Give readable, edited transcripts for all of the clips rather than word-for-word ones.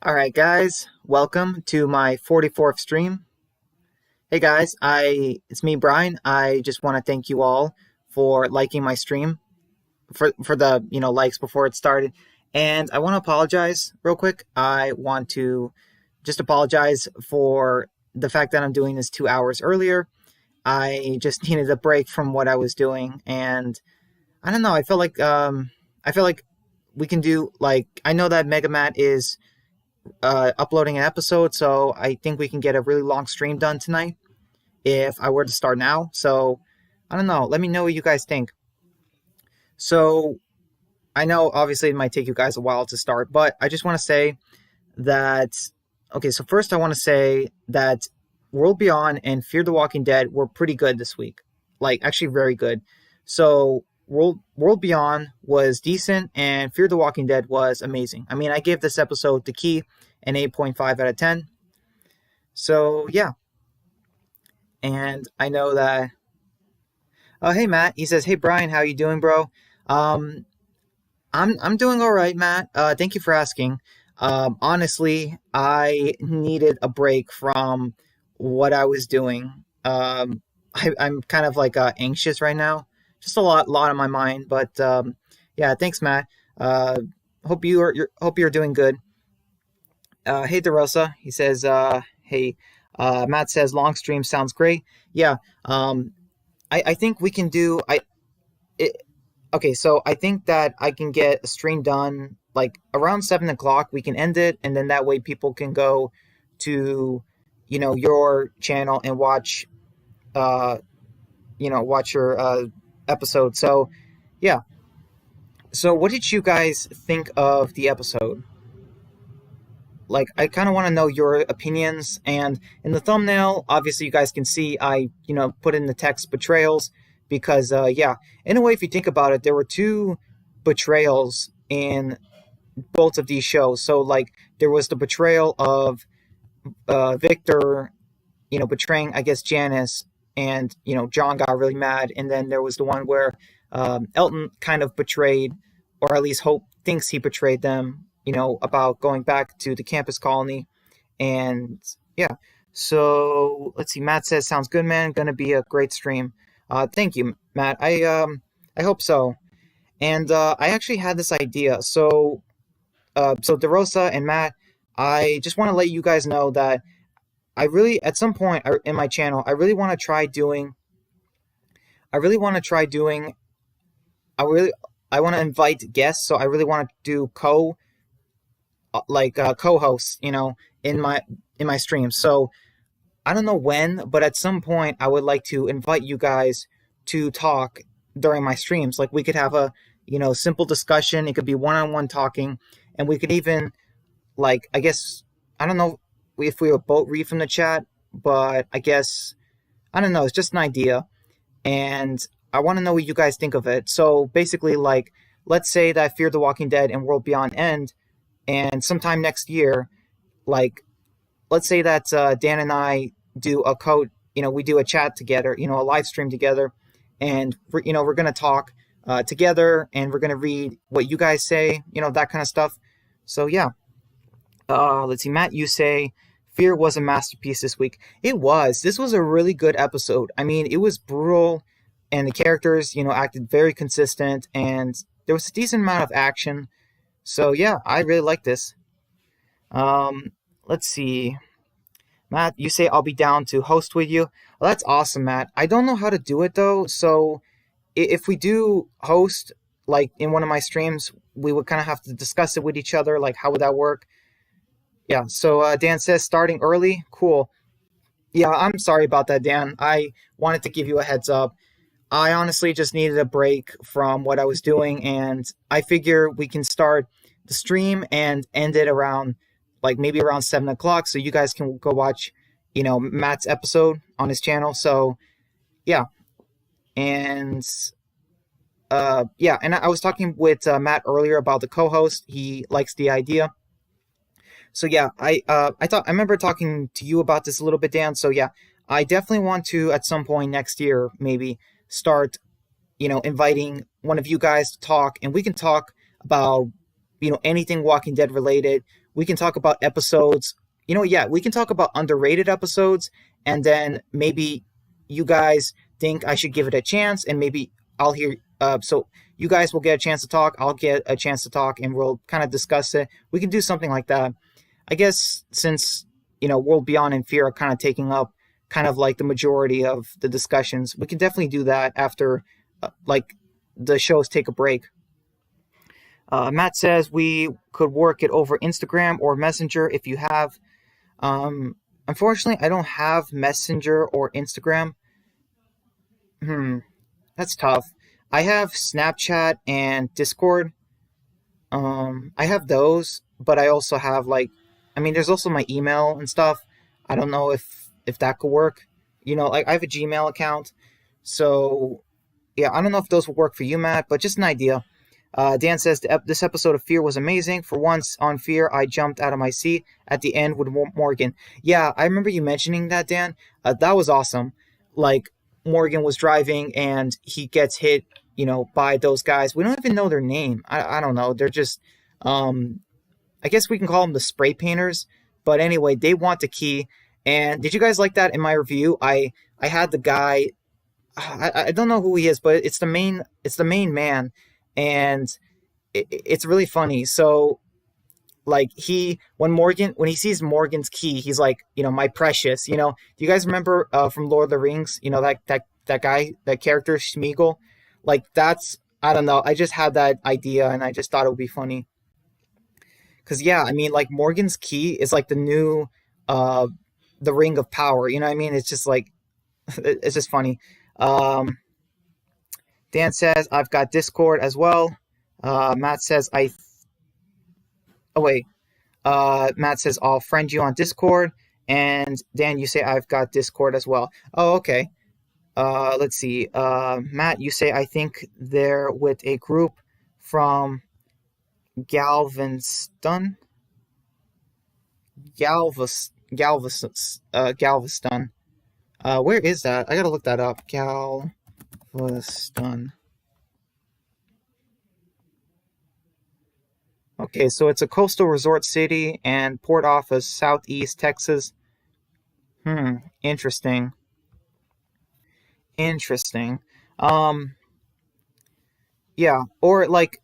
All right, guys, welcome to my 44th stream. Hey guys, it's me, Brian. I just want to thank you all for liking my stream for the likes before it started, and I want to apologize real quick. I want to just apologize for the fact that I'm doing this 2 hours earlier. I just needed a break from what I was doing, and I don't know. I feel like we can do like I know that Megamat is uploading an episode, so I think we can get a really long stream done tonight if I were to start now. So I don't know. Let me know what you guys think. So I know obviously it might take you guys a while to start, but I just want to say that okay, so first I want to say that World Beyond and Fear the Walking Dead were pretty good this week. Like actually very good. So World Beyond was decent and Fear the Walking Dead was amazing. I mean, I gave this episode The Key an 8.5 out of 10. So, yeah. And I know that hey Matt, he says, "Hey Brian, how you doing, bro?" I'm doing all right, Matt. Thank you for asking. Honestly, I needed a break from what I was doing. I'm kind of like anxious right now, just a lot on my mind. But yeah, thanks, Matt. Hope you're doing good. Hey, DeRosa. He says, "Hey." Matt says, "Long stream sounds great." Yeah. I think we can do. It, okay, so I think that I can get a stream done like around 7 o'clock. We can end it, and then that way people can go to, your channel and watch, watch your episode. So, yeah. So, what did you guys think of the episode? Like, I kind of want to know your opinions. And in the thumbnail, obviously, you guys can see I, put in the text betrayals because, yeah, in a way, if you think about it, there were two betrayals in both of these shows. So, like, there was the betrayal of Victor, betraying, I guess, Janice, and, John got really mad. And then there was the one where Elton kind of betrayed, or at least Hope thinks he betrayed them, about going back to the campus colony. And yeah, so let's see. Matt says, "Sounds good, man. Gonna be a great stream." Thank you, Matt. I hope so. And I actually had this idea. So DeRosa and Matt, I just want to let you guys know that I really, at some point in my channel, I really want to try doing. I really want to try doing. I want to invite guests. So I really want to do co-hosts, in my streams. So I don't know when, but at some point I would like to invite you guys to talk during my streams. Like we could have a, simple discussion. It could be one-on-one talking, and we could even, like, I guess, I don't know if we would both read from the chat, but I guess, I don't know. It's just an idea, and I want to know what you guys think of it. So basically, like, let's say that Fear the Walking Dead and World Beyond end, and sometime next year, like, let's say that Dan and I do a code, we do a chat together, a live stream together, and we're gonna talk together, and we're gonna read what you guys say, that kind of stuff. So yeah, let's see, Matt, you say Fear was a masterpiece this week. It was. This was a really good episode. I mean, it was brutal, and the characters, acted very consistent, and there was a decent amount of action. So yeah, I really like this. Let's see. Matt, you say I'll be down to host with you. Well, that's awesome, Matt. I don't know how to do it though. So if we do host like in one of my streams, we would kind of have to discuss it with each other. Like, how would that work? Yeah. So Dan says starting early. Cool. Yeah, I'm sorry about that, Dan. I wanted to give you a heads up. I honestly just needed a break from what I was doing, and I figure we can start the stream and end it around, like, maybe around 7 o'clock, so you guys can go watch, Matt's episode on his channel. So, yeah, and yeah, and I was talking with Matt earlier about the co-host. He likes the idea. So yeah, I remember talking to you about this a little bit, Dan. So yeah, I definitely want to at some point next year maybe start, inviting one of you guys to talk, and we can talk about, anything Walking Dead related. we can talk about episodes. Yeah, we can talk about underrated episodes, and then maybe you guys think I should give it a chance, and maybe I'll hear. So you guys will get a chance to talk. I'll get a chance to talk, and we'll kind of discuss it. We can do something like that. I guess since World Beyond and Fear are kind of taking up kind of like the majority of the discussions, we can definitely do that after like the shows take a break. Matt says we could work it over Instagram or Messenger if you have. Unfortunately, I don't have Messenger or Instagram. Hmm, that's tough. I have Snapchat and Discord. I have those, but I also have I mean, there's also my email and stuff. I don't know if that could work. Like I have a Gmail account, so yeah, I don't know if those will work for you, Matt, but just an idea. Dan says this episode of Fear was amazing. For once on Fear, I jumped out of my seat at the end with Morgan. Yeah, I remember you mentioning that, Dan. That was awesome. Like Morgan was driving and he gets hit, by those guys. We don't even know their name. I don't know. They're just, I guess we can call them the spray painters. But anyway, they want the key. And did you guys like that in my review? I had the guy. I don't know who he is, but it's the main man, and it's really funny. So like when he sees Morgan's key, he's like, my precious. Do you guys remember from Lord of the Rings? That guy, that character Schmeagol. Like that's I don't know. I just had that idea, and I just thought it would be funny. Cause yeah, I mean, like Morgan's key is like the new, uh, the Ring of Power. You know what I mean? It's just like it's just funny. Um, Dan says I've got Discord as well. Matt says oh wait. Matt says I'll friend you on Discord, and Dan, you say I've got Discord as well. Oh, okay. Let's see. Matt, you say I think they're with a group from Galveston, Galveston. Where is that? I gotta look that up. Galveston. Okay, so it's a coastal resort city and port off of Southeast Texas. Interesting. Interesting. Um, yeah, or like,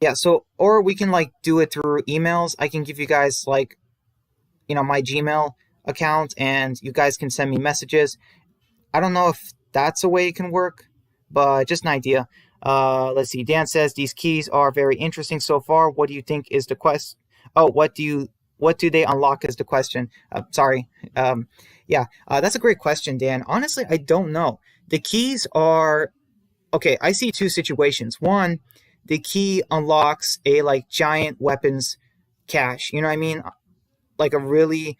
yeah, so, or we can like do it through emails. I can give you guys like, my Gmail account, and you guys can send me messages. I don't know if that's a way it can work, but just an idea. Let's see. Dan says these keys are very interesting so far. What do you think is the quest? Oh, what do they unlock is the question. Sorry. Yeah, that's a great question, Dan. Honestly, I don't know. The keys are okay. I see two situations. One, the key unlocks a like giant weapons cache. You know what I mean? Like a really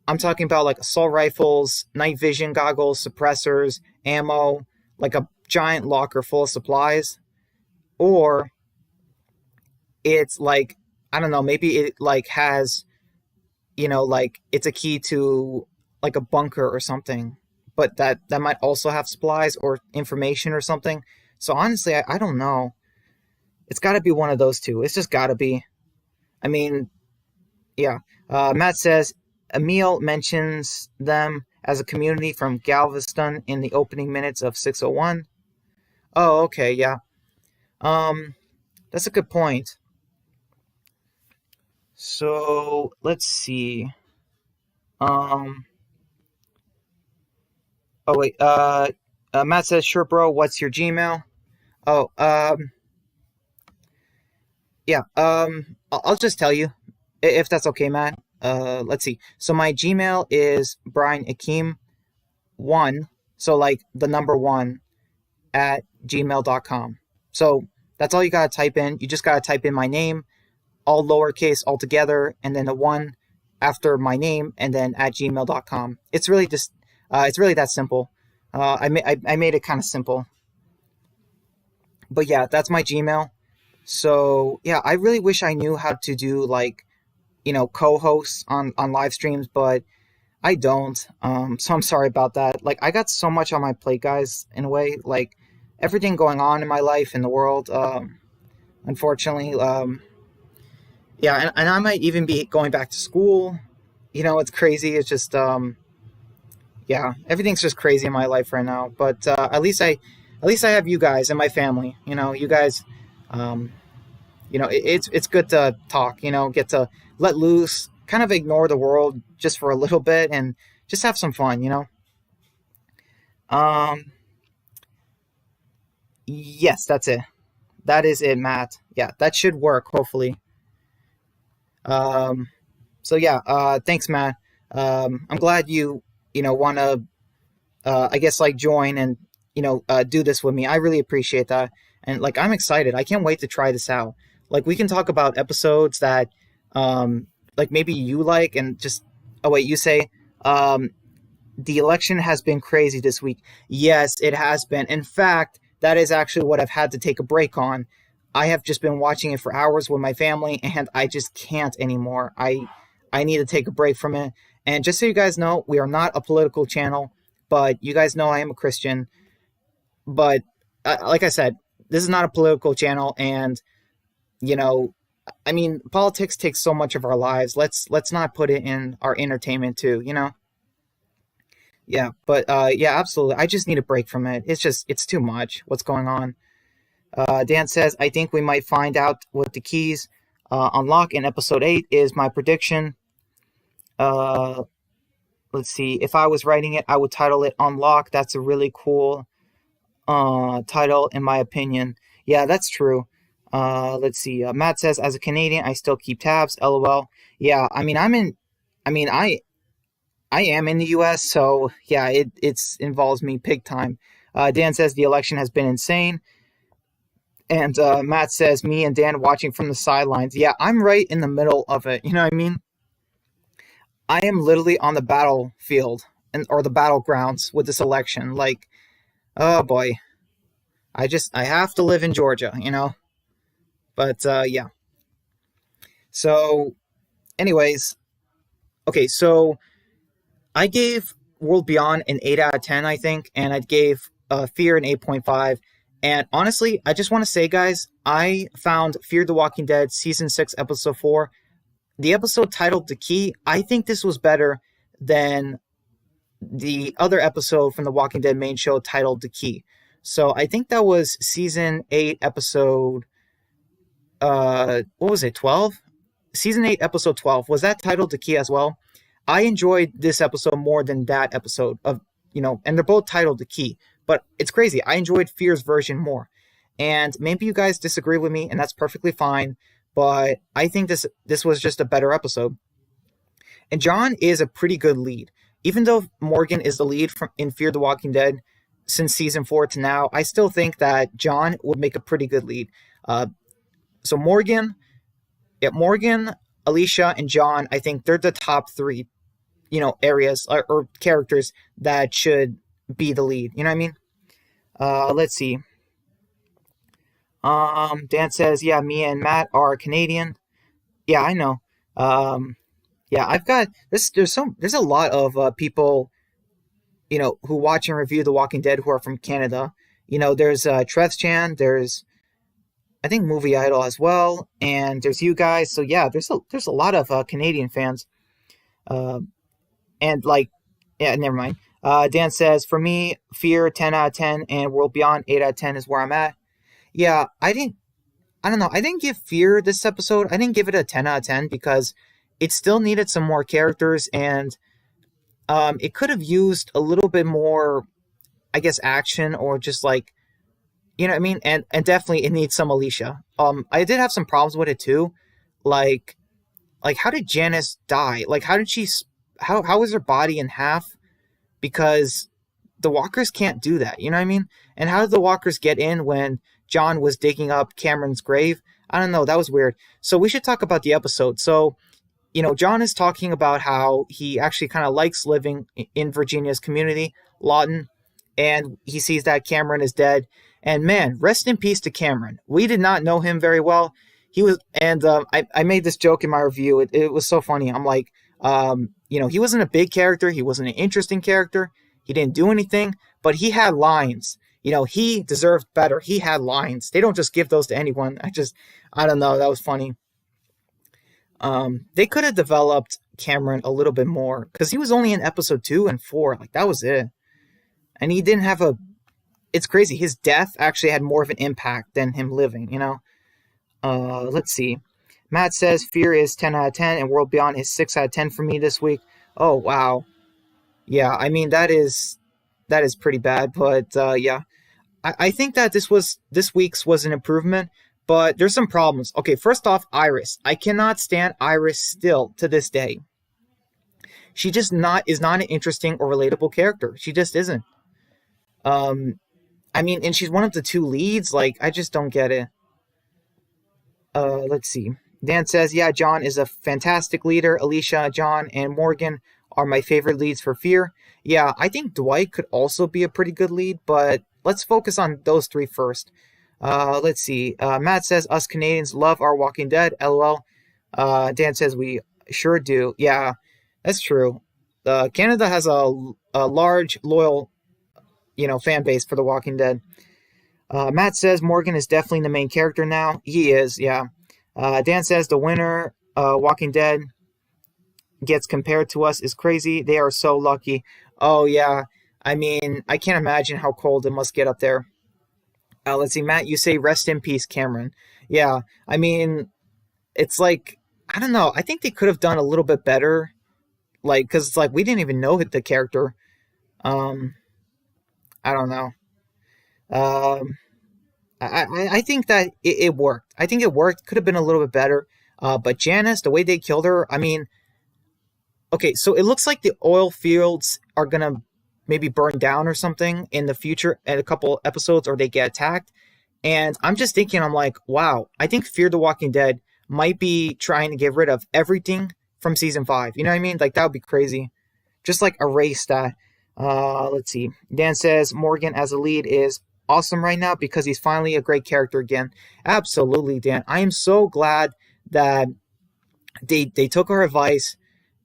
I'm talking about like assault rifles, night vision goggles, suppressors, ammo, like a giant locker full of supplies. Or it's like, I don't know, maybe it like has, like it's a key to like a bunker or something, but that might also have supplies or information or something. So honestly, I don't know. It's got to be one of those two. It's just got to be. I mean, yeah. Matt says Emil mentions them as a community from Galveston in the opening minutes of 601. Oh, okay, yeah. Um, that's a good point. So let's see. Um, oh wait. Matt says, "Sure, bro. What's your Gmail?" Oh, yeah. I'll just tell you, if that's okay, Matt. Let's see. So my Gmail is Brian Akeem one. So like the number one at gmail.com. So that's all you gotta type in. You just gotta type in my name, all lowercase all together, and then the one after my name, and then at gmail.com. It's really that simple. I made it kind of simple, but yeah, that's my Gmail. So yeah, I really wish I knew how to do like co-hosts on live streams, but I don't. So I'm sorry about that. Like I got so much on my plate, guys. In a way, like everything going on in my life in the world. Unfortunately, Yeah, and I might even be going back to school. It's crazy. It's just yeah, everything's just crazy in my life right now. But at least I have you guys and my family. You guys, um, it's good to talk. Get to let loose, kind of ignore the world just for a little bit, and just have some fun. Um, yes, that's it. That is it, Matt. Yeah, that should work. Hopefully. Um, so yeah, thanks, Matt. I'm glad you want to I guess like join and do this with me. I really appreciate that, and like I'm excited. I can't wait to try this out. Like we can talk about episodes that like maybe you like, and just oh wait, you say the election has been crazy this week. Yes, it has been. In fact, that is actually what I've had to take a break on. I have just been watching it for hours with my family, and I just can't anymore. I need to take a break from it. And just so you guys know, we are not a political channel, but you guys know I am a Christian. But like I said, this is not a political channel, and you know, I mean, politics takes so much of our lives. Let's not put it in our entertainment too. Yeah, but yeah, absolutely. I just need a break from it. It's too much. What's going on? Dan says, I think we might find out what the keys unlock in episode 8 is my prediction. Uh, let's see. If I was writing it, I would title it Unlock. That's a really cool title, in my opinion. Yeah, that's true. Let's see. Matt says, as a Canadian, I still keep tabs. LOL. Yeah, I mean, I mean, I am in the U.S., so yeah, it's involves me big time. Dan says the election has been insane. And Matt says, me and Dan watching from the sidelines. Yeah, I'm right in the middle of it. You know what I mean? I am literally on the battlefield or the battlegrounds with this election. Like, oh boy, I have to live in Georgia. But yeah. So, anyways, okay. So I gave World Beyond an 8 out of 10, I think, and I gave Fear an 8.5. And honestly, I just want to say, guys, I found Fear the Walking Dead season 6, episode 4, the episode titled The Key. I think this was better than the other episode from the Walking Dead main show titled The Key. So I think that was season 8, episode, what was it, 12? Season 8, episode 12. Was that titled The Key as well? I enjoyed this episode more than that episode and they're both titled The Key. But it's crazy. I enjoyed Fear's version more. And maybe you guys disagree with me, and that's perfectly fine. But I think this was just a better episode. And John is a pretty good lead. Even though Morgan is the lead in Fear the Walking Dead since season 4 to now, I still think that John would make a pretty good lead. So Morgan, Alicia, and John, I think they're the top 3, areas or characters that should be the lead. You know what I mean? Let's see. Dan says, yeah, me and Matt are Canadian. Yeah, I know. Yeah, I've got this. There's a lot of people, who watch and review The Walking Dead who are from Canada. There's Trev Chan. There's, I think, Movie Idol as well, and there's you guys. So yeah, there's a lot of Canadian fans. Uh, and like, yeah, never mind. Dan says, for me, Fear 10 out of 10 and World Beyond 8 out of 10 is where I'm at. Yeah, I don't know. I didn't give Fear this episode. I didn't give it a 10 out of 10 because it still needed some more characters, and it could have used a little bit more, I guess, action, or just like, you know what I mean? And definitely it needs some Alicia. I did have some problems with it too. Like how did Janice die? Like how did she how was her body in half? Because the walkers can't do that, you know what I mean? And how did the walkers get in when John was digging up Cameron's grave? I don't know, that was weird. So we should talk about the episode. So, John is talking about how he actually kind of likes living in Virginia's community, Lawton, and he sees that Cameron is dead. And man, rest in peace to Cameron. We did not know him very well. He was, and I made this joke in my review. It was so funny. I'm like, he wasn't a big character. He wasn't an interesting character. He didn't do anything, but he had lines. He deserved better. He had lines. They don't just give those to anyone. I don't know. That was funny. They could have developed Cameron a little bit more because he was only in episode 2 and 4. Like that was it, and he didn't have a. It's crazy. His death actually had more of an impact than him living. Let's see. Matt says Fear is 10 out of 10 and World Beyond is 6 out of 10 for me this week. Oh wow, yeah. I mean that is pretty bad, but yeah. I think that this week's was an improvement, but there's some problems. Okay, first off, Iris. I cannot stand Iris still to this day. She just not is not an interesting or relatable character. She just isn't. Um, I mean, and she's one of the two leads. Like, I just don't get it. Let's see. Dan says, yeah, John is a fantastic leader. Alicia, John, and Morgan are my favorite leads for Fear. Yeah, I think Dwight could also be a pretty good lead, but let's focus on those three first. Let's see. Matt says, us Canadians love our Walking Dead. LOL. Dan says, we sure do. Yeah, that's true. Canada has a large, loyal, fan base for The Walking Dead. Matt says Morgan is definitely the main character now. He is, yeah. Dan says the winner, Walking Dead, gets compared to us is crazy. They are so lucky. Oh, yeah. I mean, I can't imagine how cold it must get up there. Let's see, Matt, you say rest in peace, Cameron. Yeah, I mean, it's like, I don't know. I think they could have done a little bit better. Like, because it's like we didn't even know the character. Um, I don't know. Um, I think that it worked. I think it worked. Could have been a little bit better. But Janice, the way they killed her, I mean, okay, so it looks like the oil fields are gonna maybe burn down or something in the future in a couple episodes, or they get attacked. And I'm just thinking, I'm like, wow, I think Fear the Walking Dead might be trying to get rid of everything from season 5. You know what I mean? Like that would be crazy. Just like erase that. Let's see. Dan says Morgan as a lead is awesome right now because he's finally a great character again. Absolutely, Dan. I am so glad that they took our advice,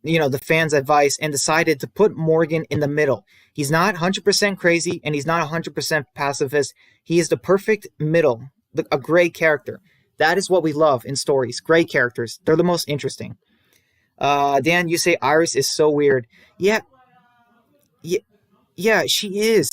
the fans' advice, and decided to put Morgan in the middle. He's not 100% crazy and he's not 100% pacifist. He is the perfect middle, a great character. That is what we love in stories. Great characters. They're the most interesting. Dan, you say Iris is so weird. Yeah, yeah, yeah, she is.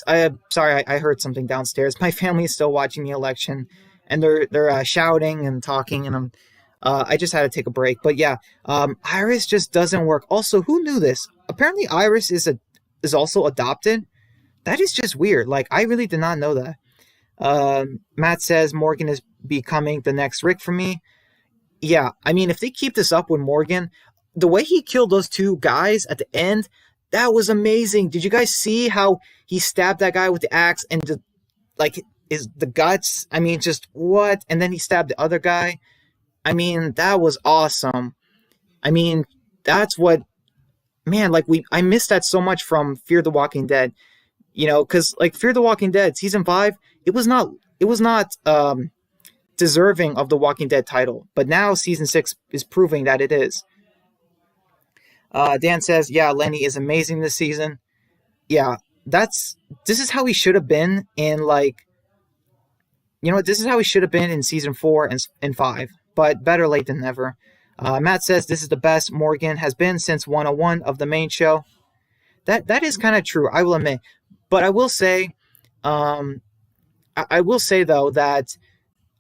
Sorry, I heard something downstairs. My family is still watching the election, and they're shouting and talking, and I just had to take a break. But yeah, Iris just doesn't work. Also, who knew this? Apparently, Iris is also adopted. That is just weird. Like I really did not know that. Matt says Morgan is becoming the next Rick for me. Yeah, I mean, if they keep this up with Morgan, the way he killed those two guys at the end, that was amazing. Did you guys see how he stabbed that guy with the axe and like is the guts? I mean, just what? And then he stabbed the other guy. I mean, that was awesome. I mean, that's what, man, like I missed that so much from Fear the Walking Dead, because like Fear the Walking Dead season 5, it was not deserving of the Walking Dead title, but now season 6 is proving that it is. Dan says, yeah, Lenny is amazing this season. Yeah, this is how he should have been in this is how he should have been in season 4 and 5, but better late than never. Matt says this is the best Morgan has been since 101 of the main show. That is kind of true, I will admit. But I will say, I will say though that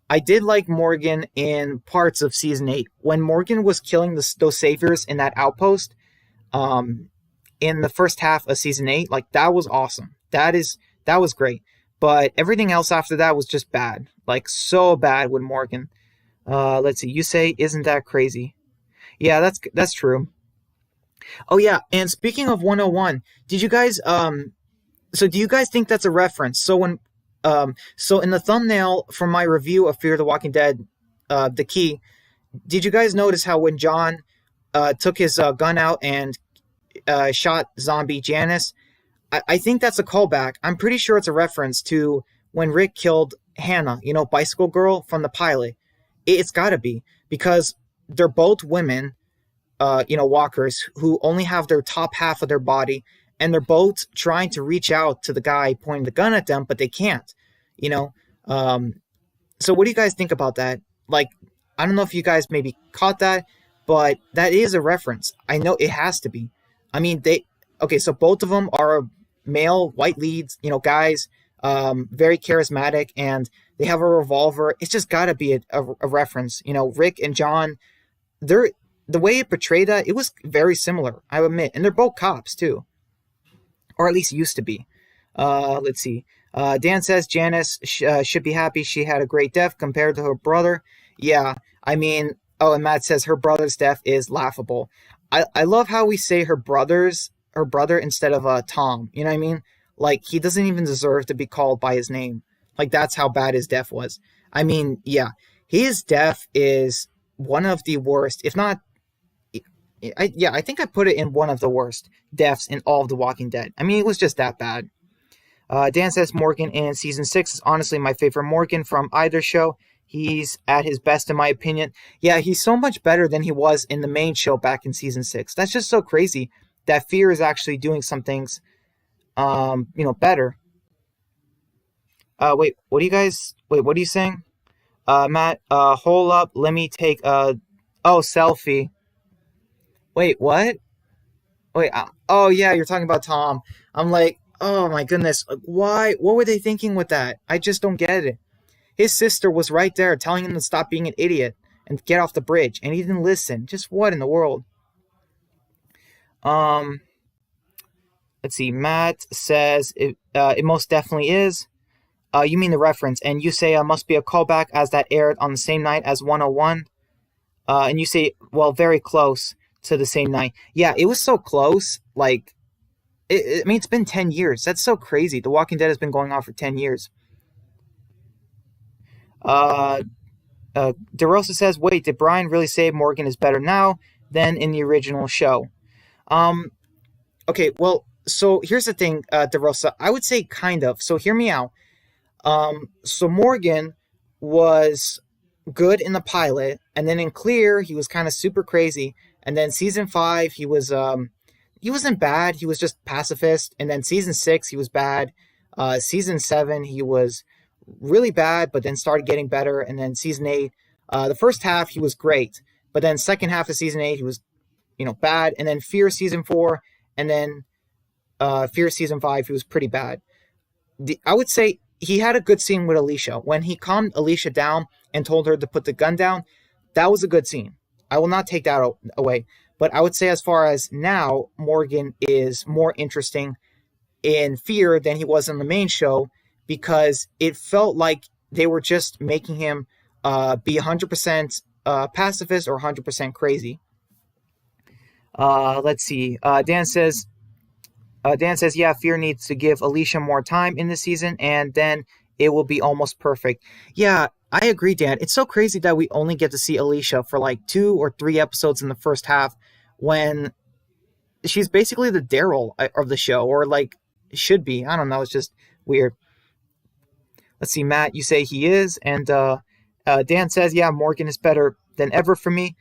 I did like Morgan in parts of season 8 when Morgan was killing those saviors in that outpost. In the first half of season 8, like that was awesome. That was great. But everything else after that was just bad, like so bad with Morgan. Let's see. You say, isn't that crazy? Yeah, that's true. Oh yeah, and speaking of 101, did you guys so do you guys think that's a reference? So in the thumbnail for my review of Fear the Walking Dead, the key, did you guys notice how when John took his gun out and shot zombie Janice, I think that's a callback. I'm pretty sure it's a reference to when Rick killed Hannah, Bicycle Girl from the pilot. It's got to be because they're both women, walkers who only have their top half of their body, and they're both trying to reach out to the guy pointing the gun at them, but they can't, you know. So what do you guys think about that? Like, I don't know if you guys maybe caught that. but that is a reference. I know it has to be. I mean, okay, so both of them are male white leads, guys, very charismatic, and they have a revolver. It's just got to be a reference. Rick and John, they're the way it portrayed that, it was very similar, I admit, and they're both cops too, or at least used to be. Let's see. Dan says Janice should be happy she had a great death compared to her brother. Yeah, I mean, oh, and Matt says her brother's death is laughable. I love how we say her brother instead of Tom. You know what I mean? Like, he doesn't even deserve to be called by his name. Like, that's how bad his death was. I mean, yeah, his death is one of the worst, if not. I think I put it in one of the worst deaths in all of The Walking Dead. I mean, it was just that bad. Dan says Morgan in season 6 is honestly my favorite Morgan from either show. He's at his best, in my opinion. Yeah, he's so much better than he was in the main show back in season 6. That's just so crazy that Fear is actually doing some things, better. Wait, what are you saying? Matt, hold up, let me take selfie. Wait, what? Wait, oh yeah, you're talking about Tom. I'm like, oh my goodness, why? What were they thinking with that? I just don't get it. His sister was right there telling him to stop being an idiot and get off the bridge, and he didn't listen. Just what in the world? Let's see. Matt says it most definitely is. You mean the reference, and you say must be a callback as that aired on the same night as 101. And you say, well, very close to the same night. Yeah, it was so close. Like, I mean, it's been 10 years. That's so crazy. The Walking Dead has been going on for 10 years. DeRosa says, wait, did Brian really say Morgan is better now than in the original show? Okay, well, so here's the thing, DeRosa. I would say kind of. So hear me out. So Morgan was good in the pilot, and then in Clear, he was kind of super crazy. And then season 5, he wasn't bad. He was just pacifist. And then season 6, he was bad. Season 7, he was really bad, but then started getting better. And then season 8, the first half, he was great. But then second half of season 8, he was, bad. And then Fear season 4, and then Fear season 5, he was pretty bad. I would say he had a good scene with Alicia. When he calmed Alicia down and told her to put the gun down, that was a good scene. I will not take that away. But I would say as far as now, Morgan is more interesting in Fear than he was in the main show, because it felt like they were just making him be 100% pacifist or 100% crazy. Let's see. Dan says, yeah, Fear needs to give Alicia more time in the season, and then it will be almost perfect. Yeah, I agree, Dan. It's so crazy that we only get to see Alicia for like 2 or 3 episodes in the first half, when she's basically the Daryl of the show, or like should be. I don't know. It's just weird. Let's see, Matt, you say he is, and Dan says, yeah, Morgan is better than ever for me.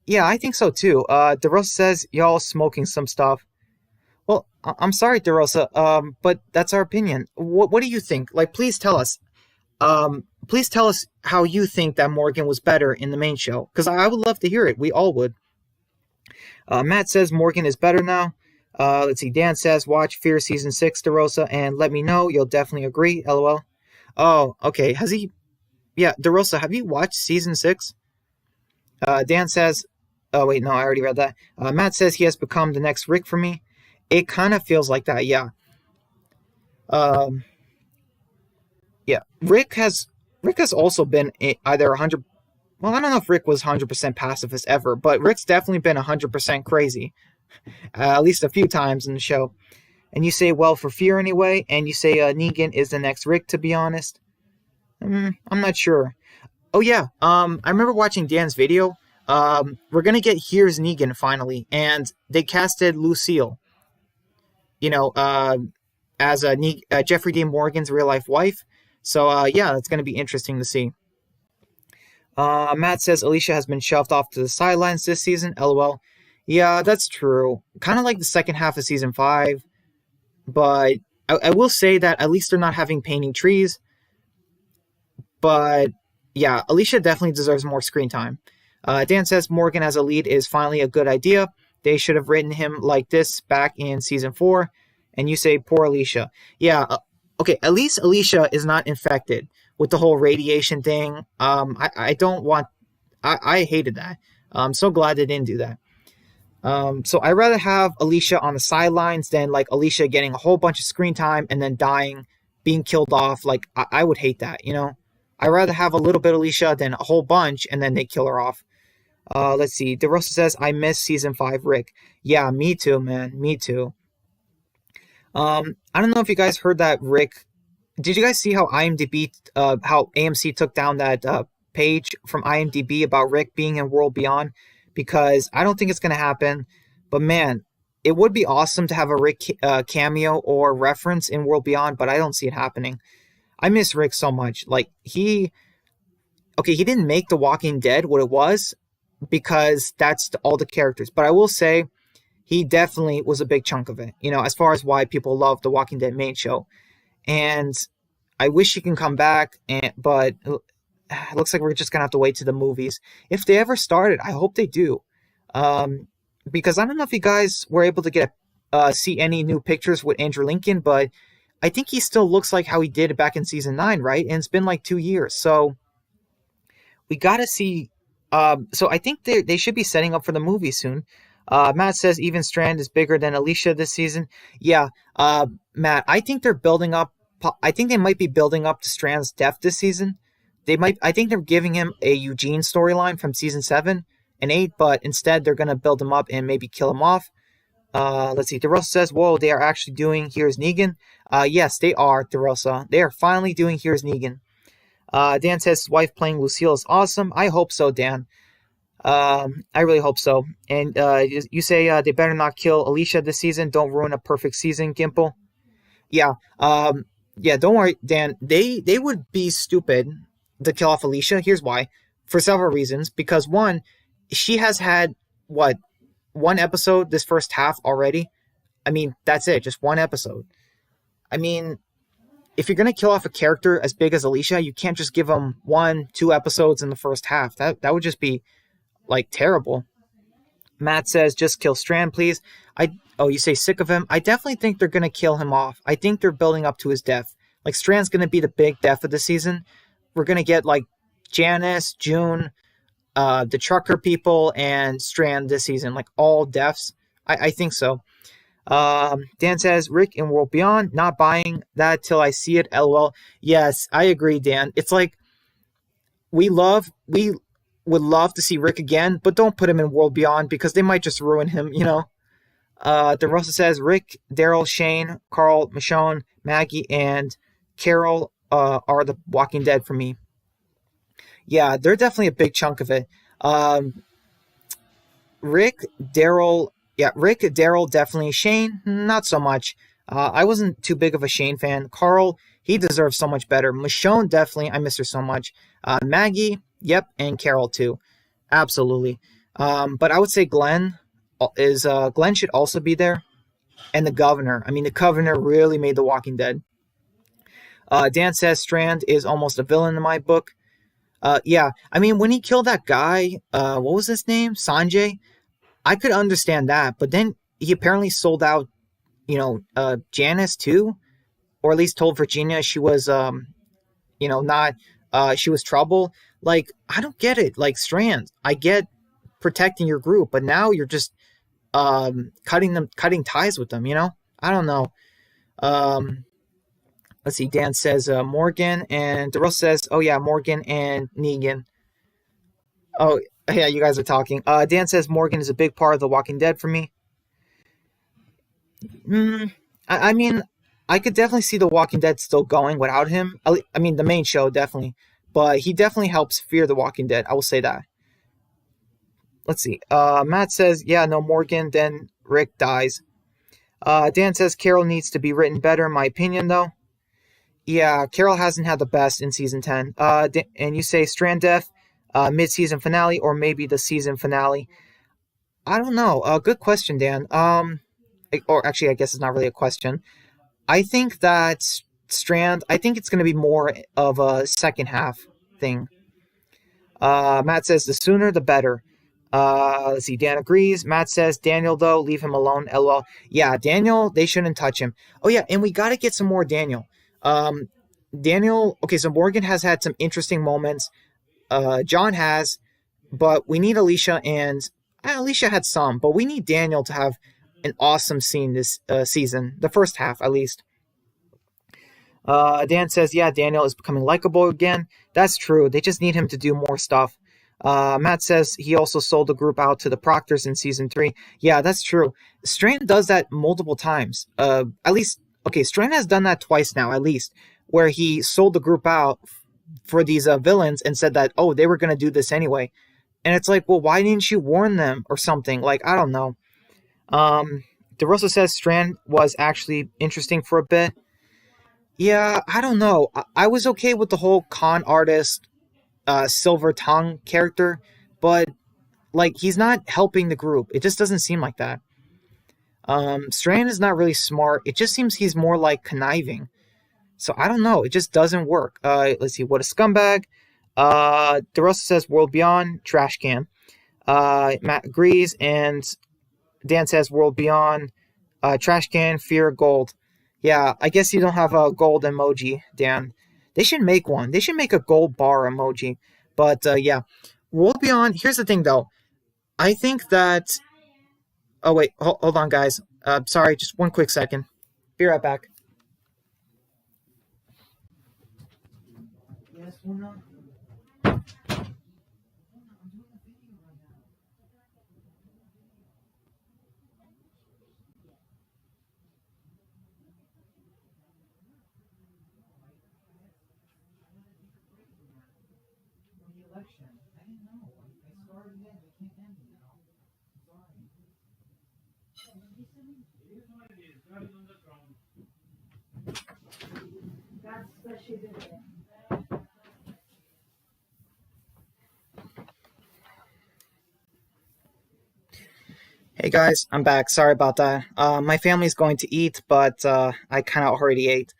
Yeah, I think so too. DeRosa says y'all smoking some stuff. Well, I'm sorry, DeRosa, but that's our opinion. What do you think? Like, please tell us. Please tell us how you think that Morgan was better in the main show, because I would love to hear it. We all would. Matt says Morgan is better now. Let's see. Dan says watch Fear season 6, DeRosa, and let me know. You'll definitely agree. LOL. Oh, okay. Has he? Yeah, DeRosa, have you watched season 6? Dan says, oh wait, no, I already read that. Matt says he has become the next Rick for me. It kind of feels like that, yeah. Yeah, Rick has also been either 100. Well, I don't know if Rick was 100% pacifist ever, but Rick's definitely been 100% crazy, at least a few times in the show. And you say, well, for Fear anyway, and you say Negan is the next Rick, to be honest. I'm not sure. Oh yeah, I remember watching Dan's video. We're gonna get Here's Negan finally, and they casted Lucille, as Jeffrey Dean Morgan's real life wife. So yeah, that's gonna be interesting to see. Matt says Alicia has been shoved off to the sidelines this season. LOL. Yeah, that's true. Kind of like the second half of season 5, but I will say that at least they're not having painting trees. But yeah, Alicia definitely deserves more screen time. Dan says Morgan as a lead is finally a good idea. They should have written him like this back in season 4. And you say poor Alicia. Yeah, okay, at least Alicia is not infected with the whole radiation thing. I don't want. I hated that. I'm so glad they didn't do that. So I'd rather have Alicia on the sidelines than like Alicia getting a whole bunch of screen time and then dying, being killed off. Like I would hate that, you know. I'd rather have a little bit of Alicia than a whole bunch and then they kill her off. Let's see. DeRosa says I miss season 5 Rick. Yeah, me too, man. Me too. I don't know if you guys heard that Rick. Did you guys see how how AMC took down that page from IMDb about Rick being in World Beyond? Because I don't think it's gonna happen. But man, it would be awesome to have a Rick cameo or reference in World Beyond, but I don't see it happening. I miss Rick so much. Like he didn't make The Walking Dead what it was because that's all the characters. But I will say he definitely was a big chunk of it. You know, as far as why people love The Walking Dead main show. And I wish he can come back, but it looks like we're just gonna have to wait to the movies. If they ever started, I hope they do, because I don't know if you guys were able to see any new pictures with Andrew Lincoln, but I think he still looks like how he did back in season 9, right? And it's been like 2 years, so we gotta see. So I think they should be setting up for the movie soon. Matt says even Strand is bigger than Alicia this season. Yeah, Matt, I think they're building up. I think they might be building up to Strand's death this season. I think they're giving him a Eugene storyline from season 7 and 8, but instead they're gonna build him up and maybe kill him off. Let's see. DeRosa says, "Whoa, they are actually doing Here's Negan." Yes, they are, DeRosa. They are finally doing Here's Negan. Dan says his wife playing Lucille is awesome. I hope so, Dan. I really hope so. And you say they better not kill Alicia this season. Don't ruin a perfect season, Gimple. Yeah. Yeah. Don't worry, Dan. They would be stupid to kill off Alicia. Here's why. For several reasons. Because one, she has had one episode this first half already. I mean, that's it. Just one episode. I mean, if you're gonna kill off a character as big as Alicia, you can't just give them 1-2 episodes in the first half. That would just be like terrible. Matt says, just kill Strand, please. You say sick of him. I definitely think they're gonna kill him off. I think they're building up to his death. Like Strand's gonna be the big death of the season. We're gonna get like Janice, June, the trucker people, and Strand this season. Like all deaths. I think so. Dan says, Rick in World Beyond, not buying that till I see it. LOL. Yes, I agree, Dan. It's like we would love to see Rick again, but don't put him in World Beyond because they might just ruin him, you know. DeRosa says Rick, Daryl, Shane, Carl, Michonne, Maggie, and Carol are the Walking Dead for me. Yeah, they're definitely a big chunk of it. Rick, Daryl, definitely. Shane, not so much. I wasn't too big of a Shane fan. Carl, he deserves so much better. Michonne, definitely. I miss her so much. Maggie, yep, and Carol too. Absolutely. But I would say Glenn should also be there. And the Governor. I mean, the Governor really made The Walking Dead. Dan says Strand is almost a villain in my book. Yeah, I mean, when he killed that guy, what was his name? Sanjay? I could understand that, but then he apparently sold out, Janice too, or at least told Virginia she was, not, she was trouble. Like, I don't get it. Like, Strand, I get protecting your group, but now you're just, cutting ties with them, I don't know. Let's see, Dan says, Morgan, and DeRosa says, oh yeah, Morgan and Negan. Oh, yeah, you guys are talking. Dan says Morgan is a big part of The Walking Dead for me. I mean, I could definitely see The Walking Dead still going without him. I mean, the main show, definitely. But he definitely helps fear The Walking Dead. I will say that. Let's see. Matt says, yeah, no Morgan, then Rick dies. Dan says Carol needs to be written better, in my opinion, though. Yeah, Carol hasn't had the best in season 10. And you say Strand death, mid-season finale, or maybe the season finale. I don't know. Good question, Dan. Or actually, I guess it's not really a question. I think that Strand, I think it's going to be more of a second half thing. Matt says the sooner the better. Let's see. Dan agrees. Matt says Daniel though, leave him alone. LOL. Yeah, Daniel, they shouldn't touch him. Oh yeah, and we got to get some more Daniel. Daniel. Okay, so Morgan has had some interesting moments. John has, but we need Alicia, and Alicia had some, but we need Daniel to have an awesome scene this season, the first half at least. Dan says, yeah, Daniel is becoming likable again. That's true. They just need him to do more stuff. Matt says he also sold the group out to the Proctors in season 3. Yeah, that's true. Strand does that multiple times. At least, okay, Strand has done that twice now, at least, where he sold the group out for these villains and said that, oh, they were going to do this anyway. And it's like, well, why didn't you warn them or something? Like, I don't know. DeRosa says Strand was actually interesting for a bit. Yeah, I don't know. I was okay with the whole con artist, Silver Tongue character, but like he's not helping the group. It just doesn't seem like that. Strand is not really smart. It just seems he's more like conniving. So I don't know. It just doesn't work. Let's see. What a scumbag. DeRosa says World Beyond, trash can. Matt agrees, and Dan says World Beyond, trash can, fear, gold. Yeah, I guess you don't have a gold emoji, Dan. They should make one. They should make a gold bar emoji. But yeah, World Beyond. Here's the thing, though. I think that. Oh wait, hold on, guys. Sorry, just one quick second. Be right back. Yes, Una. Hey guys, I'm back. Sorry about that. My family's going to eat, but I kind of already ate.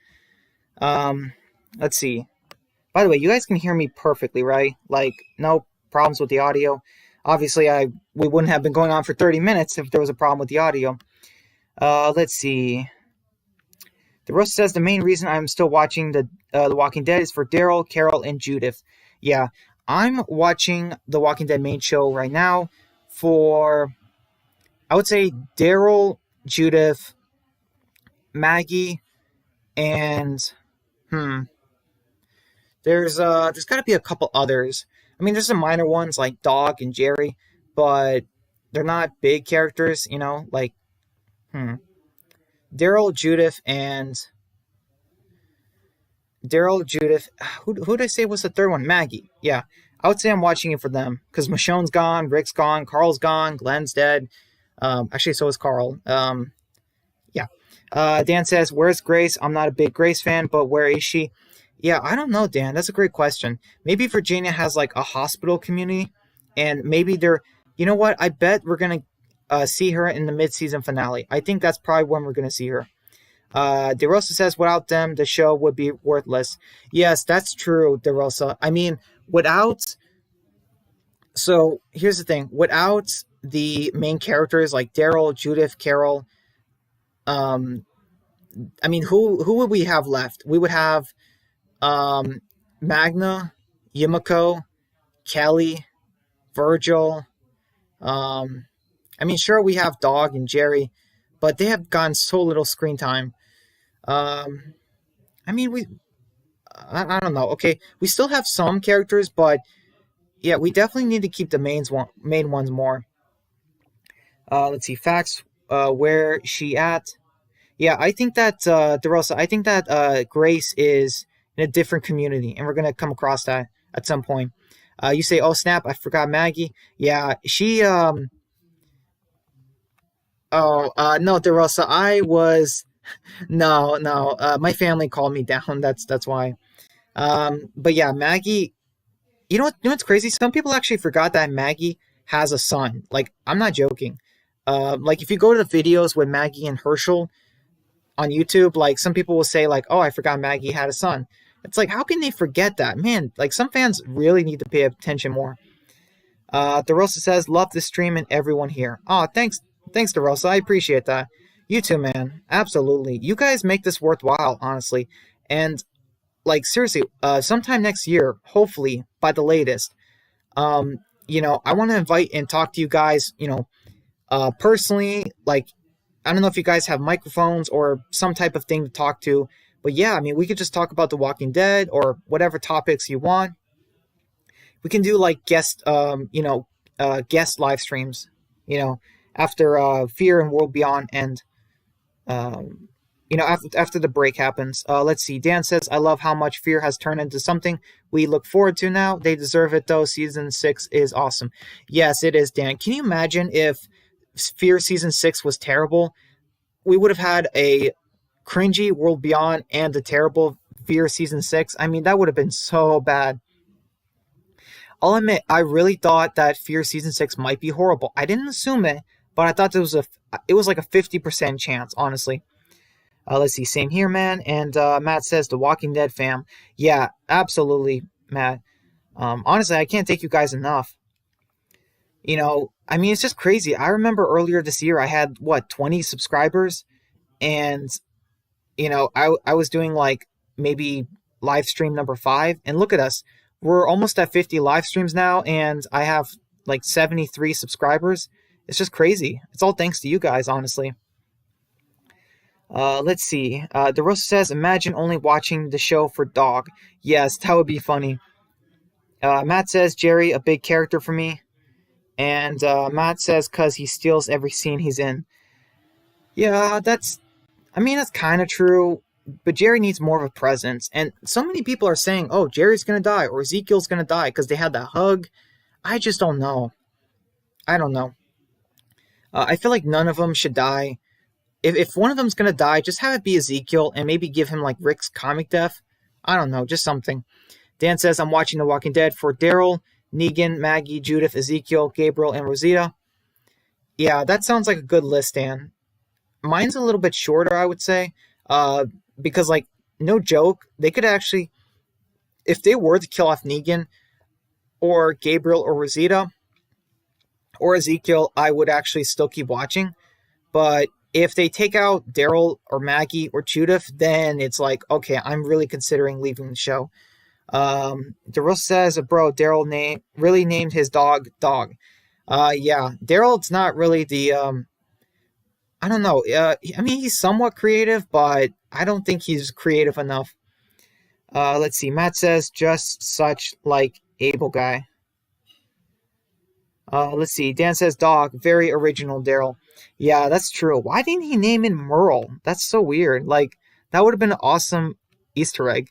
Um, let's see. By the way, you guys can hear me perfectly, right? Like, no problems with the audio. Obviously, we wouldn't have been going on for 30 minutes if there was a problem with the audio. Let's see. The Roast says the main reason I'm still watching The Walking Dead is for Daryl, Carol, and Judith. Yeah, I'm watching The Walking Dead main show right now for, I would say, Daryl, Judith, Maggie, and there's got to be a couple others. I mean, there's some minor ones like Dog and Jerry, but they're not big characters, you know. Like, Daryl, Judith, and Daryl, Judith. Who did I say was the third one? Maggie. Yeah, I would say I'm watching it for them because Michonne's gone, Rick's gone, Carl's gone, Glenn's dead. Actually, so is Carl. Yeah. Dan says, "Where's Grace? I'm not a big Grace fan, but where is she?" Yeah, I don't know, Dan. That's a great question. Maybe Virginia has like a hospital community, and maybe they're. You know what? I bet we're gonna see her in the mid-season finale. I think that's probably when we're gonna see her. DeRosa says, "Without them, the show would be worthless." Yes, that's true, DeRosa. I mean, without. So here's the thing: without the main characters like Daryl, Judith, Carol, I mean, who would we have left? We would have Magna, Yumiko, Kelly, Virgil. I mean, sure, we have Dog and Jerry, but they have gotten so little screen time. I mean, I don't know. Okay, we still have some characters, but yeah, we definitely need to keep the main ones more. Let's see, facts. Where she at? Yeah, I think that DeRosa. I think that Grace is in a different community, and we're gonna come across that at some point. You say, "Oh snap! I forgot Maggie." Yeah, she. No, DeRosa. I was. No, no. My family called me down. That's why. But yeah, Maggie. You know what's crazy? Some people actually forgot that Maggie has a son. Like, I'm not joking. Like if you go to the videos with Maggie and Herschel on YouTube, like some people will say like, "Oh, I forgot Maggie had a son." It's like, how can they forget that? Man, like some fans really need to pay attention more. DeRosa says, love the stream and everyone here. Oh, thanks, DeRosa. I appreciate that. You too, man. Absolutely. You guys make this worthwhile, honestly. And like seriously, sometime next year, hopefully by the latest, um, I want to invite and talk to you guys, personally. Like, I don't know if you guys have microphones or some type of thing to talk to, but yeah, I mean, we could just talk about The Walking Dead or whatever topics you want. We can do like guest live streams, you know, after Fear and World Beyond end. Um, after the break happens. Let's see. Dan says, I love how much Fear has turned into something we look forward to now. They deserve it, though. Season 6 is awesome. Yes, it is, Dan. Can you imagine if Fear Season 6 was terrible? We would have had a cringy World Beyond and a terrible Fear Season 6. I mean, that would have been so bad. I'll admit, I really thought that Fear Season 6 might be horrible. I didn't assume it, but I thought it was like a 50% chance, honestly. Let's see. Same here, man. And Matt says, The Walking Dead fam. Yeah, absolutely, Matt. Honestly, I can't thank you guys enough. I mean, it's just crazy. I remember earlier this year, I had, 20 subscribers? And, I was doing like maybe live stream number 5. And look at us. We're almost at 50 live streams now. And I have like 73 subscribers. It's just crazy. It's all thanks to you guys, honestly. Let's see. DeRosa says, imagine only watching the show for Dog. Yes, that would be funny. Matt says, Jerry, a big character for me. And Matt says, because he steals every scene he's in. Yeah, that's kind of true. But Jerry needs more of a presence. And so many people are saying, oh, Jerry's going to die or Ezekiel's going to die because they had that hug. I just don't know. I don't know. I feel like none of them should die. If one of them's going to die, just have it be Ezekiel and maybe give him like Rick's comic death. I don't know, just something. Dan says, I'm watching The Walking Dead for Daryl, Negan, Maggie, Judith, Ezekiel, Gabriel, and Rosita. Yeah, that sounds like a good list, Dan. Mine's a little bit shorter, I would say, because like, no joke, they could actually, if they were to kill off Negan or Gabriel or Rosita or Ezekiel, I would actually still keep watching. But if they take out Daryl or Maggie or Judith, then it's like, okay, I'm really considering leaving the show. DeRosa says, bro, Daryl really named his dog Dog. Yeah, Daryl's not really the, I don't know. I mean, he's somewhat creative, but I don't think he's creative enough. Let's see. Matt says, just such like able guy. Let's see. Dan says, Dog, very original Daryl. Yeah, that's true. Why didn't he name him Merle? That's so weird. Like, that would have been an awesome Easter egg.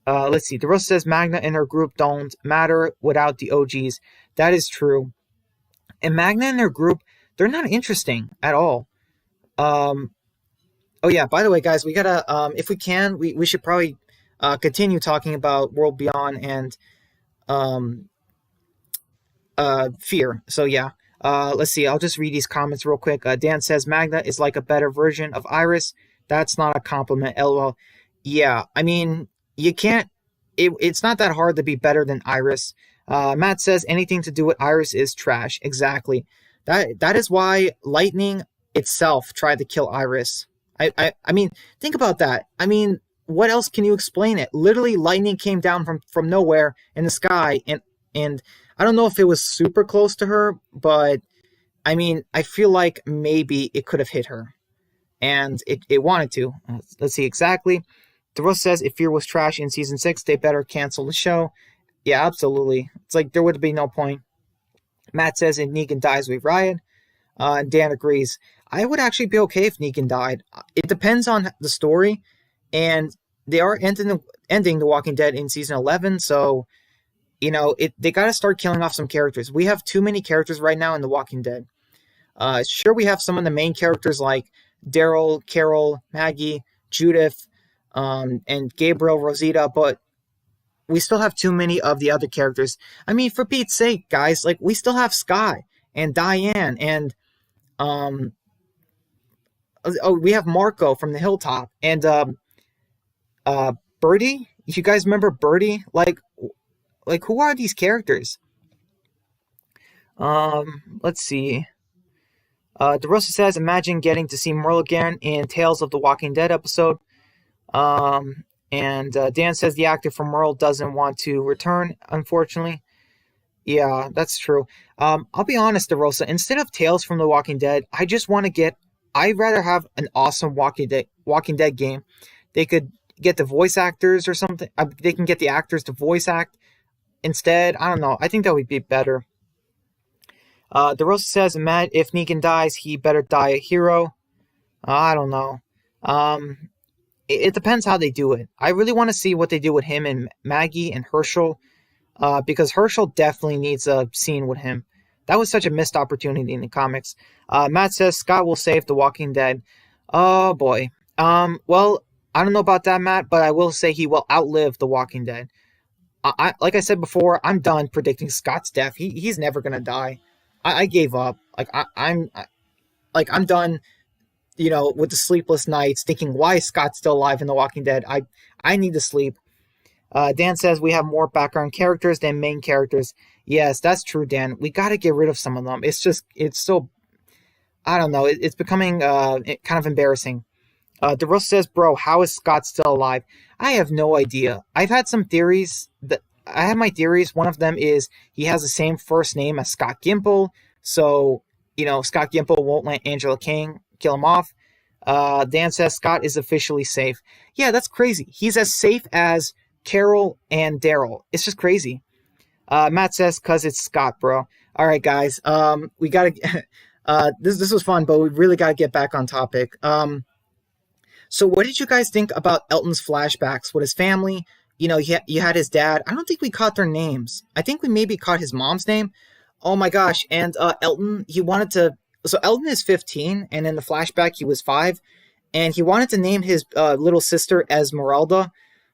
Let's see. DeRosa says, Magna and her group don't matter without the OGs. That is true. And Magna and her group, they're not interesting at all. Oh yeah, by the way, guys, we gotta, if we can, we should probably continue talking about World Beyond and Fear. So yeah, let's see. I'll just read these comments real quick. Dan says, Magna is like a better version of Iris. That's not a compliment, lol. Yeah, I mean, you can't, it's not that hard to be better than Iris. Matt says, anything to do with Iris is trash. Exactly. That is why Lightning itself tried to kill Iris. I mean, think about that. I mean, what else can you explain it? Literally, lightning came down from nowhere in the sky, and I don't know if it was super close to her, but I mean, I feel like maybe it could have hit her, and it wanted to. Let's see exactly. DeRosa says, if Fear was trash in season 6, they better cancel the show. Yeah, absolutely. It's like there would be no point. Matt says, if Negan dies, we riot. Dan agrees. I would actually be okay if Negan died. It depends on the story, and they are ending The Walking Dead in season 11, so, they got to start killing off some characters. We have too many characters right now in The Walking Dead. Sure, we have some of the main characters like Daryl, Carol, Maggie, Judith, and Gabriel, Rosita, but we still have too many of the other characters. I mean, for Pete's sake, guys, like, we still have Skye and Diane and we have Marco from the Hilltop and Birdie. You guys remember Birdie? Like who are these characters? Let's see. DeRosa says, imagine getting to see Merle again in Tales of the Walking Dead episode. And Dan says the actor from Merle doesn't want to return, unfortunately. Yeah, that's true. I'll be honest, DeRosa. Instead of Tales from the Walking Dead, I just want to get. I'd rather have an awesome Walking Dead game. They could get the voice actors or something. They can get the actors to voice act instead. I don't know. I think that would be better. DeRosa says, Matt, if Negan dies, he better die a hero. I don't know. It depends how they do it. I really want to see what they do with him and Maggie and Herschel, because Herschel definitely needs a scene with him. That was such a missed opportunity in the comics. Matt says Scott will save The Walking Dead. Oh boy. Well, I don't know about that, Matt, but I will say he will outlive The Walking Dead. Like I said before, I'm done predicting Scott's death. He's never gonna die. I gave up. I'm done. With the sleepless nights, thinking why is Scott still alive in The Walking Dead. I need to sleep. Dan says we have more background characters than main characters. Yes, that's true, Dan. We got to get rid of some of them. It's so, I don't know. It's becoming kind of embarrassing. DeRosa says, bro, how is Scott still alive? I have no idea. I've had some theories. I have my theories. One of them is he has the same first name as Scott Gimple. So, Scott Gimple won't let Angela Kang kill him off. Dan says Scott is officially safe. Yeah, that's crazy. He's as safe as Carol and Daryl. It's just crazy. Matt says, cause it's Scott, bro. All right, guys. We gotta. This was fun, but we really gotta get back on topic. So what did you guys think about Elton's flashbacks with his family? You had his dad. I don't think we caught their names. I think we maybe caught his mom's name. Oh my gosh! And Elton, he wanted to. So Elton is 15, and in the flashback he was 5, and he wanted to name his little sister Esmeralda.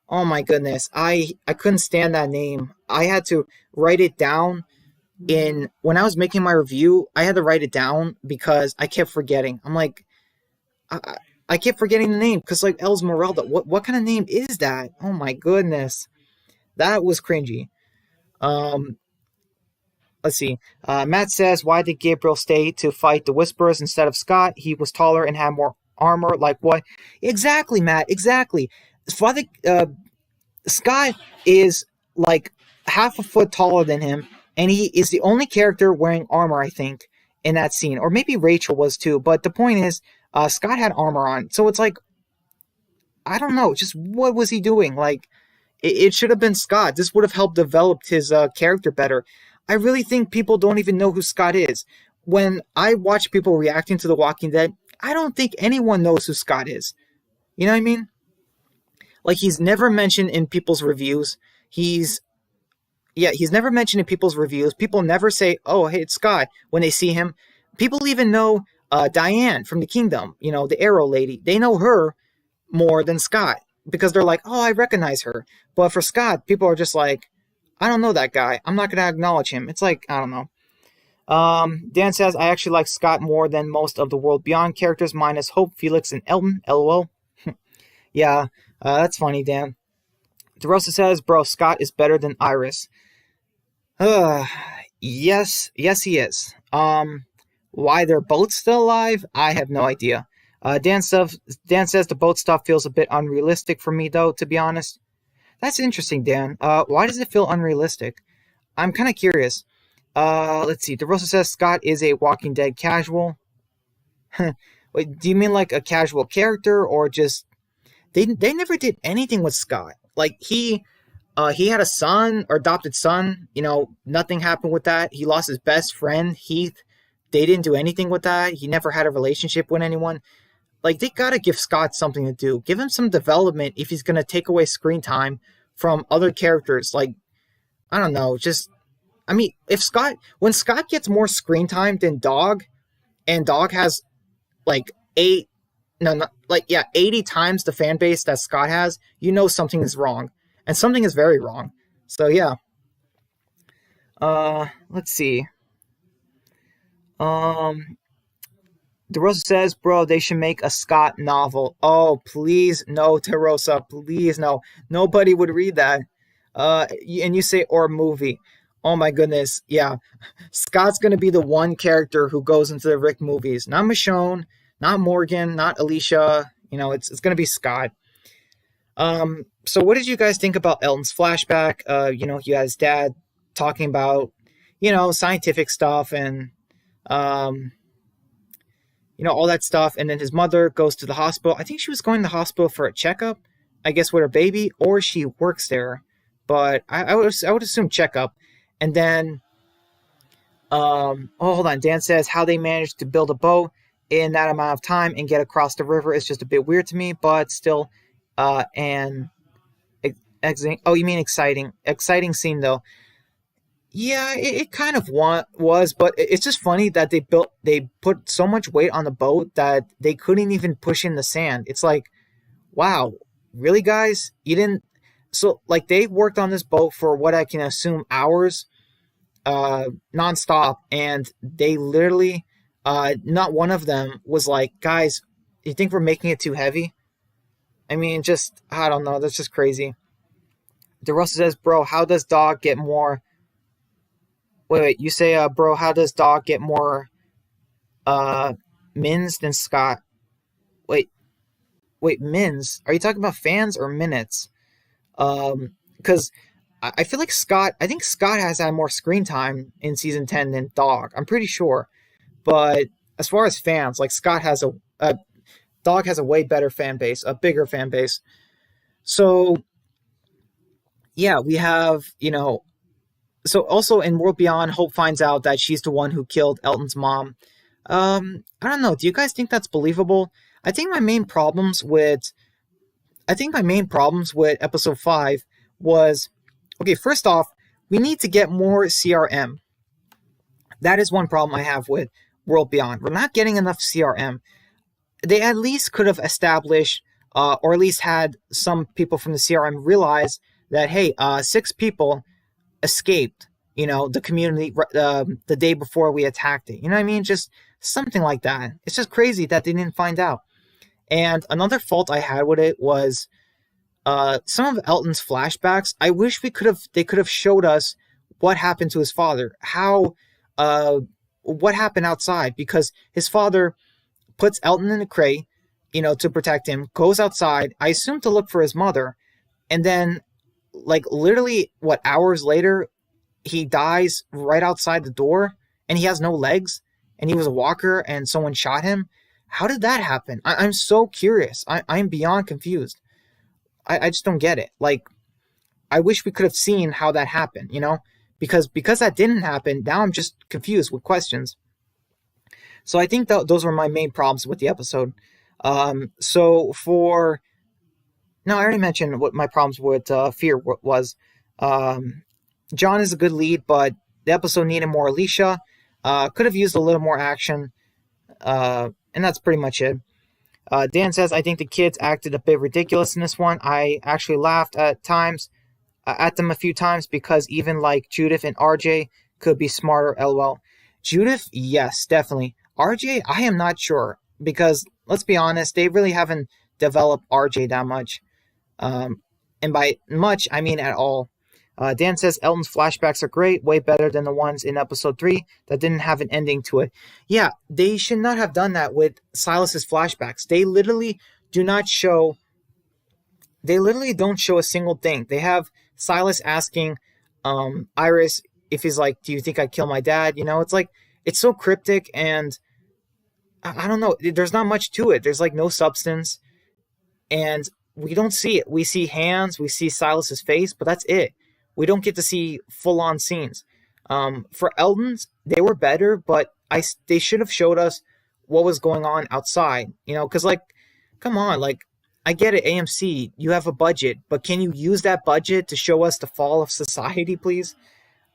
Oh my goodness, I couldn't stand that name. I had to write it down when I was making my review. I had to write it down because I kept forgetting. I'm like, I kept forgetting the name because like Esmeralda. What kind of name is that? Oh my goodness, that was cringy. Let's see. Matt says, why did Gabriel stay to fight the Whisperers instead of Scott? He was taller and had more armor. Like what? Exactly, Matt. Exactly. Father Scott is like half a foot taller than him, and he is the only character wearing armor, I think, in that scene. Or maybe Rachel was too. But the point is, Scott had armor on. So it's like, I don't know. Just what was he doing? Like, it should have been Scott. This would have helped develop his character better. I really think people don't even know who Scott is. When I watch people reacting to The Walking Dead, I don't think anyone knows who Scott is. You know what I mean? Like, he's never mentioned in people's reviews. He's never mentioned in people's reviews. People never say, oh, hey, it's Scott when they see him. People even know Diane from The Kingdom, the Arrow lady. They know her more than Scott because they're like, oh, I recognize her. But for Scott, people are just like, I don't know that guy. I'm not going to acknowledge him. It's like, I don't know. Dan says, I actually like Scott more than most of the World Beyond characters, minus Hope, Felix, and Elton. LOL. Yeah, that's funny, Dan. DeRosa says, bro, Scott is better than Iris. Yes, he is. Why they're both still alive, I have no idea. Dan says the boat stuff feels a bit unrealistic for me, though, to be honest. That's interesting, Dan. Why does it feel unrealistic? I'm kind of curious. Let's see. DeRosa says Scott is a Walking Dead casual. Wait, do you mean like a casual character or just they never did anything with Scott? Like he had a son or adopted son. Nothing happened with that. He lost his best friend Heath. They didn't do anything with that. He never had a relationship with anyone. Like, they gotta give Scott something to do. Give him some development if he's gonna take away screen time from other characters. Like, I don't know, when Scott gets more screen time than Dog, and Dog has, like, 80 times the fan base that Scott has, something is wrong. And something is very wrong. So, yeah. Let's see. DeRosa says, bro, they should make a Scott novel. Oh, please, no, DeRosa, please, no. Nobody would read that. And you say, or movie. Oh my goodness, yeah. Scott's gonna be the one character who goes into the Rick movies. Not Michonne, not Morgan, not Alicia. It's gonna be Scott. So what did you guys think about Elton's flashback? You had his dad talking about, scientific stuff and um, all that stuff. And then his mother goes to the hospital. I think she was going to the hospital for a checkup, I guess, with her baby, or she works there. But I would assume checkup. And then, oh, hold on. Dan says how they managed to build a boat in that amount of time and get across the river is just a bit weird to me, but still, and oh, you mean exciting? Exciting scene though. Yeah, it kind of was, but it's just funny that they put so much weight on the boat that they couldn't even push in the sand. It's like, wow, really, guys? You didn't. So like they worked on this boat for what I can assume hours, nonstop, and they literally, not one of them was like, guys, you think we're making it too heavy? I mean, just I don't know. That's just crazy. DeRosa says, bro, how does dog get more? Wait, you say, bro, how does dog get more uh mins than Scott? Wait, wait, mins? Are you talking about fans or minutes? Because I feel like Scott. I think Scott has had more screen time in season 10 than Dog. I'm pretty sure. But as far as fans, like Scott has a Dog has a way better fan base, a bigger fan base. So yeah, we have So also in World Beyond, Hope finds out that she's the one who killed Elton's mom. I don't know. Do you guys think that's believable? I think my main problems with episode 5 was, okay, first off, we need to get more CRM. That is one problem I have with World Beyond. We're not getting enough CRM. They at least could have established, or at least had some people from the CRM realize that, hey, 6 people escaped, the community the day before we attacked it. You know what I mean? Just something like that. It's just crazy that they didn't find out. And another fault I had with it was some of Elton's flashbacks. I wish they could have showed us what happened to his father, how what happened outside, because his father puts Elton in a crate, to protect him, goes outside, I assume to look for his mother, and then like literally hours later he dies right outside the door, and he has no legs, and he was a walker and someone shot him. How did that happen? I'm so curious. I'm beyond confused. I just don't get it. Like, I wish we could have seen how that happened, because that didn't happen. Now I'm just confused with questions. So I think those were my main problems with the episode. So for no, I already mentioned what my problems with Fear was. John is a good lead, but the episode needed more Alicia. Could have used a little more action. And that's pretty much it. Dan says, I think the kids acted a bit ridiculous in this one. I actually laughed at them a few times, because even like Judith and RJ could be smarter, lol. Judith, yes, definitely. RJ, I am not sure, because let's be honest, they really haven't developed RJ that much. And by much, I mean at all. Dan says Elton's flashbacks are great, way better than the ones in episode 3 that didn't have an ending to it. Yeah, they should not have done that with Silas's flashbacks. They literally don't show a single thing. They have Silas asking Iris if he's like, do you think I killed my dad? It's like, it's so cryptic, and I don't know. There's not much to it. There's like no substance, and we don't see it. We see hands, we see Silas's face, but that's it. We don't get to see full-on scenes. For Elton's, they were better, but they should have showed us what was going on outside. Because like, come on, like, I get it, AMC, you have a budget, but can you use that budget to show us the fall of society, please?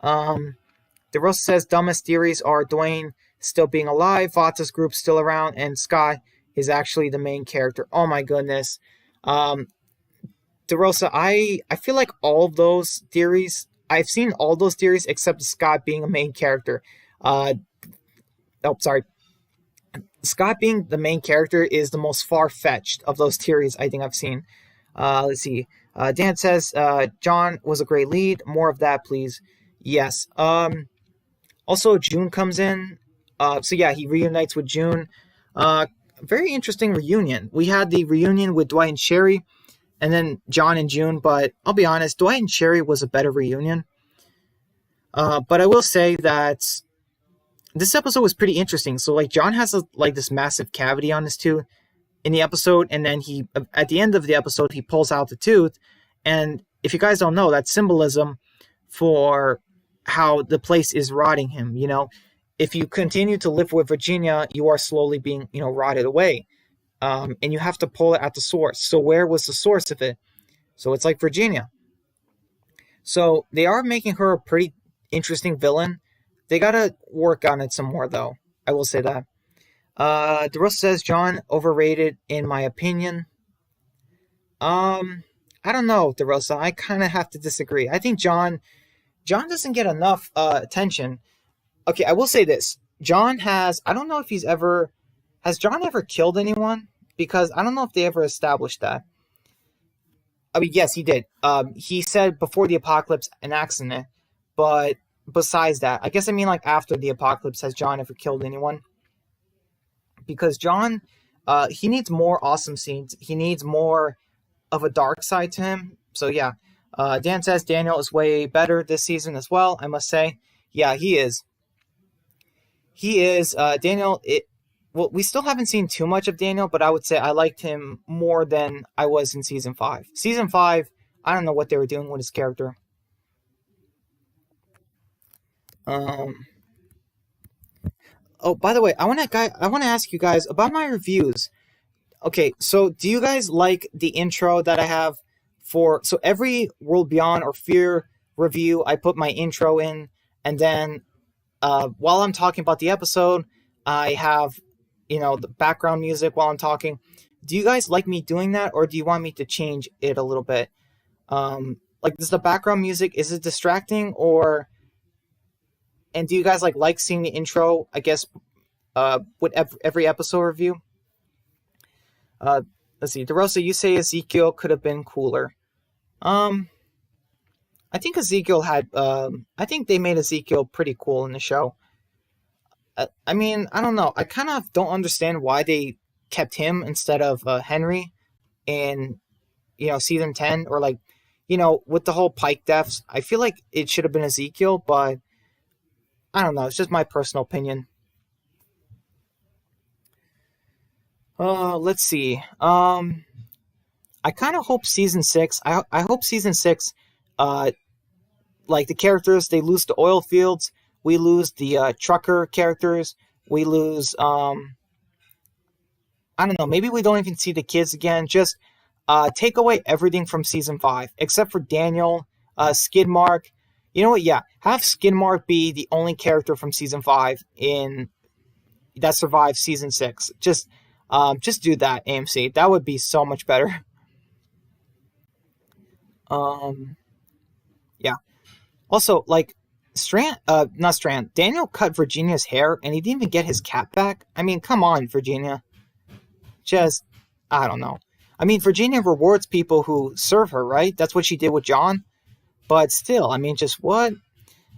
DeRosa says dumbest theories are Dwayne still being alive, Vatta's group still around, and Scott is actually the main character. Oh my goodness. DeRosa, I feel like all of those theories, I've seen all those theories except Scott being a main character. Oh, sorry. Scott being the main character is the most far fetched of those theories I think I've seen. Let's see. Dan says John was a great lead. More of that, please. Yes. Also, June comes in. So yeah, he reunites with June. Uh, Very interesting reunion. We had the reunion with Dwight and Sherry, and then John and June. But I'll be honest, Dwight and Sherry was a better reunion. But I will say that this episode was pretty interesting. So like John has like this massive cavity on his tooth in the episode, and then he at the end of the episode he pulls out the tooth. And if you guys don't know, that's symbolism for how the place is rotting him. If you continue to live with Virginia, you are slowly being rotted away, and you have to pull it at the source. So where was the source of it? So it's like Virginia. So they are making her a pretty interesting villain. They gotta work on it some more, though. I will say that. DeRosa says John overrated in my opinion. I don't know, DeRosa. I kind of have to disagree. I think John doesn't get enough attention. Okay, I will say this. John has. I don't know if he's ever. Has John ever killed anyone? Because I don't know if they ever established that. I mean, yes, he did. He said before the apocalypse, an accident. But besides that, I guess I mean like after the apocalypse, has John ever killed anyone? Because John, he needs more awesome scenes. He needs more of a dark side to him. So yeah, Dan says Daniel is way better this season as well. I must say, yeah, he is. He is. Daniel. Well, we still haven't seen too much of Daniel, but I would say I liked him more than I was in season 5. Season 5, I don't know what they were doing with his character. Um. Oh, by the way, I want to ask you guys about my reviews. Okay, so do you guys like the intro that I have for so every World Beyond or Fear review, I put my intro in, and then while I'm talking about the episode, I have the background music while I'm talking. Do you guys like me doing that, or do you want me to change it a little bit? Like, does the background music, is it distracting, or and do you guys like seeing the intro? I guess with every episode review. Uh, let's see, DeRosa, you say Ezekiel could have been cooler. Um, I think Ezekiel had. I think they made Ezekiel pretty cool in the show. I mean, I don't know. I kind of don't understand why they kept him instead of Henry in season 10, or like with the whole Pike deaths. I feel like it should have been Ezekiel, but I don't know. It's just my personal opinion. Let's see. I kind of hope season 6. I hope season 6. Like the characters, they lose the oil fields. We lose the trucker characters. We lose. I don't know. Maybe we don't even see the kids again. Just take away everything from season 5, except for Daniel, Skidmark. You know what? Yeah, have Skidmark be the only character from season 5 in that survived season 6. Just do that, AMC. That would be so much better. Um, yeah. Also, like not Strand. Daniel cut Virginia's hair, and he didn't even get his cap back. I mean, come on, Virginia. Just, I don't know. I mean, Virginia rewards people who serve her, right? That's what she did with John. But still, I mean, just what?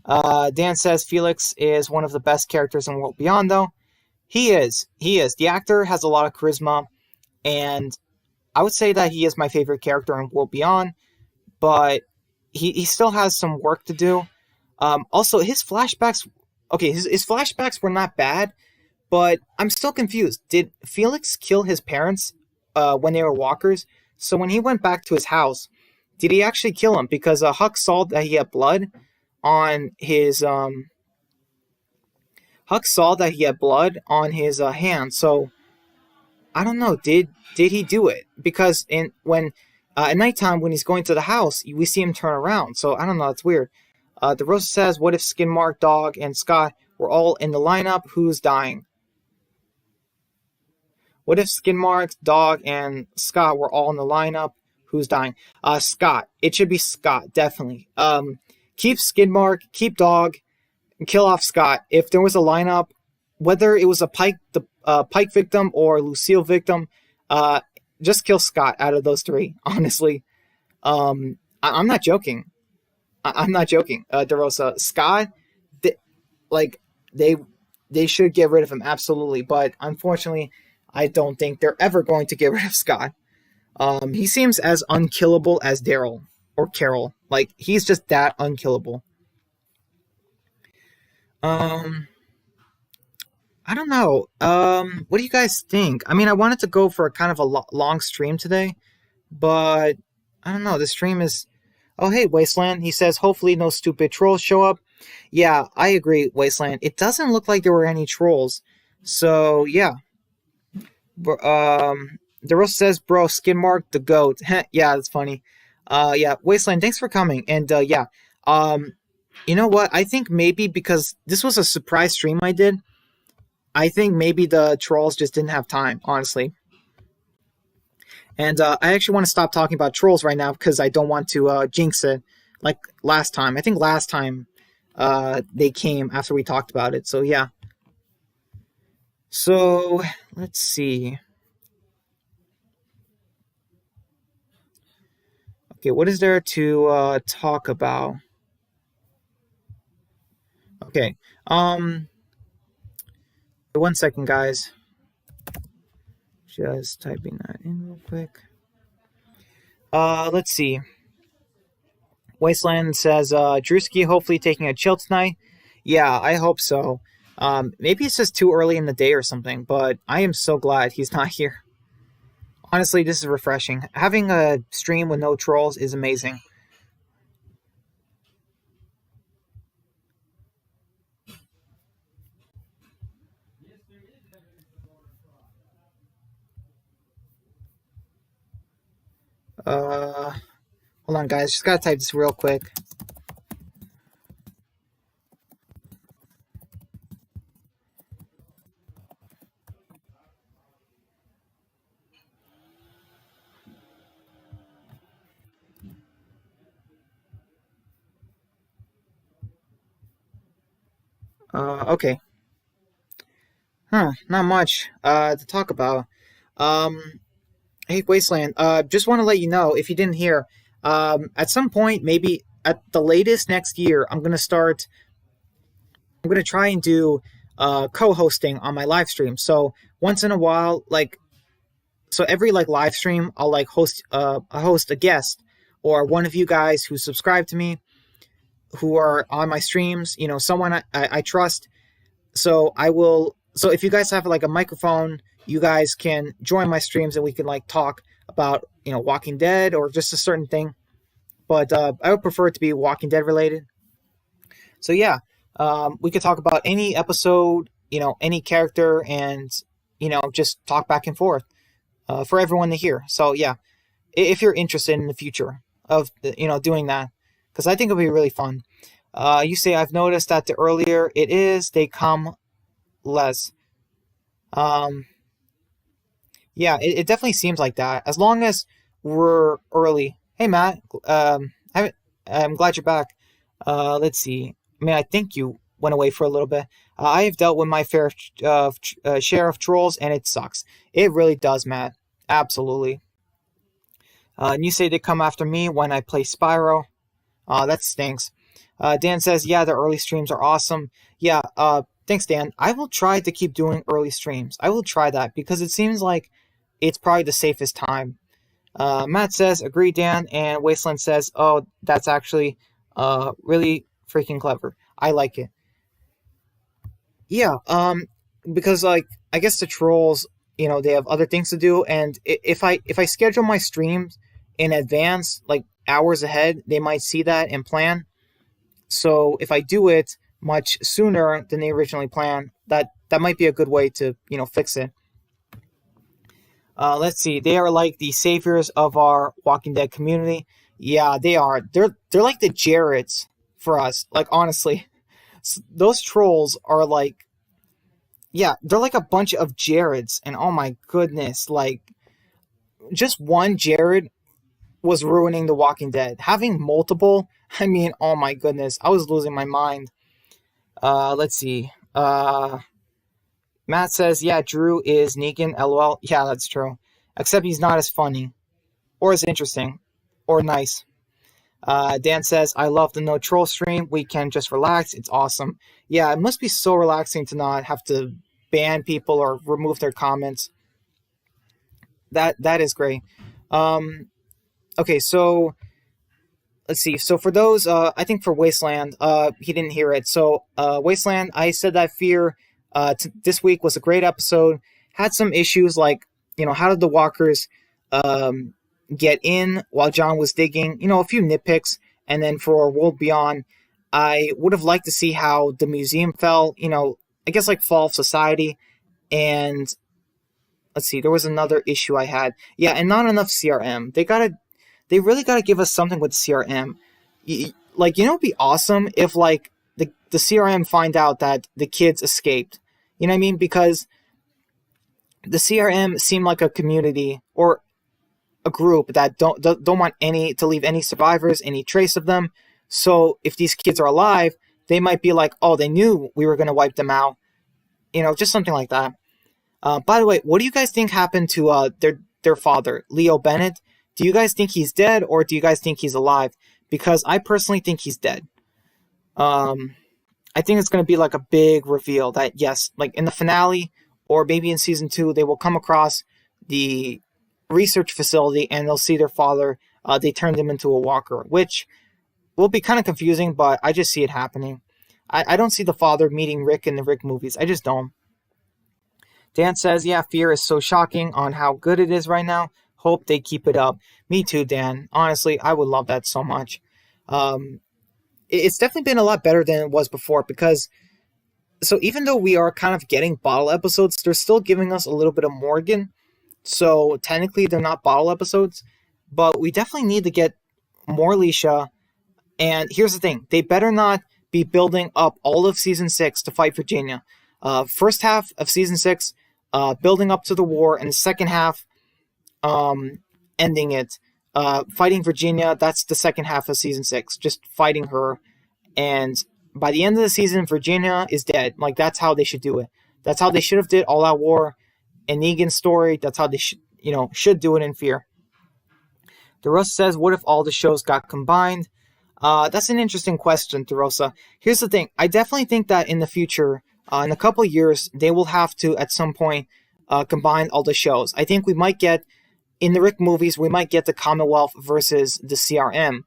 Dan says Felix is one of the best characters in World Beyond, though. He is. He is. The actor has a lot of charisma, and I would say that he is my favorite character in World Beyond, but he still has some work to do. Also, his flashbacks, okay, his flashbacks were not bad, but I'm still confused. Did Felix kill his parents when they were walkers? So when he went back to his house, did he actually kill him? Because Huck saw that he had blood on his hand. So I don't know. Did he do it? Because at nighttime when he's going to the house, we see him turn around. So I don't know. It's weird. The Rosa says, "What if Skinmark, Dog, and Scott were all in the lineup? Who's dying?" What if Skinmark, Dog, and Scott were all in the lineup? Who's dying? Scott. It should be Scott, definitely. Keep Skidmark, keep Dog, and kill off Scott. If there was a lineup, whether it was a Pike victim or Lucille victim, uh, just kill Scott out of those three. Honestly, I'm not joking. I'm not joking. DeRosa, Scott, th- like they they should get rid of him absolutely, but unfortunately, I don't think they're ever going to get rid of Scott. He seems as unkillable as Daryl or Carol. Like he's just that unkillable. Um, I don't know. What do you guys think? I mean, I wanted to go for a kind of a long stream today, but I don't know. The stream is. Oh, hey, Wasteland. He says, hopefully no stupid trolls show up. Yeah, I agree, Wasteland. It doesn't look like there were any trolls. So, yeah. The Rose says, bro, Skidmark the goat. Yeah, that's funny. Yeah, Wasteland, thanks for coming. And, yeah. Um, you know what? I think maybe because this was a surprise stream I did, I think maybe the trolls just didn't have time, honestly. And I actually want to stop talking about trolls right now because I don't want to jinx it like last time. I think last time they came after we talked about it. So, yeah. So, let's see. Okay, what is there to talk about? Okay. One second, guys. Just typing that in real quick. Let's see. Wasteland says, Drewski hopefully taking a chill tonight. Yeah, I hope so. Maybe it's just too early in the day or something, but I am so glad he's not here. Honestly, this is refreshing. Having a stream with no trolls is amazing. Uh, Hold on, guys. Just gotta type this real quick. Okay. Not much to talk about. Um, hey, Wasteland. Just want to let you know if you didn't hear. At some point, maybe at the latest next year, I'm gonna start. I'm gonna try and do co-hosting on my live stream. So once in a while, like so every like live stream, I'll like host a guest or one of you guys who subscribe to me, who are on my streams. You know, someone I trust. So I will. So if you guys have like a microphone, you guys can join my streams and we can like talk about Walking Dead or just a certain thing. But I would prefer it to be Walking Dead related. So yeah, we could talk about any episode, any character, and just talk back and forth for everyone to hear. So yeah, if you're interested in the future of doing that, because I think it'll be really fun. You say I've noticed that the earlier it is, they come less. Um, yeah, it definitely seems like that. As long as we're early. Hey Matt, I'm glad you're back. Let's see. I mean, I think you went away for a little bit. I have dealt with my fair share of trolls, and it sucks. It really does, Matt. Absolutely. And you say they come after me when I play Spyro. That stinks. Dan says, yeah, the early streams are awesome. Yeah, thanks, Dan. I will try to keep doing early streams. I will try that because it seems like it's probably the safest time. Matt says, agree, Dan. And Wasteland says, oh, that's actually really freaking clever. I like it. Yeah, because like I guess the trolls, they have other things to do, and if I schedule my streams in advance, like hours ahead, they might see that and plan. So if I do it much sooner than they originally planned, that might be a good way to fix it. Let's see. They are like the saviors of our Walking Dead community. Yeah, they are. They're like the Jareds for us. Like honestly, those trolls are like, yeah, they're like a bunch of Jareds, and oh my goodness, like just one Jared was ruining The Walking Dead. Having multiple, I mean, oh my goodness, I was losing my mind. Let's see. Matt says, yeah, Drew is Negan, lol. Yeah, that's true. Except he's not as funny, or as interesting, or nice. Dan says, I love the no troll stream. We can just relax. It's awesome. Yeah, it must be so relaxing to not have to ban people or remove their comments. That is great. Um, okay, so let's see. So for those, I think for Wasteland, he didn't hear it. So Wasteland, I said that Fear this week was a great episode. Had some issues like, how did the walkers um, get in while John was digging? A few nitpicks. And then for World Beyond, I would have liked to see how the museum fell. I guess like Fall of Society. And let's see, there was another issue I had. Yeah, and not enough CRM. They really gotta give us something with CRM. It'd be awesome if like the CRM find out that the kids escaped. You know what I mean? Because the CRM seem like a community or a group that don't want any to leave any survivors, any trace of them. So if these kids are alive, they might be like, oh, they knew we were gonna wipe them out. Just something like that. By the way, what do you guys think happened to their father, Leo Bennett? Do you guys think he's dead, or do you guys think he's alive? Because I personally think he's dead. I think it's going to be like a big reveal that yes, like in the finale, or maybe in season 2, they will come across the research facility and they'll see their father. They turned him into a walker, which will be kind of confusing, but I just see it happening. I don't see the father meeting Rick in the Rick movies. I just don't. Dan says, yeah, Fear is so shocking on how good it is right now. Hope they keep it up. Me too, Dan. Honestly, I would love that so much. It's definitely been a lot better than it was before because, so even though we are kind of getting bottle episodes, they're still giving us a little bit of Morgan. So technically they're not bottle episodes, but we definitely need to get more Leisha. And here's the thing, they better not be building up all of season 6 to fight Virginia. First half of season 6, building up to the war, and the second half, ending it. Fighting Virginia, that's the second half of season 6, just fighting her. And by the end of the season, Virginia is dead. Like, that's how they should do it. That's how they should have did All Out War and Negan's story. That's how they should do it in Fear. DeRosa says, what if all the shows got combined? That's an interesting question, DeRosa. Here's the thing. I definitely think that in the future, in a couple of years, they will have to, at some point, combine all the shows. I think we might get, in the Rick movies, we might get the Commonwealth versus the CRM.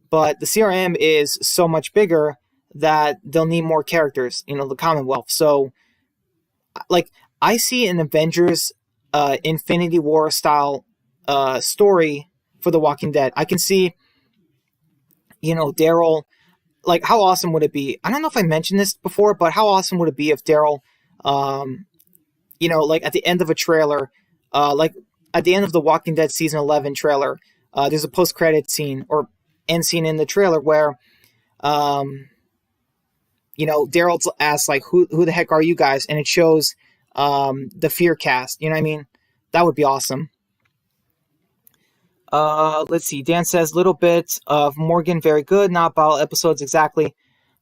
But the CRM is so much bigger that they'll need more characters, the Commonwealth. So, like, I see an Avengers Infinity War style story for The Walking Dead. I can see, Daryl. Like, how awesome would it be? I don't know if I mentioned this before, but how awesome would it be if Daryl, like at the end of a trailer, like at the end of the Walking Dead season 11 trailer, there's a post-credit scene or end scene in the trailer where, Daryl asks like, who the heck are you guys? And it shows the Fear cast. You know what I mean? That would be awesome. Let's see. Dan says, little bit of Morgan, very good. Not bottle episodes exactly.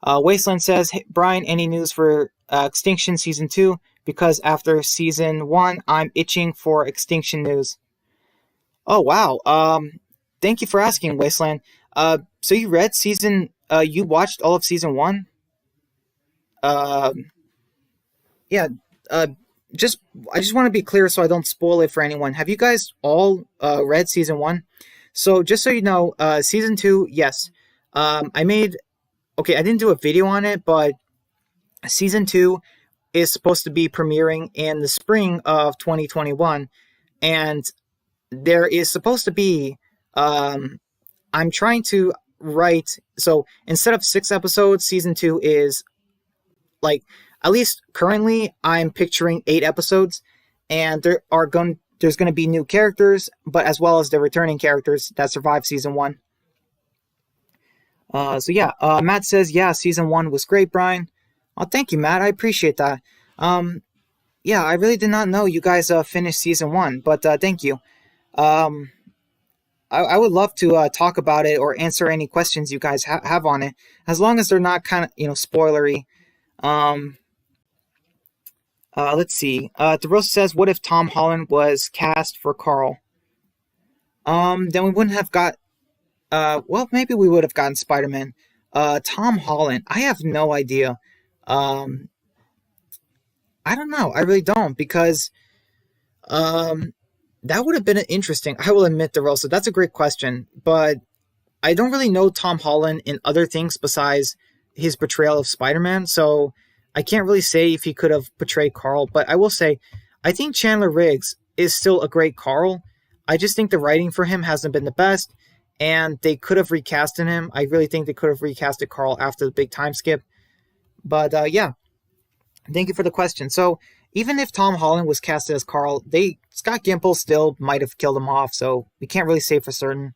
Wasteland says, hey, Brian, any news for Extinction Season 2? Because after Season 1, I'm itching for Extinction news. Oh, wow. Thank you for asking, Wasteland. So you read you watched all of Season 1? Yeah. I just want to be clear so I don't spoil it for anyone. Have you guys all read Season 1? So just so you know, Season 2, yes. I didn't do a video on it, but Season 2 is supposed to be premiering in the spring of 2021. And there is supposed to be, I'm trying to write, so instead of 6 episodes, Season 2 is like, at least currently, I'm picturing 8 episodes, and there's going to be new characters, but as well as the returning characters that survived Season 1. Matt says, yeah, Season 1 was great, Brian. Oh, thank you, Matt. I appreciate that. I really did not know you guys finished Season 1, but thank you. I would love to talk about it or answer any questions you guys have on it, as long as they're not kind of, spoilery. Let's see. DeRosa says, "What if Tom Holland was cast for Carl? Then we wouldn't have got. Well, maybe we would have gotten Spider-Man. Tom Holland. I have no idea. Um, I don't know. I really don't because um, that would have been interesting. I will admit, DeRosa, that's a great question, but I don't really know Tom Holland in other things besides his portrayal of Spider-Man, so I can't really say if he could have portrayed Carl, but I will say I think Chandler Riggs is still a great Carl. I just think the writing for him hasn't been the best, and they could have recasted him. I really think they could have recasted Carl after the big time skip. But yeah, thank you for the question. So even if Tom Holland was casted as Carl, Scott Gimple still might have killed him off, so we can't really say for certain.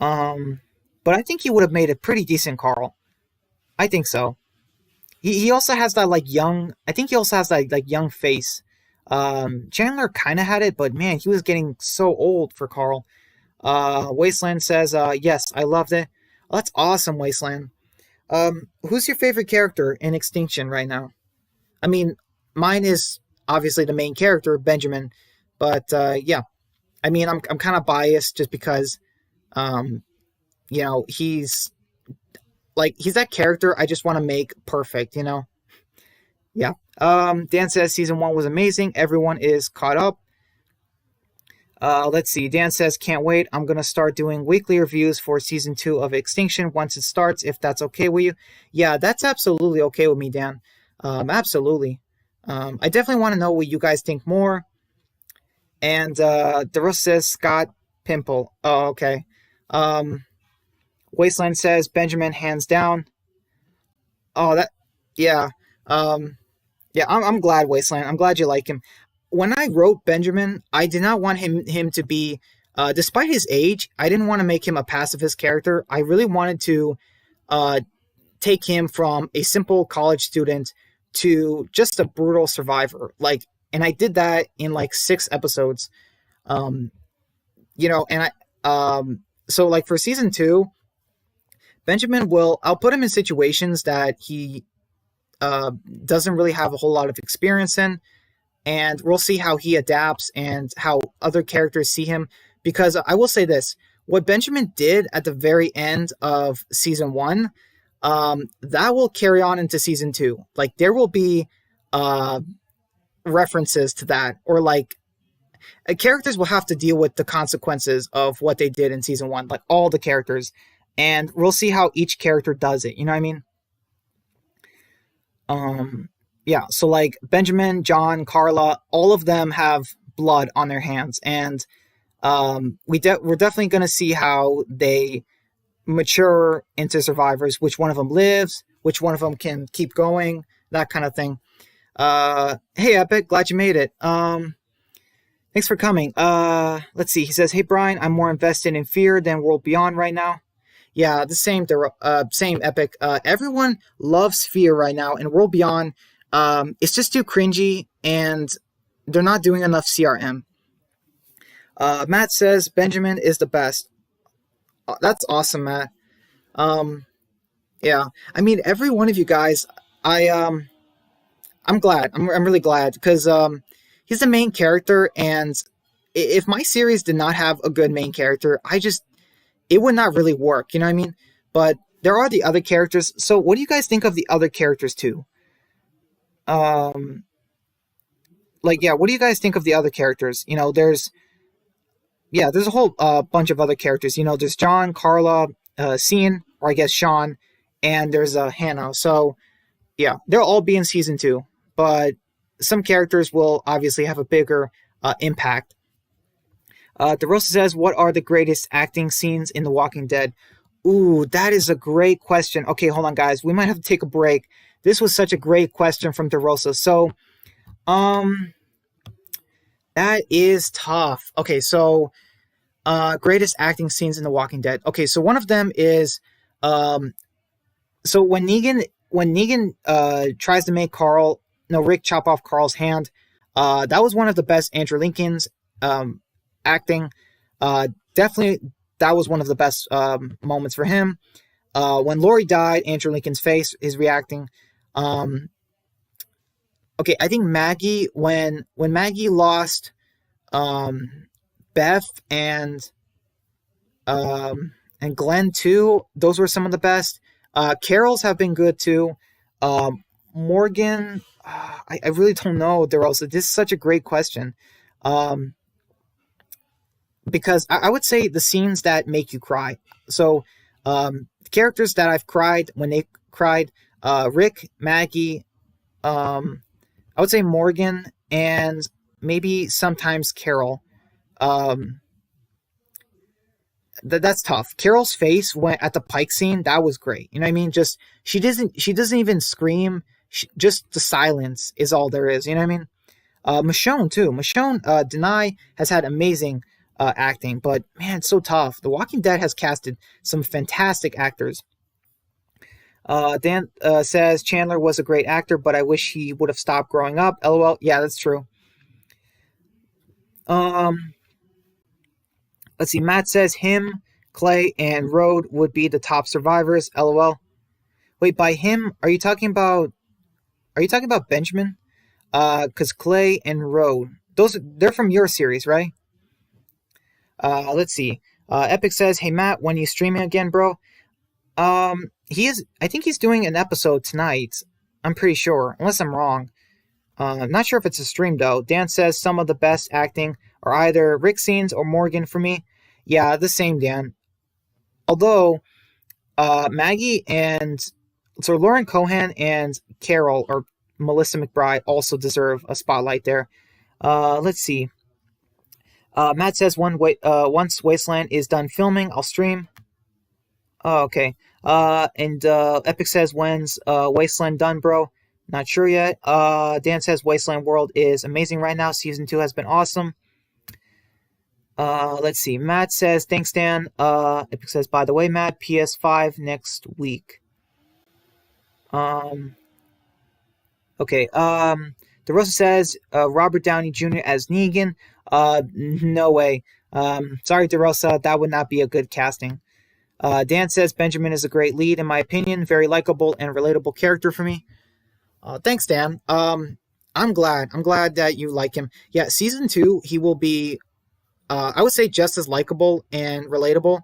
Um, but I think he would have made a pretty decent Carl. I think so. He also has that like young. I think he also has that like young face. Chandler kind of had it, but man, he was getting so old for Carl. Wasteland says, "Yes, I loved it. Oh, that's awesome, Wasteland. Who's your favorite character in Extinction right now? I mean, mine is obviously the main character, Benjamin, but yeah, I mean, I'm kind of biased just because, um, he's he's that character I just want to make perfect, you know? Yeah. Dan says season one was amazing. Everyone is caught up. Let's see. Dan says, can't wait. I'm going to start doing weekly reviews for season two of Extinction once it starts, if that's okay with you. Yeah, that's absolutely okay with me, Dan. Absolutely. I definitely want to know what you guys think more. And the rest says Scott Pimple. Oh, okay. Wasteland says Benjamin hands down. Oh, yeah. Yeah, I'm glad, Wasteland. I'm glad you like him. When I wrote Benjamin, I did not want him to be, despite his age, I didn't want to make him a pacifist character. I really wanted to uh, take him from a simple college student to just a brutal survivor. And I did that in like 6 episodes. Um, and so like for season two, I'll put him in situations that he doesn't really have a whole lot of experience in, and we'll see how he adapts and how other characters see him. Because I will say this, what Benjamin did at the very end of season one, that will carry on into season two. Like there will be references to that, or like characters will have to deal with the consequences of what they did in season one, like all the characters, and we'll see how each character does it. You know what I mean? Yeah, so like Benjamin, John, Carla, all of them have blood on their hands, and we're definitely going to see how they mature into survivors, which one of them lives, which one of them can keep going, that kind of thing. Hey Epic, glad you made it. Thanks for coming. Let's see. He says, "Hey Brian, I'm more invested in Fear than World Beyond right now." Yeah, the same Epic. Everyone loves Fear right now, and World Beyond, it's just too cringy, and they're not doing enough CRM. Matt says Benjamin is the best. That's awesome, Matt. Yeah, I mean, every one of you guys, I'm glad. I'm really glad because he's the main character, and if my series did not have a good main character, it would not really work. You know what I mean? But there are the other characters. So, what do you guys think of the other characters too? Um, yeah, what do you guys think of the other characters? There's a whole bunch of other characters. There's John, Carla, Cian, or I guess Sean, and there's Hannah. So yeah, they'll all be in season two, but some characters will obviously have a bigger impact. DeRosa says, "What are the greatest acting scenes in The Walking Dead?" Ooh, that is a great question. Okay, hold on, guys. We might have to take a break. This was such a great question from DeRosa. So, um, that is tough. Okay, so greatest acting scenes in The Walking Dead. Okay, so one of them is so when Negan tries to make Rick chop off Carl's hand, that was one of the best Andrew Lincoln's acting. Definitely that was one of the best moments for him. When Lori died, Andrew Lincoln's face is reacting. Okay, I think Maggie, when Maggie lost um, Beth and Glenn too, those were some of the best. Carol's have been good too. Morgan, I really don't know. This is such a great question. Um, because I would say the scenes that make you cry. So, characters that I've cried when they cried, Rick, Maggie, I would say Morgan, and maybe sometimes Carol. Um, that's tough. Carol's face when at the Pike scene, that was great. You know what I mean? Just she doesn't even scream. Just the silence is all there is. You know what I mean? Michonne too. Michonne Denai has had amazing acting, but man, it's so tough. The Walking Dead has casted some fantastic actors. Dan says Chandler was a great actor, but I wish he would have stopped growing up. LOL. Yeah, that's true. Um, let's see. Matt says him, Clay, and Rode would be the top survivors. LOL. Wait, by him, are you talking about Benjamin? Because Clay and Rode, they're from your series, right? Let's see. Epic says, "Hey Matt, when you streaming again, bro?" He is. I think he's doing an episode tonight. I'm pretty sure, unless I'm wrong. I'm not sure if it's a stream though. Dan says some of the best acting are either Rick scenes or Morgan for me. Yeah, the same, Dan. Although Maggie and so Lauren Cohan and Carol or Melissa McBride also deserve a spotlight there. Let's see. Matt says once Wasteland is done filming, I'll stream. Oh, okay. And Epic says when's Wasteland done, bro? Not sure yet. Dan says Wasteland World is amazing right now. Season 2 has been awesome. Let's see. Matt says thanks, Dan. Epic says by the way, Matt, PS5 next week. Okay. DeRosa says Robert Downey Jr. as Negan. No way. Sorry, DeRosa, that would not be a good casting. Dan says Benjamin is a great lead, in my opinion. Very likable and relatable character for me. Thanks, Dan. I'm glad. I'm glad that you like him. Yeah, season 2, he will be, I would say, just as likable and relatable.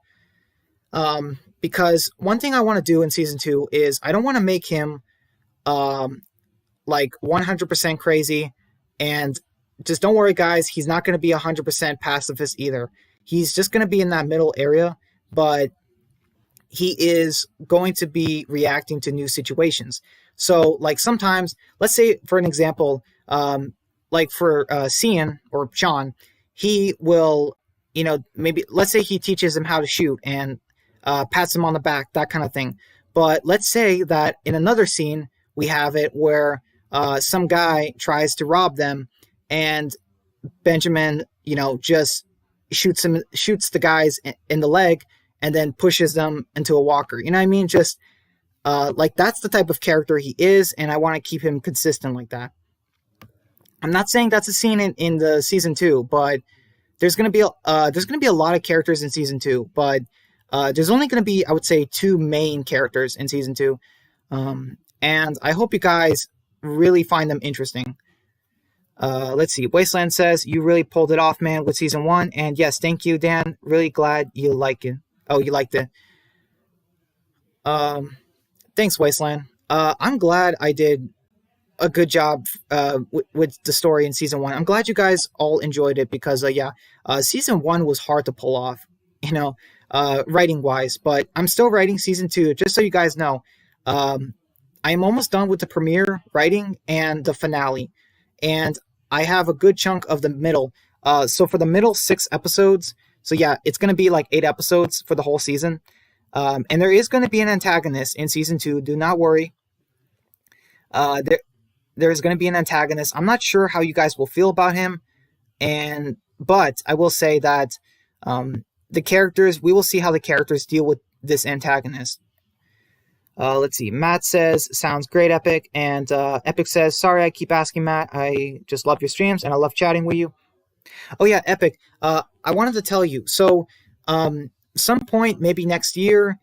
Because one thing I want to do in season 2 is I don't want to make him like 100% crazy. And just don't worry, guys. He's not going to be 100% pacifist either. He's just going to be in that middle area, but he is going to be reacting to new situations. So, like sometimes, let's say for an example, like for Cian or Sean, he will, maybe let's say he teaches him how to shoot and pats him on the back, that kind of thing. But let's say that in another scene, we have it where some guy tries to rob them, and Benjamin, just shoots the guys in the leg, and then pushes them into a walker. You know what I mean? Just like that's the type of character he is, and I want to keep him consistent like that. I'm not saying that's a scene in the season 2, but there's gonna be a lot of characters in season 2, but there's only gonna be, I would say, 2 main characters in season 2, and I hope you guys really find them interesting. Let's see. Wasteland says you really pulled it off, man, with season 1, and yes, thank you, Dan. Really glad you like it. Oh, you liked it. Thanks, Wasteland. I'm glad I did a good job with the story in season 1. I'm glad you guys all enjoyed it because, season 1 was hard to pull off, writing wise. But I'm still writing season 2, just so you guys know. I'm almost done with the premiere writing and the finale, and I have a good chunk of the middle. So for the middle 6 episodes. So yeah, it's going to be like 8 episodes for the whole season. And there is going to be an antagonist in season 2. Do not worry. There is going to be an antagonist. I'm not sure how you guys will feel about him. But I will say that we will see how the characters deal with this antagonist. Let's see. Matt says, sounds great, Epic. And Epic says, sorry, I keep asking, Matt. I just love your streams and I love chatting with you. Oh yeah, Epic. I wanted to tell you. So, some point, maybe next year,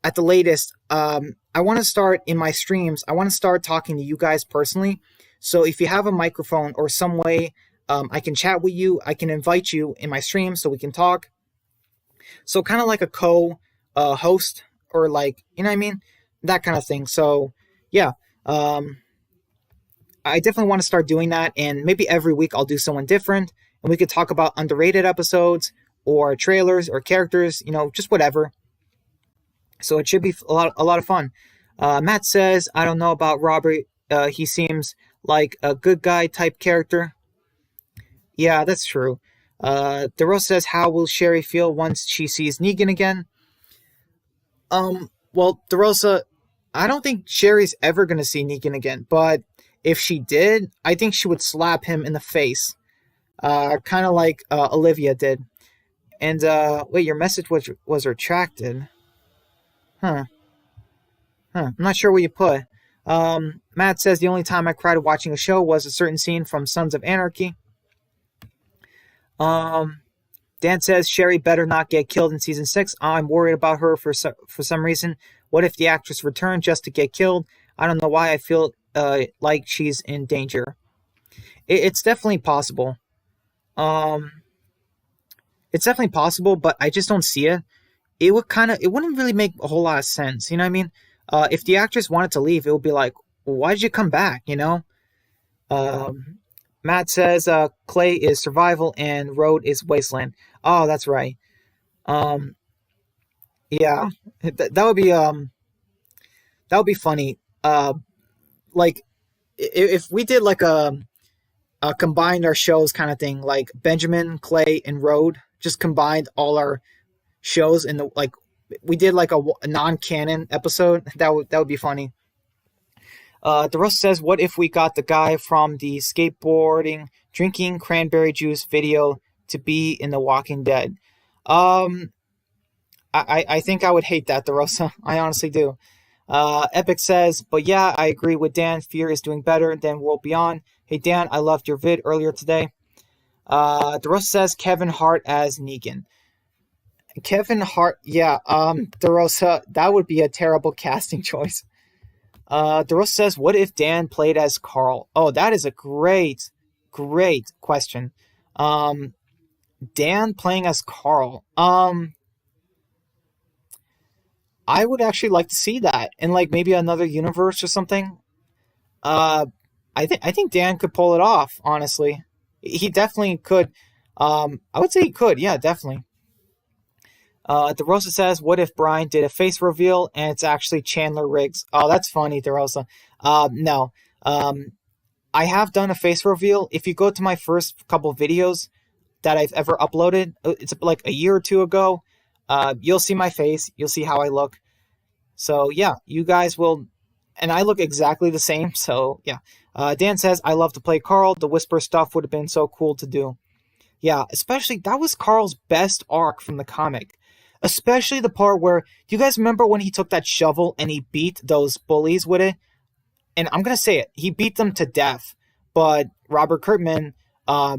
at the latest, I want to start in my streams. I want to start talking to you guys personally. So if you have a microphone or some way I can chat with you, I can invite you in my stream so we can talk. So kind of like a co host, or like, you know what I mean? That kind of thing. So yeah, um, I definitely want to start doing that. And maybe every week I'll do someone different and we could talk about underrated episodes or trailers or characters, just whatever. So it should be a lot of fun. Matt says, I don't know about Robert. He seems like a good guy type character. Yeah, that's true. DeRosa says, how will Sherry feel once she sees Negan again? Well, DeRosa, I don't think Sherry's ever going to see Negan again, but if she did, I think she would slap him in the face, kind of like Olivia did. And wait, your message was retracted. Huh. I'm not sure what you put. Matt says the only time I cried watching a show was a certain scene from Sons of Anarchy. Um, Dan says Sherry better not get killed in season 6. I'm worried about her for some reason. What if the actress returned just to get killed? I don't know why I feel like she's in danger. It's definitely possible. Um, it's definitely possible, but I just don't see it. It wouldn't really make a whole lot of sense. You know what I mean? If the actress wanted to leave, it would be like, well, why did you come back? Um, Matt says Clay is survival and Road is wasteland. Oh, that's right. Um, yeah, that would be funny. Like if we did like a combined our shows kind of thing, like Benjamin, Clay, and Road, just combined all our shows in the like we did like a non-canon episode. That would be funny. The Rust says, "What if we got the guy from the skateboarding, drinking cranberry juice video to be in The Walking Dead?" Um, I think I would hate that, the Rosa. I honestly do. Epic says, "But yeah, I agree with Dan. Fear is doing better than World Beyond." Hey Dan, I loved your vid earlier today. The Rosa says Kevin Hart as Negan. Kevin Hart, yeah. DeRosa, that would be a terrible casting choice. DeRosa says, "What if Dan played as Carl?" Oh, that is a great, great question. Um, Dan playing as Carl. I would actually like to see that in like maybe another universe or something. Uh, I think Dan could pull it off. Honestly, he definitely could. I would say he could. Yeah, definitely. DeRosa says, "What if Brian did a face reveal and it's actually Chandler Riggs?" Oh, that's funny, DeRosa. No. I have done a face reveal. If you go to my first couple videos that I've ever uploaded, it's like a year or two ago. You'll see my face. You'll see how I look. So yeah, you guys will, and I look exactly the same. So yeah. Dan says, "I love to play Carl. The Whisper stuff would have been so cool to do." Yeah, especially that was Carl's best arc from the comic. Especially the part where, do you guys remember when he took that shovel and he beat those bullies with it? And I'm gonna say it, he beat them to death. But Robert Kirkman,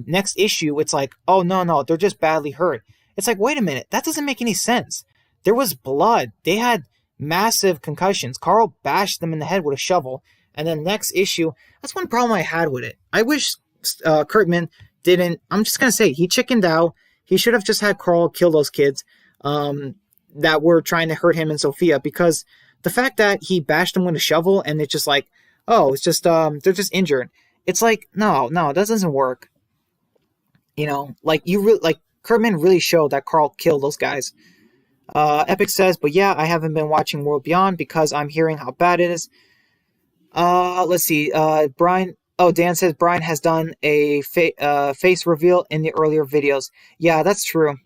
next issue, it's like, oh no, they're just badly hurt. It's like, wait a minute, that doesn't make any sense. There was blood. They had massive concussions. Carl bashed them in the head with a shovel. And then next issue, that's one problem I had with it. I wish Kirkman didn't. I'm just gonna say he chickened out. He should have just had Carl kill those kids that were trying to hurt him and Sophia, because the fact that he bashed them with a shovel and it's just like, oh, it's just they're just injured. It's like, no, that doesn't work. Like like Kurtman really showed that Carl killed those guys. Epic says, "But yeah, I haven't been watching World Beyond because I'm hearing how bad it is." Let's see. Brian. Oh, Dan says Brian has done a face reveal in the earlier videos. Yeah, that's true.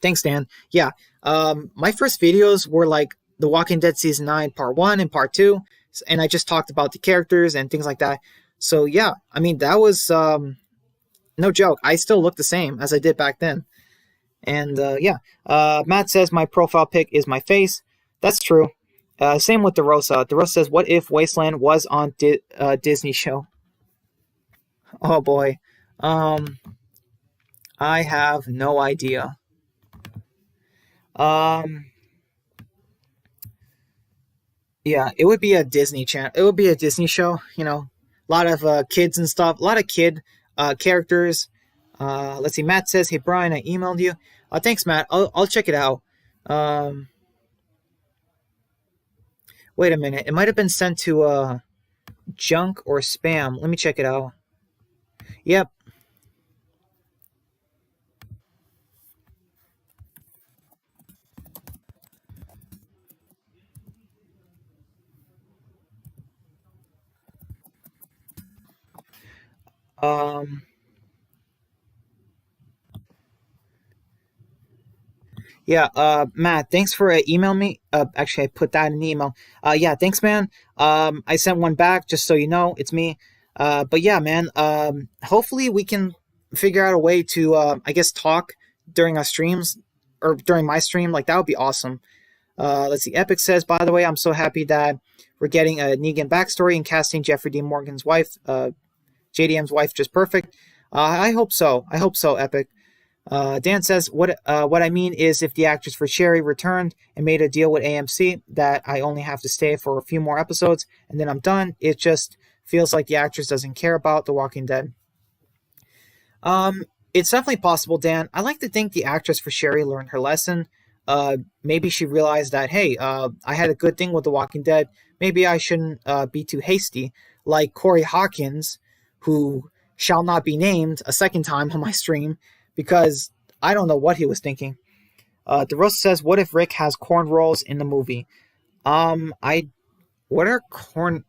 Thanks, Dan. Yeah. My first videos were like The Walking Dead Season 9, Part 1 and Part 2. And I just talked about the characters and things like that. So, yeah, I mean, that was no joke. I still look the same as I did back then. And, yeah. Matt says my profile pic is my face. That's true. Same with DeRosa. DeRosa says, "What if Wasteland was on Disney show?" Oh, boy. I have no idea. Um, Yeah, it would be a Disney channel. It would be a Disney show. A lot of kids and stuff. A lot of kid characters. Let's see. Matt says, "Hey Brian, I emailed you. Thanks, Matt. I'll check it out." Um, Wait a minute. It might have been sent to junk or spam. Let me check it out. Yep. Um, Yeah, Matt, thanks for emailing me. Actually, I put that in the email. Yeah, thanks, man. I sent one back just so you know it's me. But yeah, man. Hopefully we can figure out a way to, I guess, talk during our streams or during my stream. Like that would be awesome. Let's see. Epic says, by the way, I'm so happy that we're getting a Negan backstory and casting Jeffrey Dean Morgan's wife, JDM's wife, just perfect. I hope so. I hope so, Epic. Dan says, what I mean is if the actress for Sherry returned and made a deal with AMC that I only have to stay for a few more episodes and then I'm done, it just feels like the actress doesn't care about The Walking Dead. Um, it's definitely possible, Dan. I like to think the actress for Sherry learned her lesson. Maybe she realized that, hey, I had a good thing with The Walking Dead. Maybe I shouldn't be too hasty. Like Corey Hawkins, who shall not be named a second time on my stream because I don't know what he was thinking. DeRosa says, "What if Rick has cornrows in the movie?" I what are corn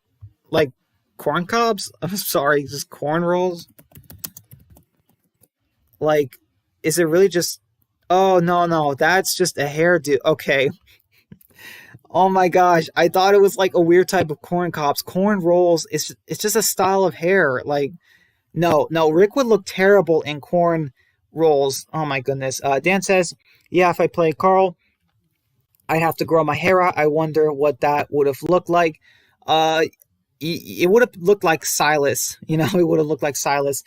cobs? I'm sorry, just corn rolls. Like, is it really just? Oh no, no, that's just a hairdo. Okay. Oh my gosh, I thought it was like a weird type of corn cobs. Corn rolls. It's just a style of hair. Like no, no, Rick would look terrible in corn rolls. Oh my goodness. Dan says, "Yeah, if I play Carl, I'd have to grow my hair out. I wonder what that would have looked like." Uh, it would have looked like Silas. It would have looked like Silas.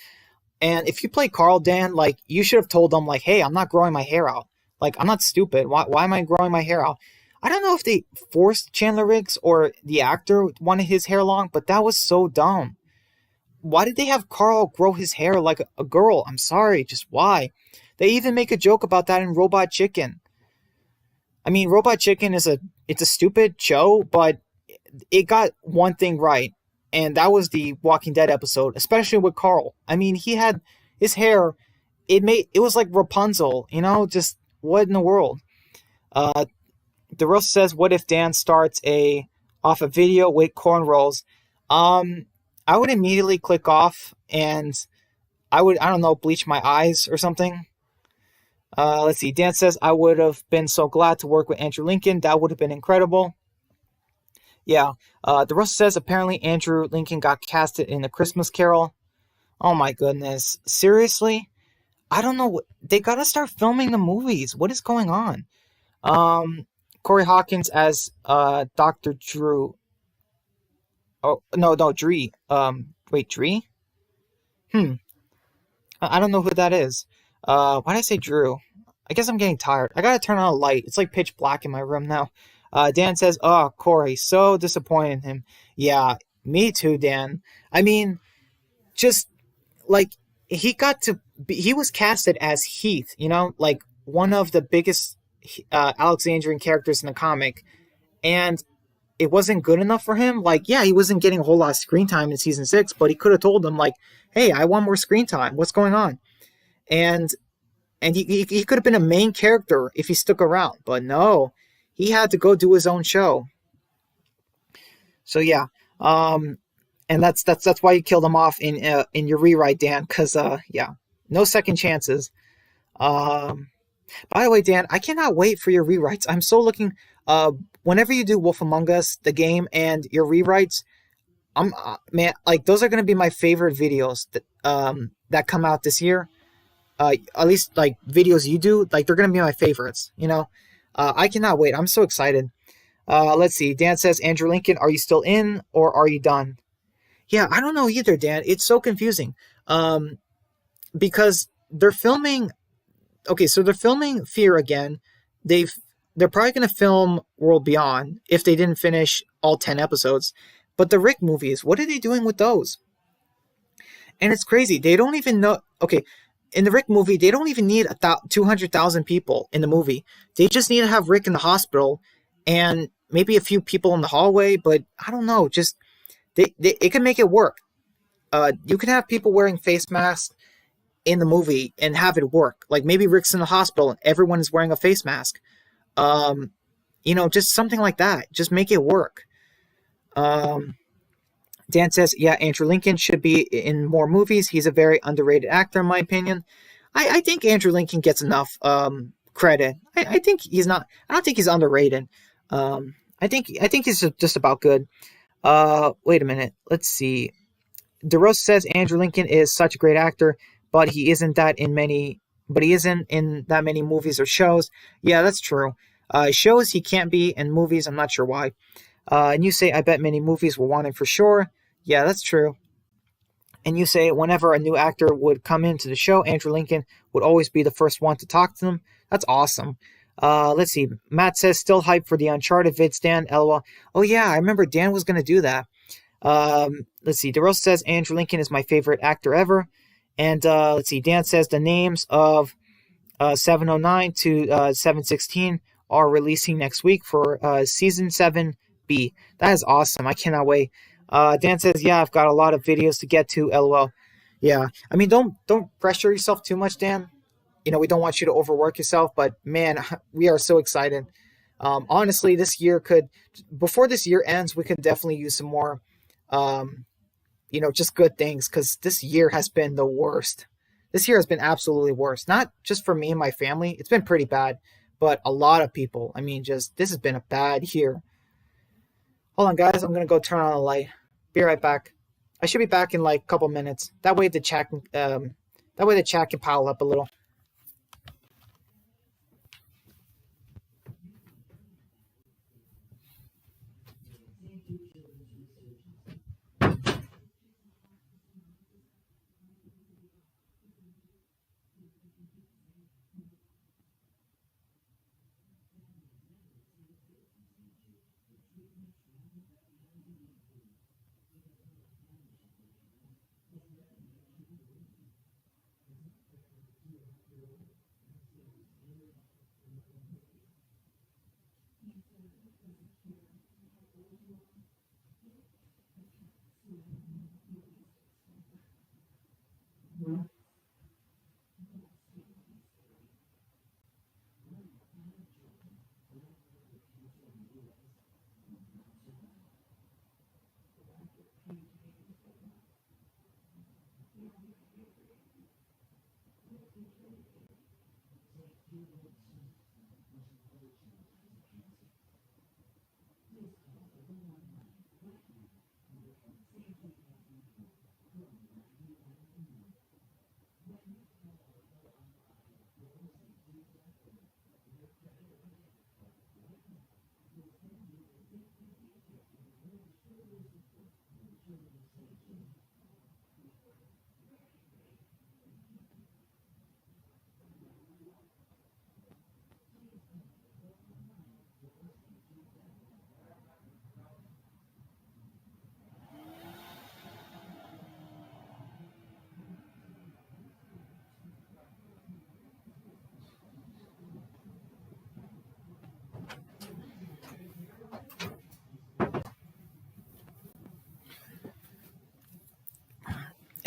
And if you play Carl, Dan, like you should have told them, like, "Hey, I'm not growing my hair out. Like, I'm not stupid. Why am I growing my hair out?" I don't know if they forced Chandler Riggs or the actor wanted his hair long, but that was so dumb. Why did they have Carl grow his hair like a girl? I'm sorry, just why? They even make a joke about that in Robot Chicken. I mean, Robot Chicken it's a stupid show, but it got one thing right, and that was the Walking Dead episode, especially with Carl. I mean, he had his hair. It was like Rapunzel, just what in the world? Uh, DeRosa says, "What if Dan starts a off a video with cornrows?" Um, I would immediately click off, and I don't know, bleach my eyes or something. Let's see. Dan says, "I would have been so glad to work with Andrew Lincoln. That would have been incredible." Yeah. DeRosa says, "Apparently Andrew Lincoln got casted in A Christmas Carol." Oh my goodness. Seriously? I don't know. They gotta start filming the movies. What is going on? Um, Corey Hawkins as Dr. Drew. Oh no, no, Dree. Wait, Dree? Hmm. I don't know who that is. Why did I say Drew? I guess I'm getting tired. I gotta turn on a light. It's like pitch black in my room now. Dan says, "Oh, Corey, so disappointed in him." Yeah, me too, Dan. I mean, just like he was casted as Heath, like one of the biggest Alexandrian characters in the comic, and it wasn't good enough for him. Like, yeah, he wasn't getting a whole lot of screen time in season 6, but he could have told them, like, "Hey, I want more screen time. What's going on?" And he could have been a main character if he stuck around, but no, he had to go do his own show. So yeah, um, and that's why you killed him off in your rewrite, Dan. Because yeah, no second chances. Um, by the way, Dan, I cannot wait for your rewrites. I'm so looking. Whenever you do Wolf Among Us, the game, and your rewrites, I'm man, like those are gonna be my favorite videos that come out this year. At least like videos you do, like they're gonna be my favorites. I cannot wait. I'm so excited. Let's see. Dan says, "Andrew Lincoln, are you still in or are you done?" Yeah, I don't know either, Dan. It's so confusing. Um, because they're filming. Okay, so they're filming Fear again. They've they're probably going to film World Beyond if they didn't finish all 10 episodes. But the Rick movies, what are they doing with those? And it's crazy. They don't even know. Okay, in the Rick movie, they don't even need 200,000 people in the movie. They just need to have Rick in the hospital and maybe a few people in the hallway. But I don't know. Just it can make it work. You can have people wearing face masks in the movie and have it work. Like maybe Rick's in the hospital and everyone is wearing a face mask. Just something like that. Just make it work. Dan says, yeah, Andrew Lincoln should be in more movies. He's a very underrated actor, in my opinion. I think Andrew Lincoln gets enough credit. I think he's not. I don't think he's underrated. I think he's just about good. Wait a minute. Let's see. DeRosa says Andrew Lincoln is such a great actor, but he isn't in that many movies or shows. Yeah, that's true. Shows he can't be, in movies I'm not sure why. And you say, I bet many movies will want him for sure. Yeah, that's true. And you say, whenever a new actor would come into the show, Andrew Lincoln would always be the first one to talk to them. That's awesome. Let's see. Matt says, still hyped for the Uncharted vids, Dan, LOL. Oh, yeah, I remember Dan was going to do that. Let's see. DeRosa says, Andrew Lincoln is my favorite actor ever. And let's see. Dan says, the names of 709 to 716 are releasing next week for Season 7B. That is awesome. I cannot wait. Dan says, yeah, I've got a lot of videos to get to, LOL. Yeah. I mean, don't pressure yourself too much, Dan. We don't want you to overwork yourself, but man, we are so excited. Honestly, before this year ends, we could definitely use some more, just good things, because this year has been the worst. This year has been absolutely worst. Not just for me and my family. It's been pretty bad, but a lot of people. I mean, this has been a bad year. Hold on, guys. I'm going to go turn on the light. Be right back. I should be back in like a couple minutes. That way the chat can pile up a little.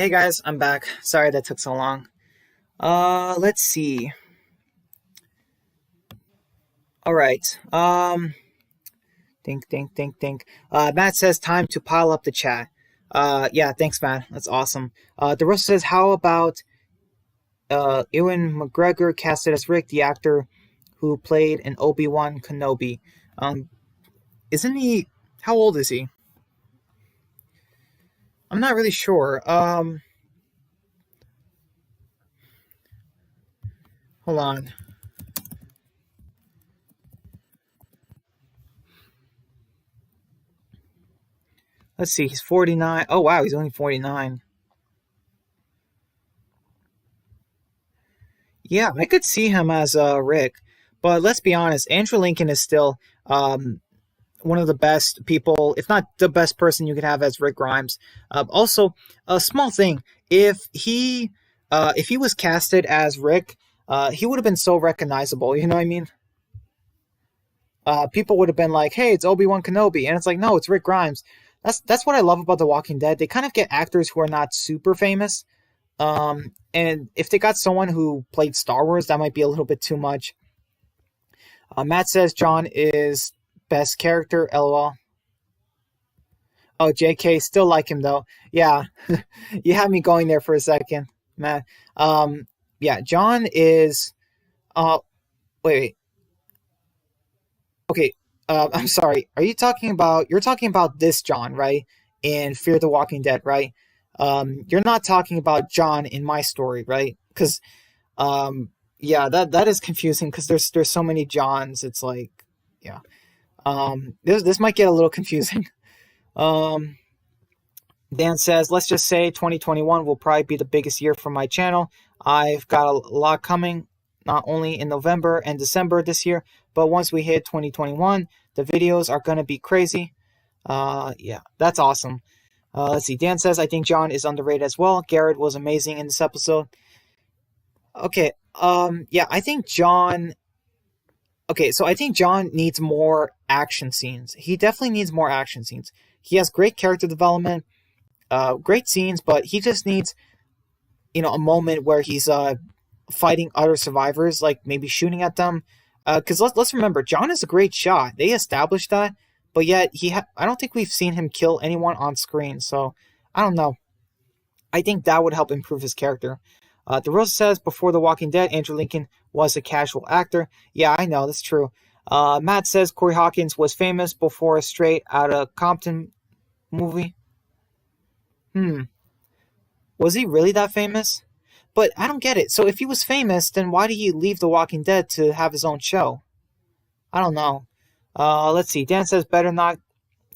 Hey guys, I'm back. Sorry that took so long. Let's see. All right. Think. Matt says time to pile up the chat. Yeah, thanks, Matt. That's awesome. DeRosa says, how about Ewan McGregor casted as Rick, the actor who played in Obi-Wan Kenobi? Isn't he? How old is he? I'm not really sure. Hold on. Let's see. He's 49. Oh, wow. He's only 49. Yeah, I could see him as Rick. But let's be honest, Andrew Lincoln is still one of the best people, if not the best person you could have as Rick Grimes. Also, a small thing: if he was casted as Rick, he would have been so recognizable. You know what I mean? People would have been like, "Hey, it's Obi-Wan Kenobi," and it's like, "No, it's Rick Grimes." That's what I love about The Walking Dead. They kind of get actors who are not super famous, and if they got someone who played Star Wars, that might be a little bit too much. Matt says John is best character. LOL. Oh, JK, still like him though. Yeah, you had me going there for a second, Matt. Yeah, John is. Wait. Okay, I'm sorry. You're talking about this John, right? In Fear the Walking Dead, right? You're not talking about John in my story, right? Because, yeah, that is confusing because there's so many Johns. It's like, yeah. This might get a little confusing. Um, Dan says, let's just say 2021 will probably be the biggest year for my channel. I've got a lot coming, not only in November and December this year, but once we hit 2021, the videos are going to be crazy. Yeah, that's awesome. Let's see. Dan says, I think John is underrated as well. Garrett was amazing in this episode. Okay. Yeah, I think John. Okay, so I think John needs more action scenes. He definitely needs more action scenes. He has great character development, great scenes, but he just needs, a moment where he's fighting other survivors, like maybe shooting at them. Because let's remember, John is a great shot. They established that, but yet I don't think we've seen him kill anyone on screen. So I don't know. I think that would help improve his character. DeRosa says, before The Walking Dead, Andrew Lincoln was a casual actor. Yeah, I know, that's true. Matt says Corey Hawkins was famous before a Straight Outta Compton movie. Was he really that famous? But I don't get it. So if he was famous, then why did he leave The Walking Dead to have his own show? I don't know. Let's see. Dan says, better not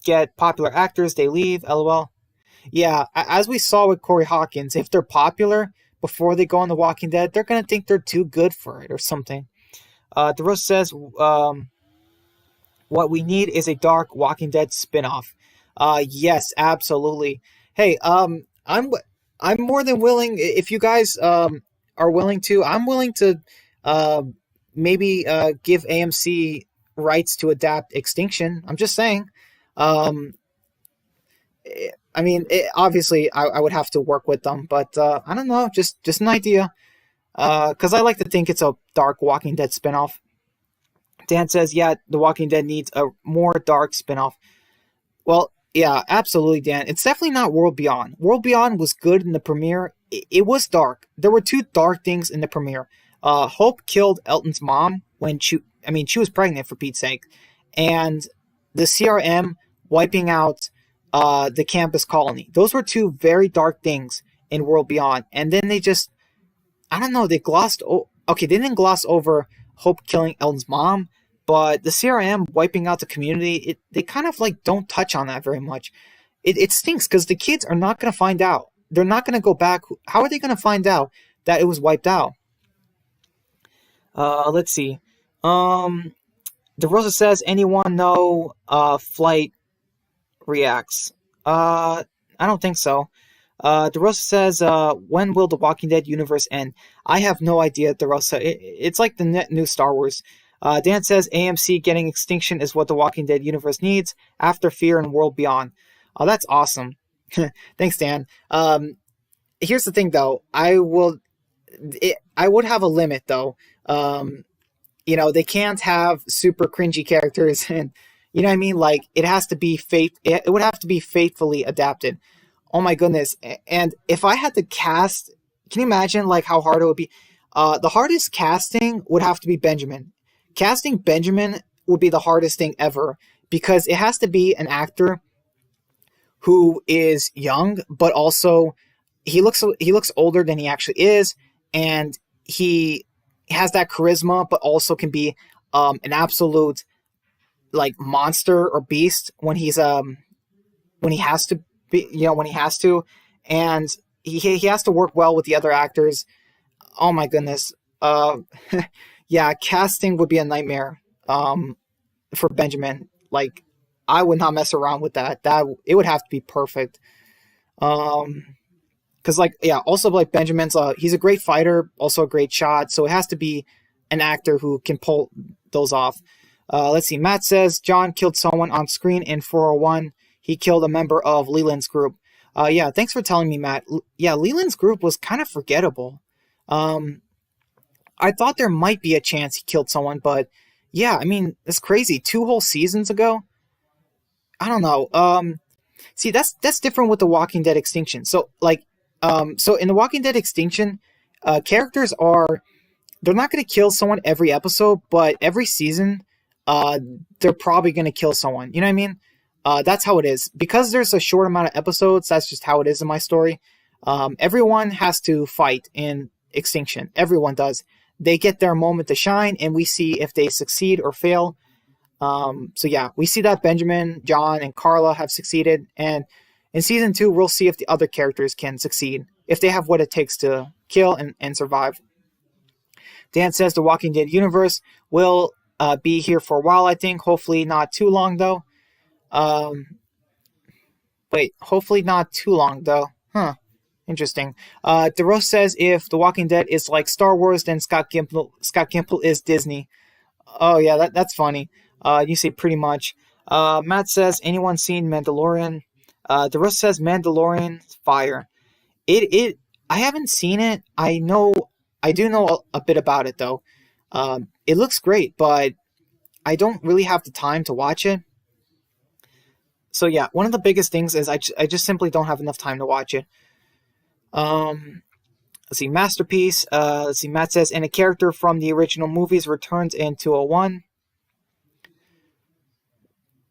get popular actors. They leave. LOL. Yeah, as we saw with Corey Hawkins, if they're popular before they go on The Walking Dead, they're going to think they're too good for it or something. DeRosa says, what we need is a dark Walking Dead spinoff. Yes, absolutely. Hey, I'm more than willing, if you guys are willing to, I'm willing to maybe give AMC rights to adapt Extinction. I'm just saying. I mean, obviously, I would have to work with them, but I don't know, just an idea. Because I like to think it's a dark Walking Dead spinoff. Dan says, yeah, The Walking Dead needs a more dark spinoff. Well, yeah, absolutely, Dan. It's definitely not World Beyond. World Beyond was good in the premiere. It was dark. There were two dark things in the premiere. Hope killed Elton's mom when she was pregnant, for Pete's sake. And the CRM wiping out the campus colony. Those were two very dark things in World Beyond. And then they just, I don't know, they didn't gloss over Hope killing Elton's mom, but the CRM wiping out the community, they kind of like don't touch on that very much. It stinks because the kids are not going to find out. They're not going to go back. How are they going to find out that it was wiped out? Let's see. DeRosa says, anyone know Flight reacts? I don't think so. DeRosa says, when will the Walking Dead universe end? I have no idea, DeRosa. It's like the new Star Wars. Dan says, AMC getting Extinction is what the Walking Dead universe needs after Fear and World Beyond. Oh, that's awesome. Thanks, Dan. Here's the thing, though. I would have a limit, though. They can't have super cringy characters, and you know what I mean. Like it has to be It would have to be faithfully adapted. Oh my goodness! And if I had to cast, can you imagine like how hard it would be? The hardest casting would have to be Benjamin. Casting Benjamin would be the hardest thing ever because it has to be an actor who is young, but also he looks older than he actually is, and he has that charisma, but also can be an absolute like monster or beast when he has to be, when he has to, and he has to work well with the other actors. Oh my goodness. Yeah, casting would be a nightmare for Benjamin. Like, I would not mess around with that. That it would have to be perfect. Um, because like yeah, also like Benjamin's he's a great fighter, also a great shot. So it has to be an actor who can pull those off. Let's see. Matt says John killed someone on screen in 401. He killed a member of Leland's group. Yeah, thanks for telling me, Matt. Yeah, Leland's group was kind of forgettable. Um, I thought there might be a chance he killed someone, but yeah, I mean, it's crazy. 2 whole seasons ago. I don't know. See, that's different with the Walking Dead Extinction. So like, so in the Walking Dead Extinction, characters are they're not going to kill someone every episode, but every season, uh, they're probably going to kill someone. You know what I mean? That's how it is. Because there's a short amount of episodes, that's just how it is in my story. Everyone has to fight in Extinction. Everyone does. They get their moment to shine, and we see if they succeed or fail. So yeah, we see that Benjamin, John, and Carla have succeeded, and in season 2, we'll see if the other characters can succeed, if they have what it takes to kill and survive. Dan says the Walking Dead universe will be here for a while, I think. Hopefully not too long, though. Um, Wait, hopefully not too long, though. Huh. Interesting. DeRose says if The Walking Dead is like Star Wars, then Scott Gimple is Disney. Oh, yeah, that's funny. You say pretty much. Matt says, anyone seen Mandalorian? DeRose says Mandalorian fire. I haven't seen it. I do know a bit about it, though. It looks great, but I don't really have the time to watch it. So yeah, one of the biggest things is I just simply don't have enough time to watch it. Um, let's see, Masterpiece. Let's see, Matt says, and a character from the original movies returns in 201.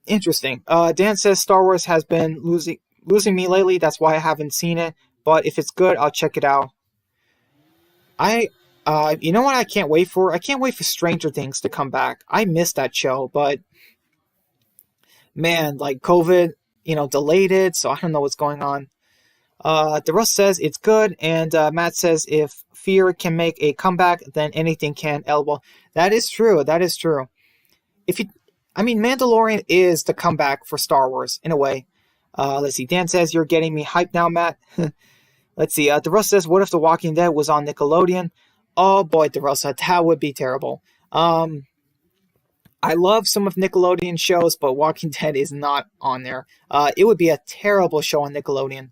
Interesting. Dan says Star Wars has been losing me lately. That's why I haven't seen it. But if it's good, I'll check it out. You know what I can't wait for? I can't wait for Stranger Things to come back. I missed that show, but man, like COVID, delayed it, so I don't know what's going on. The Russ says it's good, and Matt says if fear can make a comeback, then anything can. Elbow. That is true. That is true. Mandalorian is the comeback for Star Wars in a way. Let's see. Dan says you're getting me hyped now, Matt. Let's see. The Russ says, what if The Walking Dead was on Nickelodeon? Oh boy, DeRosa, that would be terrible. I love some of Nickelodeon shows, but Walking Dead is not on there. It would be a terrible show on Nickelodeon.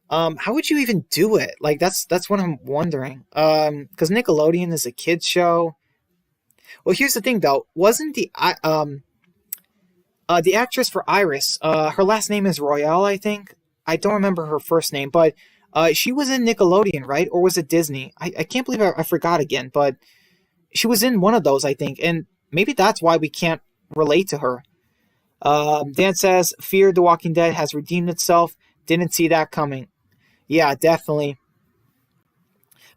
How would you even do it? Like that's what I'm wondering. Because Nickelodeon is a kids show. Well, here's the thing though. Wasn't the actress for Iris? Her last name is Royale, I think. I don't remember her first name, but she was in Nickelodeon, right? Or was it Disney? I can't believe I forgot again, but she was in one of those, I think, and maybe that's why we can't relate to her. Dan says, Fear the Walking Dead has redeemed itself. Didn't see that coming. Yeah, definitely.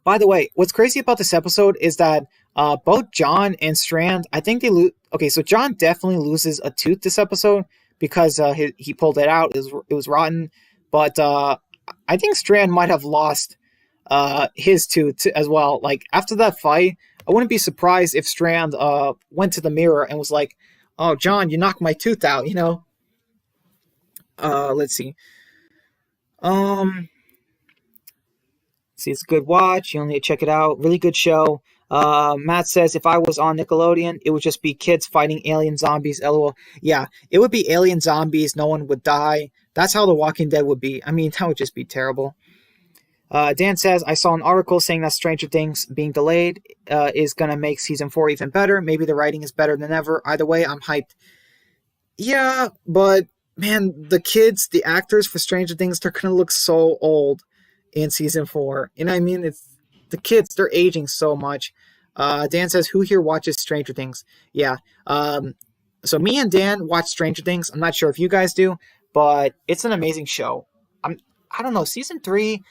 By the way, what's crazy about this episode is that both John and Strand, I think they lose. Okay, so John definitely loses a tooth this episode because he pulled it out. It was rotten. But I think Strand might have lost his tooth as well. Like, after that fight, I wouldn't be surprised if Strand went to the mirror and was like, oh, John, you knocked my tooth out, Let's see. See, it's a good watch. You only need to check it out. Really good show. Matt says, if I was on Nickelodeon, it would just be kids fighting alien zombies. LOL. Yeah, it would be alien zombies. No one would die. That's how The Walking Dead would be. I mean, that would just be terrible. Dan says, I saw an article saying that Stranger Things being delayed is going to make season 4 even better. Maybe the writing is better than ever. Either way, I'm hyped. Yeah, but man, the actors for Stranger Things, they're going to look so old in season 4. You know what I mean? It's the kids, they're aging so much. Dan says, who here watches Stranger Things? Yeah. So me and Dan watch Stranger Things. I'm not sure if you guys do, but it's an amazing show. I don't know, season 3,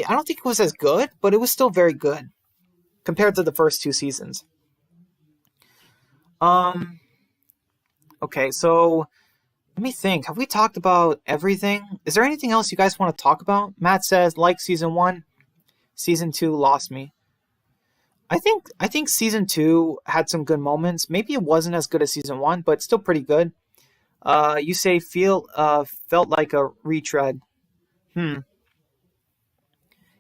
I don't think it was as good, but it was still very good compared to the first 2 seasons. Okay, so let me think. Have we talked about everything? Is there anything else you guys want to talk about? Matt says, like season 1, season 2 lost me. I think season two had some good moments. Maybe it wasn't as good as season one, but still pretty good. You say felt like a retread. Hmm.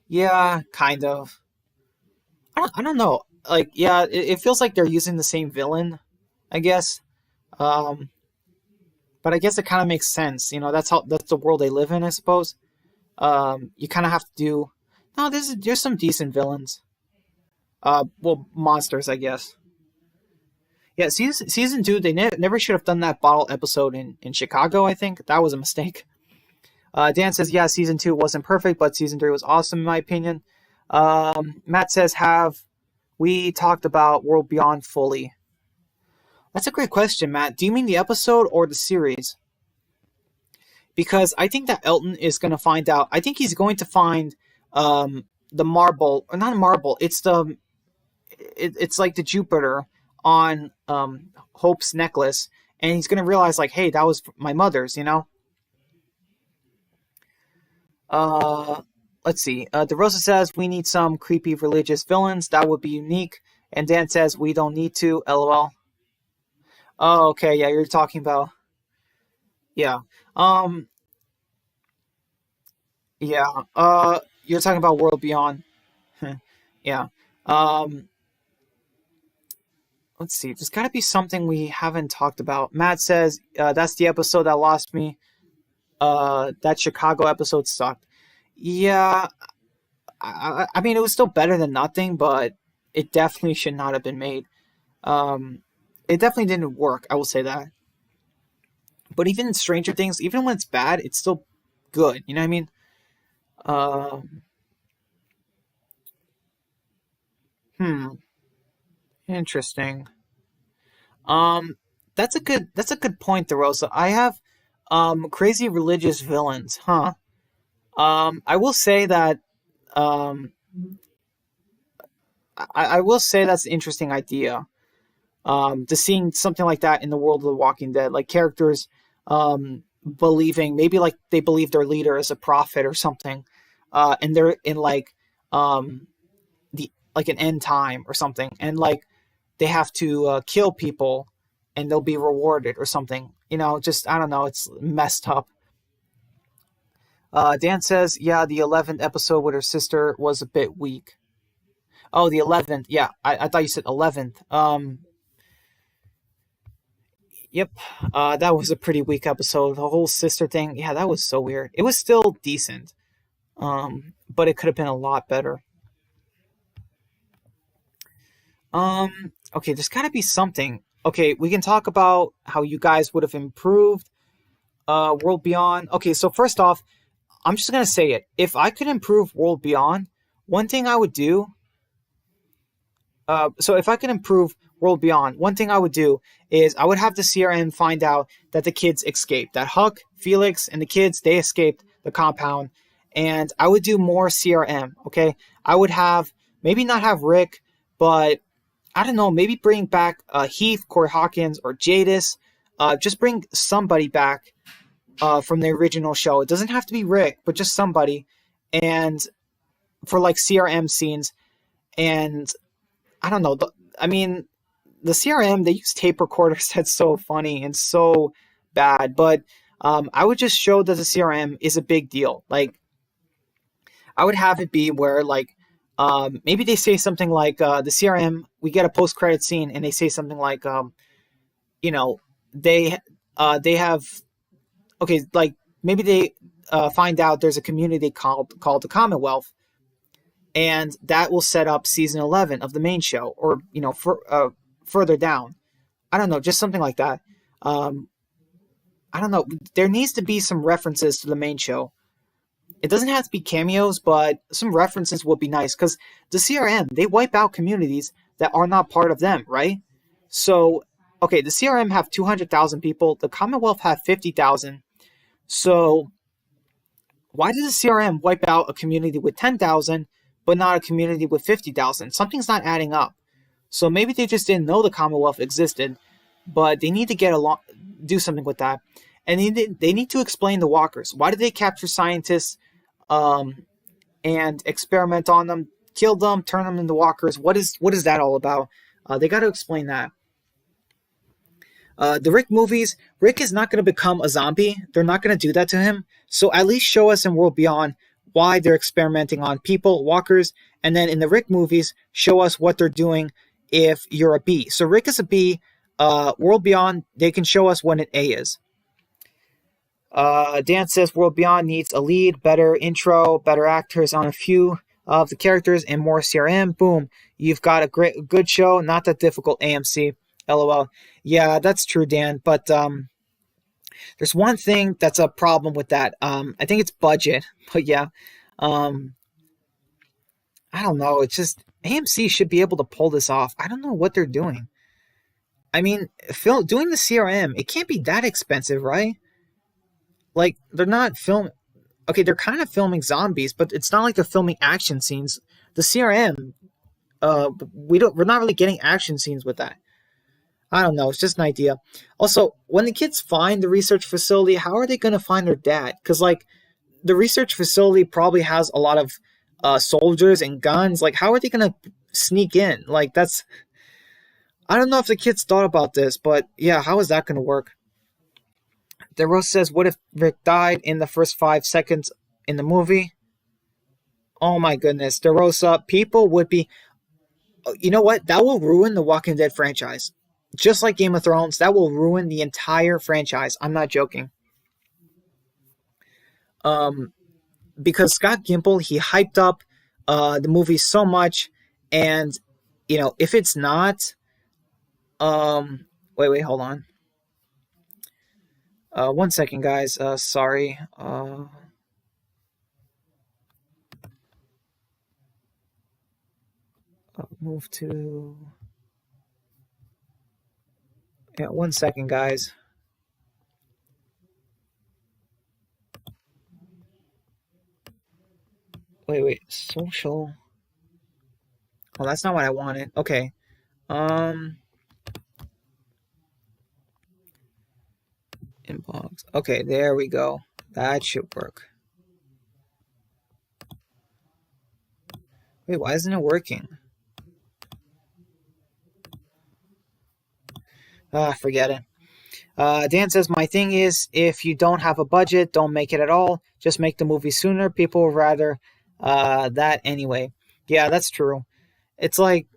Yeah, kind of. I don't know. Like, yeah, it feels like they're using the same villain, I guess. Um, but I guess it kind of makes sense. That's the world they live in, I suppose. You kind of have to do. No, there's some decent villains. Well, monsters, I guess. Yeah, season two, they never should have done that bottle episode in Chicago. I think that was a mistake. Dan says, yeah, season two wasn't perfect, but season three was awesome in my opinion. Matt says, have we talked about World Beyond fully? That's a great question, Matt. Do you mean the episode or the series? Because I think that Elton is going to find out. I think he's going to find the marble, or not a marble. It's like the Jupiter on Hope's necklace, and he's going to realize like, hey, that was my mother's. Uh, let's see. DeRosa says we need some creepy religious villains. That would be unique. And Dan says we don't need to. LOL. Oh, okay. Yeah, you're talking about. Yeah. Um. Yeah. You're talking about World Beyond. Yeah. Um. Let's see. There's got to be something we haven't talked about. Matt says that's the episode that lost me. That Chicago episode sucked. Yeah. I mean, it was still better than nothing, but it definitely should not have been made. Um, it definitely didn't work. I will say that. But even in Stranger Things, even when it's bad, it's still good. You know what I mean? Um, hmm. Interesting. Um, that's a good point, DeRosa. I have crazy religious villains, huh? I will say that um I will say that's an interesting idea. To seeing something like that in the world of The Walking Dead, like characters believing maybe like they believe their leader is a prophet or something, and they're in like um the like an end time or something, and like they have to kill people and they'll be rewarded or something. Just I don't know, it's messed up. Dan says, yeah, the 11th episode with her sister was a bit weak. Oh, the 11th. Yeah, I thought you said 11th. Yep. That was a pretty weak episode. The whole sister thing. Yeah, that was so weird. It was still decent. But it could have been a lot better. Okay, there's got to be something. Okay, we can talk about how you guys would have improved World Beyond. Okay, so first off, I'm just gonna say it. If I could improve World Beyond, one thing I would do. So if I could improve World Beyond, one thing I would do is I would have the CRM find out that the kids escaped. That Huck, Felix, and the kids they escaped the compound, and I would do more CRM. Okay, I would have maybe not have Rick, but I don't know. Maybe bring back Heath, Corey Hawkins, or Jadis. Just bring somebody back from the original show. It doesn't have to be Rick, but just somebody, and for like CRM scenes. And I don't know. I mean, the CRM they use tape recorders. That's so funny and so bad. But I would just show that the CRM is a big deal. Like I would have it be where like maybe they say something like the CRM. We get a post credit scene and they say something like you know they they have okay like maybe they find out there's a community called the Commonwealth, and that will set up season 11 of the main show, or further down. I don't know, just something like that. um, I don't know, there needs to be some references to the main show. It doesn't have to be cameos, but some references would be nice, because the CRM they wipe out communities that are not part of them, right? So okay, the CRM have 200,000 people, the Commonwealth have 50,000. So why does the CRM wipe out a community with 10,000 but not a community with 50,000? Something's not adding up. So maybe they just didn't know the Commonwealth existed, but they need to get along, do something with that. And they need to explain the walkers. Why did they capture scientists and experiment on them? kill them, turn them into walkers. What is that all about? They got to explain that. The Rick movies, Rick is not going to become a zombie. They're not going to do that to him. So at least show us in World Beyond why they're experimenting on people, walkers, and then in the Rick movies, show us what they're doing if you're a B. So Rick is a B. World Beyond, they can show us what an A is. Dan says World Beyond needs a lead, better intro, better actors on a few of the characters, and more CRM. Boom. You've got a good show, not that difficult, AMC. LOL. Yeah, that's true, Dan. But there's one thing that's a problem with that. I think it's budget. But yeah. I don't know. It's just AMC should be able to pull this off. I don't know what they're doing. I mean, doing the CRM, it can't be that expensive, right? Like, they're not filming... Okay, they're kind of filming zombies, but it's not like they're filming action scenes. The CRM, we're not really getting action scenes with that. I don't know. It's just an idea. Also, when the kids find the research facility, how are they going to find their dad? Because, like, the research facility probably has a lot of soldiers and guns. Like, how are they going to sneak in? Like, that's... I don't know if the kids thought about this, but yeah, how is that going to work? The Rose says, what if Rick died in the first 5 seconds in the movie? Oh my goodness. DeRosa, people would be... You know what? That will ruin the Walking Dead franchise. Just like Game of Thrones, that will ruin the entire franchise. I'm not joking. Because Scott Gimple, he hyped up the movie so much, and, you know, if it's not... wait, hold on. 1 second, guys. Sorry. Move to... Yeah, 1 second, guys. Wait. Social. Oh, that's not what I wanted. Okay. Inbox. Okay, there we go. That should work. Wait, why isn't it working? Forget it. Dan says, my thing is, if you don't have a budget, don't make it at all. Just make the movie sooner. People would rather that anyway. Yeah, that's true. It's like,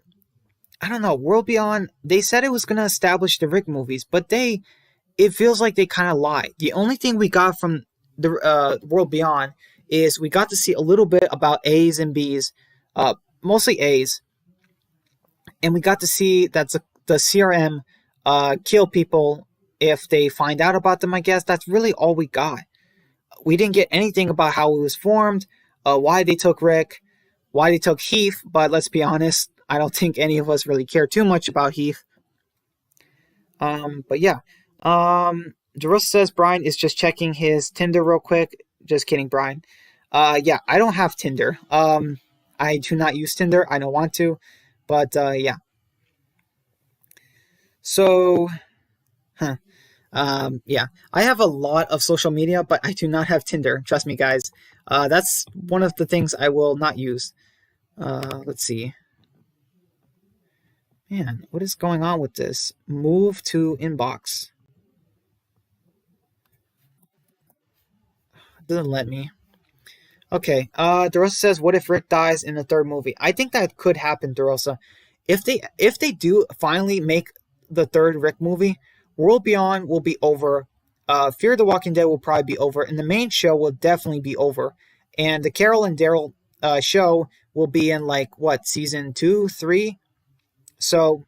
I don't know, World Beyond, they said it was going to establish the Rick movies, but it feels like they kind of lied. The only thing we got from the World Beyond is we got to see a little bit about A's and B's, mostly A's, and we got to see that the CRM kill people if they find out about them, I guess. That's really all we got. We didn't get anything about how it was formed, why they took Rick, why they took Heath, but let's be honest, I don't think any of us really care too much about Heath. But yeah. Jerusalem says Brian is just checking his Tinder real quick. Just kidding, Brian. Yeah, I don't have Tinder. I do not use Tinder. I don't want to. But, yeah. So, yeah. I have a lot of social media, but I do not have Tinder. Trust me, guys. That's one of the things I will not use. Let's see. Man, what is going on with this? Move to inbox. It doesn't let me. Okay, DeRosa says, what if Rick dies in the third movie? I think that could happen, DeRosa. If they do finally make the third Rick movie, World Beyond will be over. Fear the Walking Dead will probably be over, and the main show will definitely be over. And the Carol and Daryl show will be in, like, what, season 2, 3? So,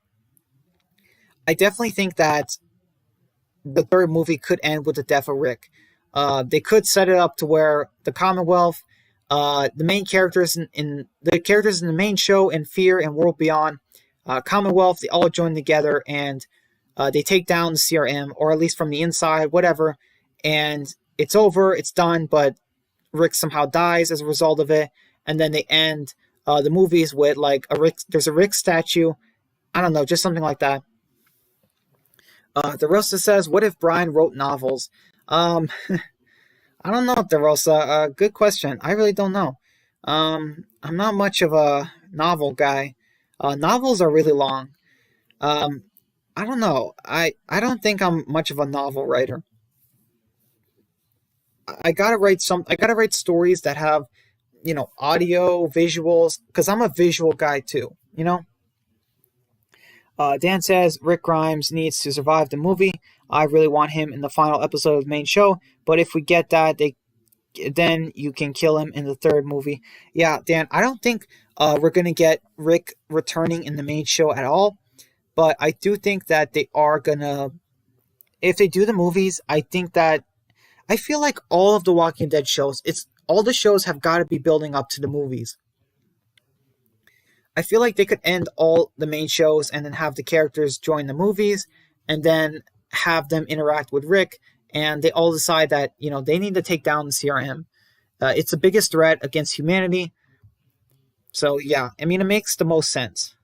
I definitely think that the third movie could end with the death of Rick. They could set it up to where the Commonwealth, the main characters in the main show in Fear and World Beyond, Commonwealth, they all join together and they take down the CRM, or at least from the inside, whatever, and it's over, it's done, but Rick somehow dies as a result of it, and then they end the movies with, like, there's a Rick statue. I don't know, just something like that. DeRosa says, what if Brian wrote novels? I don't know, DeRosa. Good question. I really don't know. I'm not much of a novel guy. Novels are really long. Um, I don't know. I don't think I'm much of a novel writer. I gotta write some. I gotta write stories that have audio, visuals, because I'm a visual guy too. Dan says Rick Grimes needs to survive the movie. I really want him in the final episode of the main show, but if we get that, then you can kill him in the third movie. Yeah, Dan, I don't think we're gonna get Rick returning in the main show at all, but I do think that they are gonna. If they do the movies, I think that I feel like all of the Walking Dead shows, it's all the shows have got to be building up to the movies. I feel like they could end all the main shows and then have the characters join the movies and then have them interact with Rick and they all decide that, they need to take down the CRM. It's the biggest threat against humanity. So, yeah, I mean, it makes the most sense.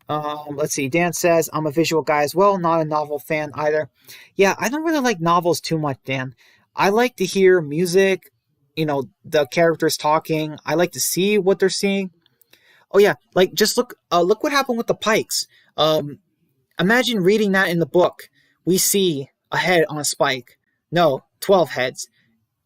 Let's see. Dan says, I'm a visual guy as well, not a novel fan either. Yeah, I don't really like novels too much, Dan. I like to hear music, the characters talking. I like to see what they're seeing. Oh yeah, like just look what happened with the Pikes. Imagine reading that in the book. We see a head on a spike. No, 12 heads,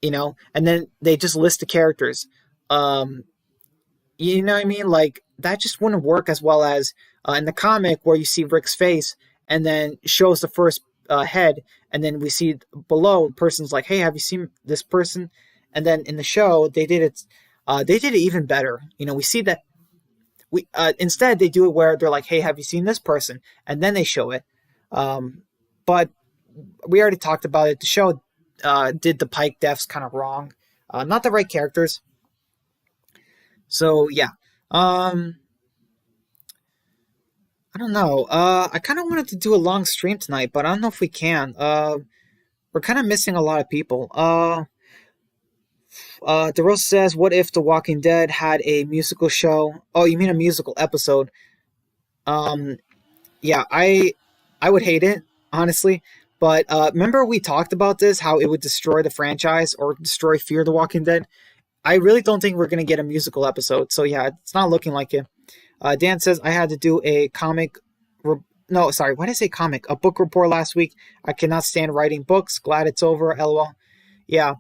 and then they just list the characters. You know what I mean? Like that just wouldn't work as well as in the comic where you see Rick's face and then shows the first head, and then we see below the person's like, "Hey, have you seen this person?" And then in the show, they did it. They did it even better. We see that we instead they do it where they're like, "Hey, have you seen this person?" And then they show it. But we already talked about it. The show did the Pike deaths kind of wrong, not the right characters. So yeah, I don't know. I kind of wanted to do a long stream tonight, but I don't know if we can. We're kind of missing a lot of people. DeRosa says, "What if The Walking Dead had a musical show?" Oh, you mean a musical episode? Um, yeah, I would hate it honestly. But remember we talked about this, how it would destroy the franchise or destroy Fear the Walking Dead. I really don't think we're gonna get a musical episode. So yeah, it's not looking like it. Dan says I had to do a comic. No, sorry. Why did I say comic? A book report last week. I cannot stand writing books. Glad it's over. LOL. Yeah,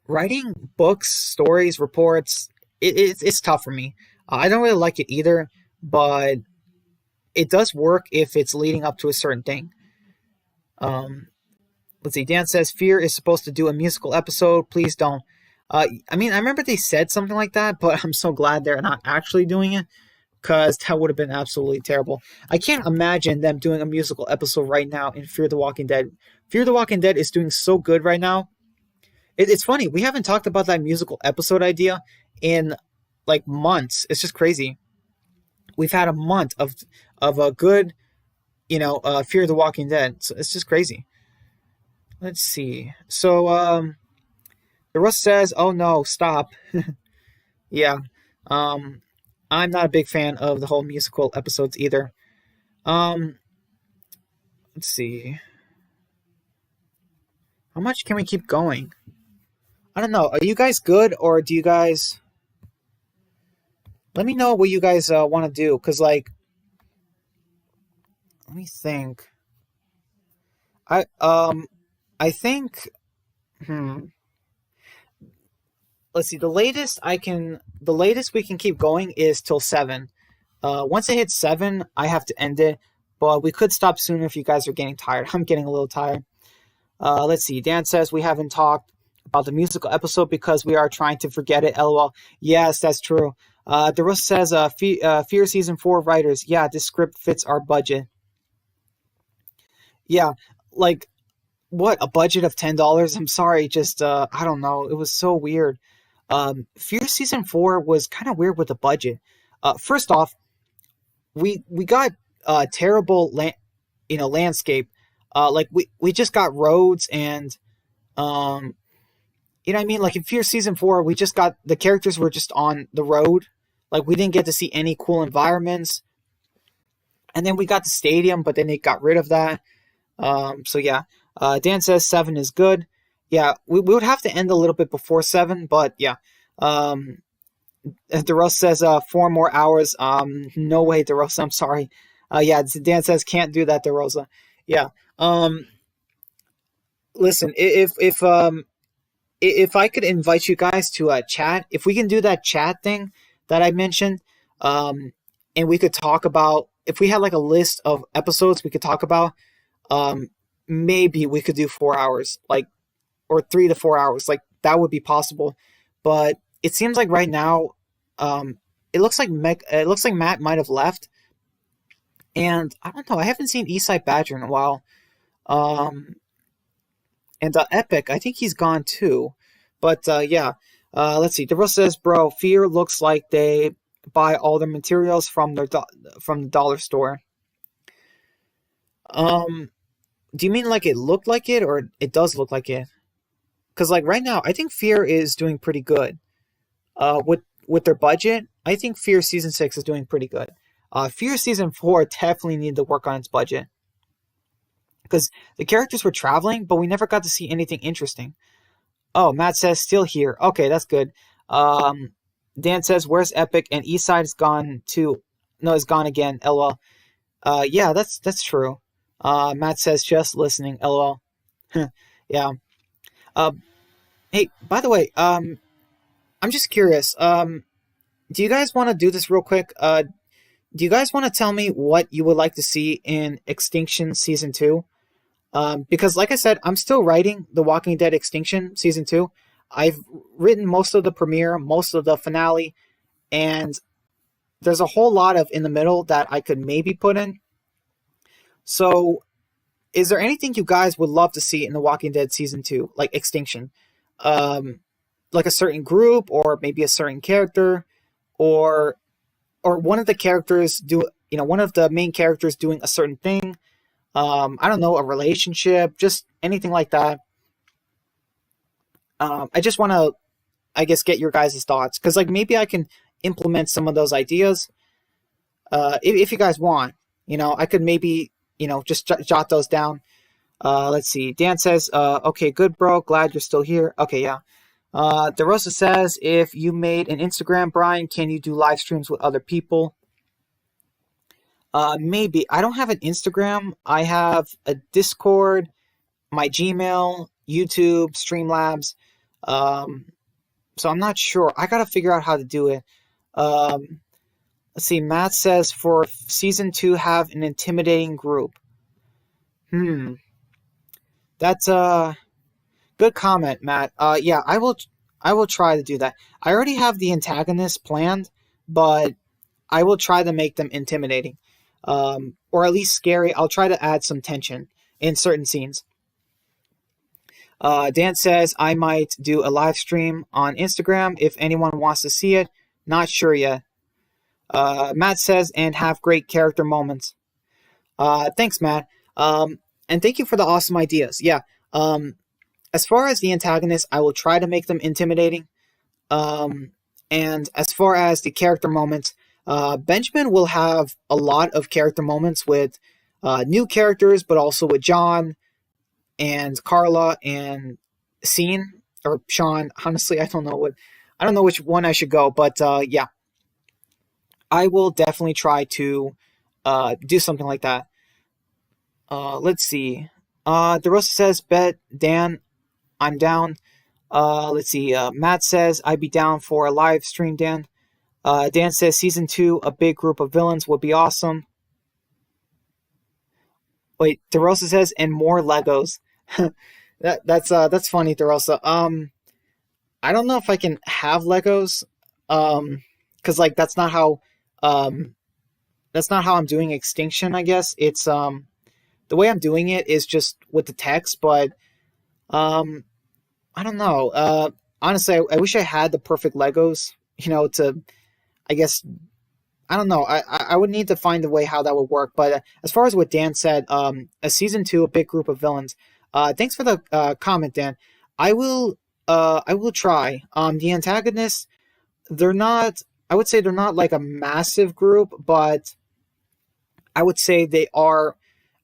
writing books, stories, reports. It's tough for me. I don't really like it either, but it does work if it's leading up to a certain thing. Let's see. Dan says Fear is supposed to do a musical episode. Please don't. I mean, I remember they said something like that, but I'm so glad they're not actually doing it because that would have been absolutely terrible. I can't imagine them doing a musical episode right now in Fear the Walking Dead. Fear the Walking Dead is doing so good right now. It's funny, we haven't talked about that musical episode idea in like months. It's just crazy. We've had a month of a good, Fear the Walking Dead. So it's just crazy. Let's see. So the Russ says, "Oh no, stop." Yeah. Um, I'm not a big fan of the whole musical episodes either. Um, let's see. How much can we keep going? I don't know. Are you guys good, or do you guys? Let me know what you guys want to do, cause like, let me think. I I think. Hmm. Let's see. The latest we can keep going is till 7. Once it hits 7, I have to end it. But we could stop sooner if you guys are getting tired. I'm getting a little tired. Let's see. Dan says we haven't talked about the musical episode because we are trying to forget it. LOL. Yes, that's true. DeRosa says, Fear Season 4 writers. Yeah, this script fits our budget. Yeah, like, what? A budget of $10? I'm sorry, just, I don't know. It was so weird. Fear Season 4 was kind of weird with the budget. First off, we got terrible landscape. Like we just got roads and you know what I mean? Like in Fear Season 4, we just got the characters were just on the road. Like we didn't get to see any cool environments. And then we got the stadium, but then they got rid of that. So yeah. Dan says 7 is good. Yeah, we would have to end a little bit before 7, but yeah. DeRosa says 4 more hours. No way, DeRosa. I'm sorry. Yeah, Dan says can't do that, DeRosa. Yeah. Um, listen, if I could invite you guys to a chat, if we can do that chat thing that I mentioned, um, and we could talk about if we had like a list of episodes we could talk about, um, maybe we could do 4 hours, like or 3 to 4 hours, like that would be possible. But it seems like right now, um, it looks like Matt might have left, and I don't know. I haven't seen Eastside Badger in a while. Um, and Epic, I think he's gone too. But yeah, let's see. Devil says, "Bro, Fear looks like they buy all their materials from from the dollar store." Um, do you mean like it looked like it, or it does look like it? Because like right now, I think Fear is doing pretty good. With their budget, I think Fear season 6 is doing pretty good. Fear season 4 definitely needed to work on its budget because the characters were traveling, but we never got to see anything interesting. Oh, Matt says still here. Okay, that's good. Um, Dan says where's Epic and Eastside is gone too. No, it's gone again. LOL. Yeah, that's true. Matt says just listening. LOL. Yeah. Uh, hey, by the way, I'm just curious. Do you guys want to do this real quick? Do you guys want to tell me what you would like to see in Extinction Season 2? Because, like I said, I'm still writing The Walking Dead Extinction Season 2. I've written most of the premiere, most of the finale, and there's a whole lot of in the middle that I could maybe put in. So, is there anything you guys would love to see in The Walking Dead Season 2, like Extinction? Um, like a certain group, or maybe a certain character, or one of the characters one of the main characters doing a certain thing. I don't know, a relationship, just anything like that. I just want to, I guess, get your guys' thoughts because, like, maybe I can implement some of those ideas. If you guys want, I could maybe, just jot those down. Let's see. Dan says, "Okay, good, bro. Glad you're still here." Okay, yeah. DeRosa says, "If you made an Instagram, Brian, can you do live streams with other people?" Maybe. I don't have an Instagram. I have a Discord, my Gmail, YouTube, Streamlabs. Um, so I'm not sure. I gotta figure out how to do it. Um, let's see. Matt says for season 2, have an intimidating group. Hmm. That's a good comment, Matt. Yeah, I will. I will try to do that. I already have the antagonist planned, but I will try to make them intimidating, or at least scary. I'll try to add some tension in certain scenes. Dan says I might do a live stream on Instagram if anyone wants to see it. Not sure yet. Matt says and have great character moments. Thanks, Matt. And thank you for the awesome ideas. Yeah. As far as the antagonists, I will try to make them intimidating. Um, and as far as the character moments, Benjamin will have a lot of character moments with new characters, but also with John and Carla and Scene or Sean. Honestly, I don't know which one I should go, but yeah, I will definitely try to do something like that. Let's see. DeRosa says, "Bet Dan, I'm down." Let's see. Matt says, "I'd be down for a live stream, Dan." Dan says, "Season 2, a big group of villains would be awesome." Wait, DeRosa says, "And more Legos." That's funny, DeRosa. I don't know if I can have Legos, because like um, that's not how I'm doing Extinction. I guess it's the way I'm doing it is just with the text, but um, I don't know. Honestly, I wish I had the perfect Legos, to, I guess, I don't know. I would need to find a way how that would work. But as far as what Dan said, a season 2, a big group of villains. Thanks for the comment, Dan. I will try. The antagonists, they're not. I would say they're not like a massive group, but I would say they are.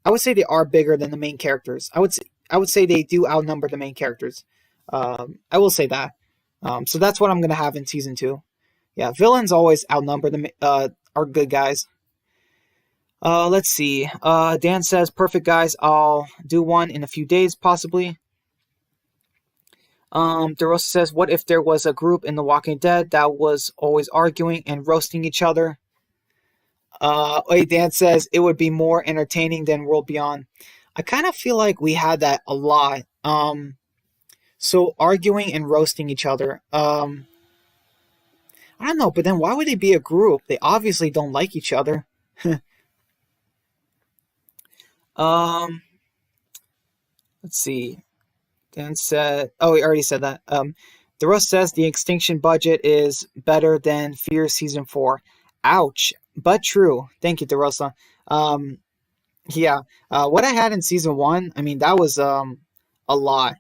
I would say they are bigger than the main characters. I would say they do outnumber the main characters. I will say that. So that's what I'm gonna have in season 2. Yeah, villains always outnumber our good guys. Let's see. Dan says, perfect guys. I'll do one in a few days, possibly. DeRosa says, what if there was a group in The Walking Dead that was always arguing and roasting each other? Dan says, it would be more entertaining than World Beyond. I kind of feel like we had that a lot. So arguing and roasting each other. I don't know, but then why would they be a group? They obviously don't like each other. um, let's see. Dan said, oh, we already said that. The Rust says the extinction budget is better than Fear Season 4. Ouch, but true. Thank you, DeRosa. Um, yeah, what I had in Season 1, I mean, that was a lot.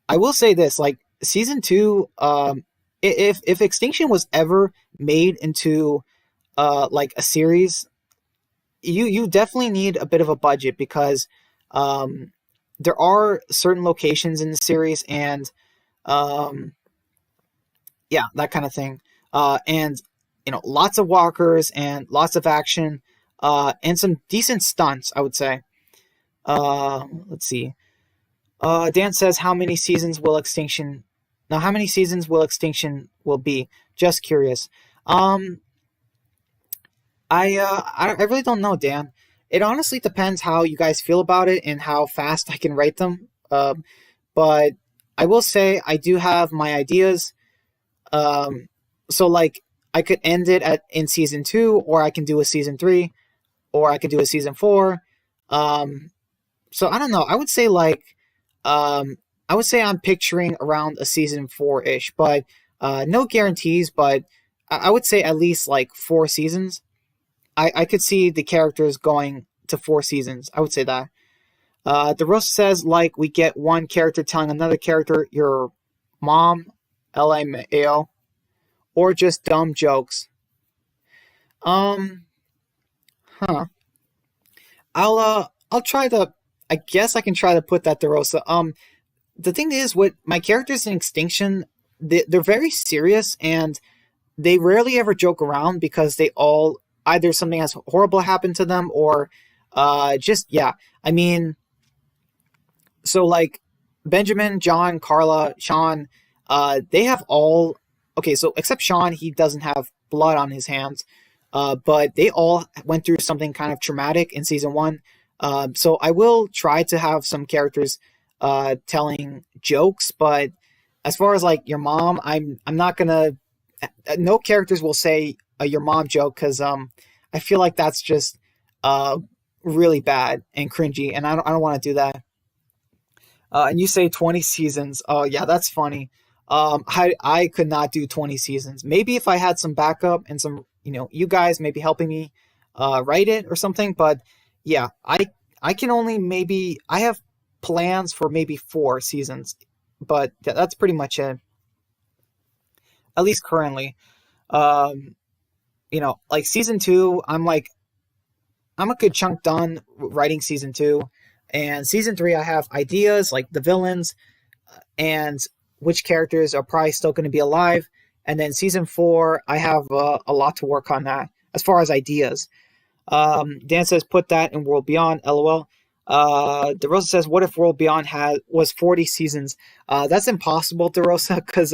I will say this, like, Season 2, if Extinction was ever made into like a series, you definitely need a bit of a budget because um, there are certain locations in the series and um, yeah, that kind of thing. And lots of walkers and lots of action, and some decent stunts, I would say. Let's see. Dan says, "How many seasons will Extinction? Now, how many seasons will Extinction will be? Just curious." Um, I really don't know, Dan. It honestly depends how you guys feel about it and how fast I can write them. But I will say I do have my ideas. Um, so like I could end it in season 2, or I can do a season 3, or I could do a season 4. Um, so I don't know. Um, I would say I'm picturing around a season 4-ish, but no guarantees. But I would say at least like 4 seasons. I could see the characters going to 4 seasons. I would say that. The roast says like we get one character telling another character your mom, LMAO, or just dumb jokes. Um, huh. I'll try to. I guess I can try to put that to Rosa. The thing is, with my characters in Extinction, they're very serious and they rarely ever joke around because they all either something has horrible happened to them or just yeah. I mean, so like Benjamin, John, Carla, Sean, they have all okay. So except Sean, he doesn't have blood on his hands, but they all went through something kind of traumatic in season 1. So I will try to have some characters telling jokes, but as far as like your mom, I'm not gonna. No characters will say your mom joke because I feel like that's just uh really bad and cringy, and I don't want to do that. And you say 20 seasons. Oh, yeah, that's funny. I could not do 20 seasons. Maybe if I had some backup and some, you guys maybe helping me write it or something. But yeah, I can only maybe, I have plans for maybe 4 seasons. But yeah, that's pretty much it, at least currently. Um, like season 2, I'm a good chunk done writing season 2. And season 3, I have ideas like the villains and which characters are probably still going to be alive. And then season 4, I have a lot to work on that as far as ideas. Dan says, put that in World Beyond, lol. DeRosa says, what if World Beyond was 40 seasons? That's impossible, DeRosa, because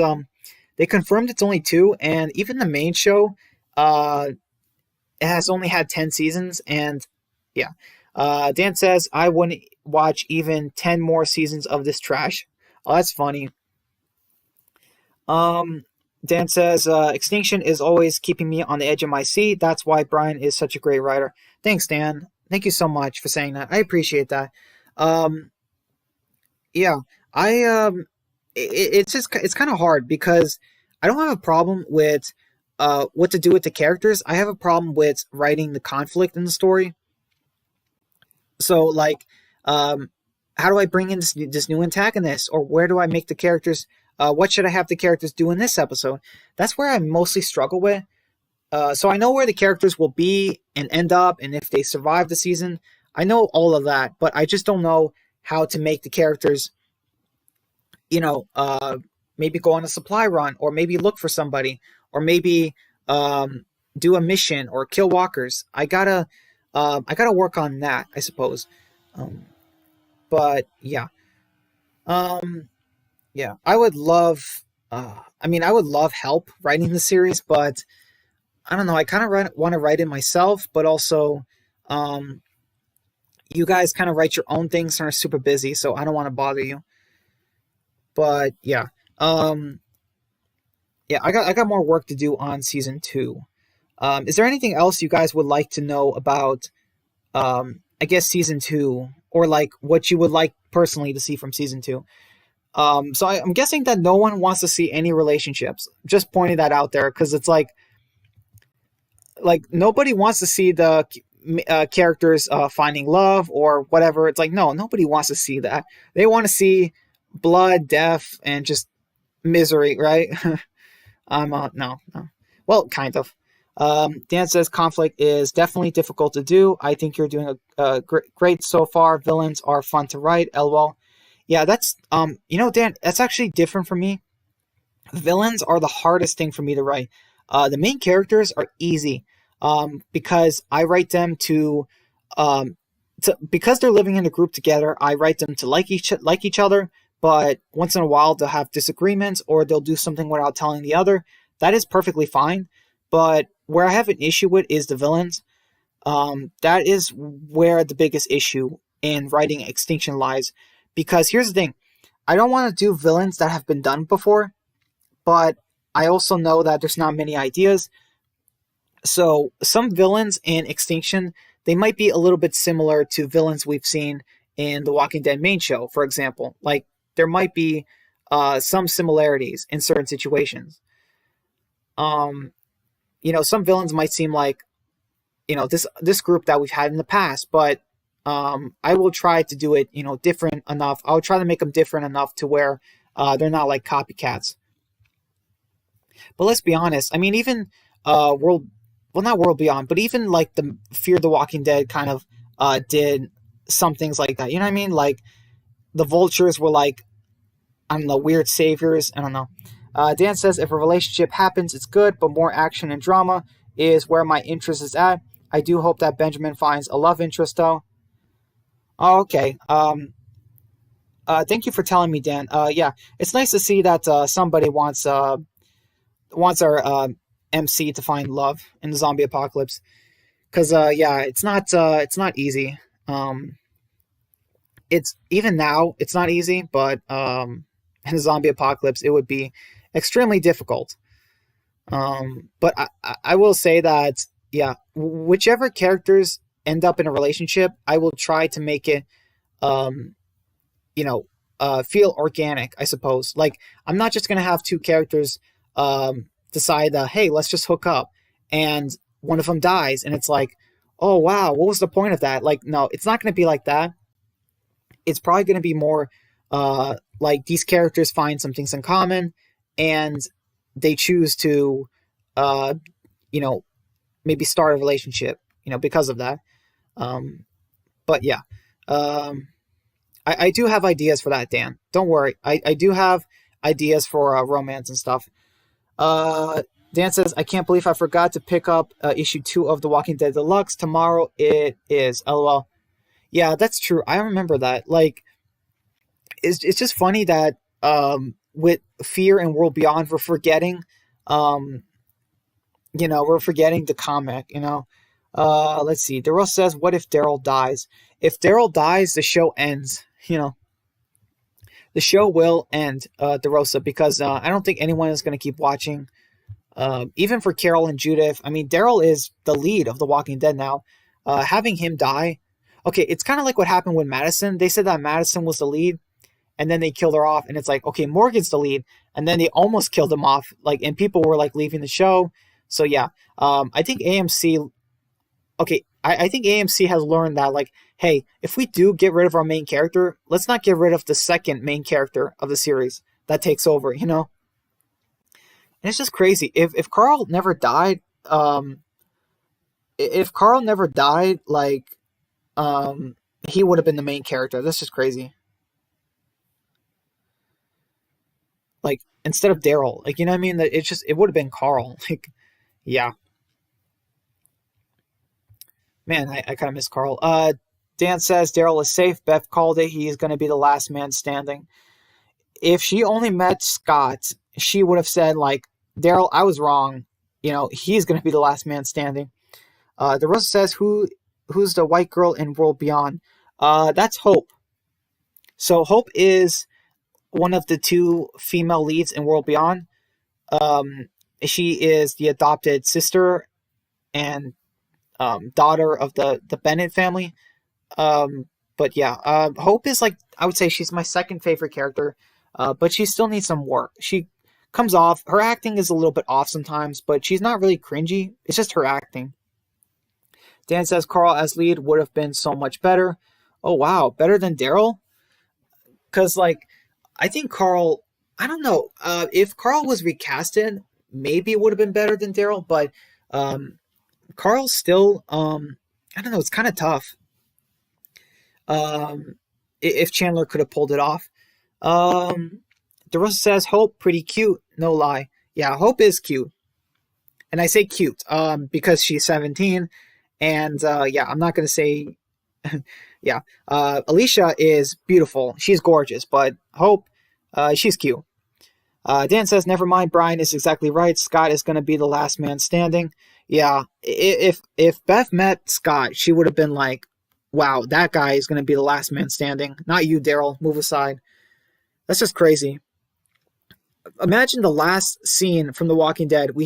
they confirmed it's only 2, and even the main show it has only had 10 seasons, and yeah. Dan says, I wouldn't watch even 10 more seasons of this trash. Oh, that's funny. Um, Dan says, Extinction is always keeping me on the edge of my seat. That's why Brian is such a great writer. Thanks, Dan. Thank you so much for saying that. I appreciate that. Um, yeah, it's kind of hard because I don't have a problem with what to do with the characters. I have a problem with writing the conflict in the story. So like, um, how do I bring in this new antagonist, or where do I make the characters? What should I have the characters do in this episode? That's where I mostly struggle with. So I know where the characters will be and end up, and if they survive the season. I know all of that, but I just don't know how to make the characters, you know, uh, maybe go on a supply run, or maybe look for somebody, or maybe um, do a mission or kill walkers. I gotta work on that, I suppose. Um, but yeah, um, yeah, I would love. I mean, I would love help writing the series, but I don't know. I kind of want to write it myself, but also, um, you guys kind of write your own things and are super busy, so I don't want to bother you. But yeah, um, yeah, I got more work to do on season two. Is there anything else you guys would like to know about? I guess season two, or like what you would like personally to see from season two. So I'm guessing that no one wants to see any relationships. Just pointing that out there because it's like nobody wants to see the characters finding love or whatever. It's like no, nobody wants to see that. They want to see blood, death, and just misery, right? No, no. Well, kind of. Dan says conflict is definitely difficult to do. I think you're doing a great so far. Villains are fun to write. LOL. Yeah, that's Dan, that's actually different for me. Villains are the hardest thing for me to write. The main characters are easy, because I write them um, because they're living in a group together. I write them to like each other, but once in a while they'll have disagreements or they'll do something without telling the other. That is perfectly fine. But where I have an issue with is the villains. That is where the biggest issue in writing Extinction lies. Because here's the thing, I don't want to do villains that have been done before, but I also know that there's not many ideas. So some villains in Extinction, they might be a little bit similar to villains we've seen in the Walking Dead main show, for example. Like there might be some similarities in certain situations. Um, some villains might seem like this group that we've had in the past, but I will try to do it different enough. I'll try to make them different enough to where they're not like copycats. But let's be honest. I mean, even World, well, not World Beyond, but even like the Fear the Walking Dead kind of did some things like that. You know what I mean? Like the vultures were like, I don't know, weird saviors. I don't know. Dan says if a relationship happens, it's good, but more action and drama is where my interest is at. I do hope that Benjamin finds a love interest, though. Oh, okay. Thank you for telling me, Dan. Yeah, it's nice to see that somebody wants our MC to find love in the zombie apocalypse. Because yeah, it's not easy. It's even now it's not easy, but in the zombie apocalypse it would be extremely difficult. But I will say that yeah, whichever characters end up in a relationship, I will try to make it um you know feel organic, I suppose. Like I'm not just gonna have two characters decide hey, let's just hook up, and one of them dies and it's like, oh wow, what was the point of that? Like no, it's not gonna be like that. It's probably gonna be more like these characters find some things in common and they choose to uh you know maybe start a relationship because of that. um but yeah, um I do have ideas for that, Dan. Don't worry. I do have ideas for romance and stuff. Uh, Dan says, I can't believe I forgot to pick up issue 2 of The Walking Dead Deluxe. Tomorrow it is. LOL. Yeah, that's true. I remember that. Like, it's just funny that with Fear and World Beyond, um, we're forgetting the comic. Let's see. Daryl says, what if Daryl dies? If Daryl dies, the show ends. The show will end, DeRosa, because I don't think anyone is going to keep watching. Even for Carol and Judith, I mean, Daryl is the lead of The Walking Dead now. Having him die, okay, it's kind of like what happened with Madison. They said that Madison was the lead, and then they killed her off, and it's like, okay, Morgan's the lead, and then they almost killed him off, like, and people were like leaving the show. So yeah, I think AMC. Okay, I think AMC has learned that, like, hey, if we do get rid of our main character, let's not get rid of the second main character of the series that takes over. And it's just crazy. If Carl never died, if Carl never died, like, he would have been the main character. That's just crazy. like instead of Daryl. Like, you know what I mean? That it's just it would have been Carl. Like, yeah, man, I kind of miss Carl. Dan says Daryl is safe. Beth called it. He is going to be the last man standing. If she only met Scott, she would have said like, Daryl, I was wrong. You know, he's going to be the last man standing. DeRosa says who's the white girl in World Beyond? That's Hope. So Hope is one of the two female leads in World Beyond. Um, she is the adopted sister and daughter of the Bennett family. Um, but yeah, Hope is like, I would say she's my second favorite character, but she still needs some work. She comes off, her acting is a little bit off sometimes, but she's not really cringy. It's just her acting. Dan says Carl as lead would have been so much better. Oh wow, better than Daryl? Because like, I think Carl, I don't know, if Carl was recasted, maybe it would have been better than Daryl, but um, Carl still, I don't know, it's kind of tough. Um, if Chandler could have pulled it off. DeRosa says Hope pretty cute, no lie. Yeah, Hope is cute, and I say cute because she's 17, and yeah, I'm not gonna say yeah. Alicia is beautiful, she's gorgeous, but Hope, she's cute. Dan says, never mind, Brian is exactly right. Scott is going to be the last man standing. Yeah, if Beth met Scott, she would have been like, wow, that guy is going to be the last man standing. Not you, Daryl. Move aside. That's just crazy. Imagine the last scene from The Walking Dead. We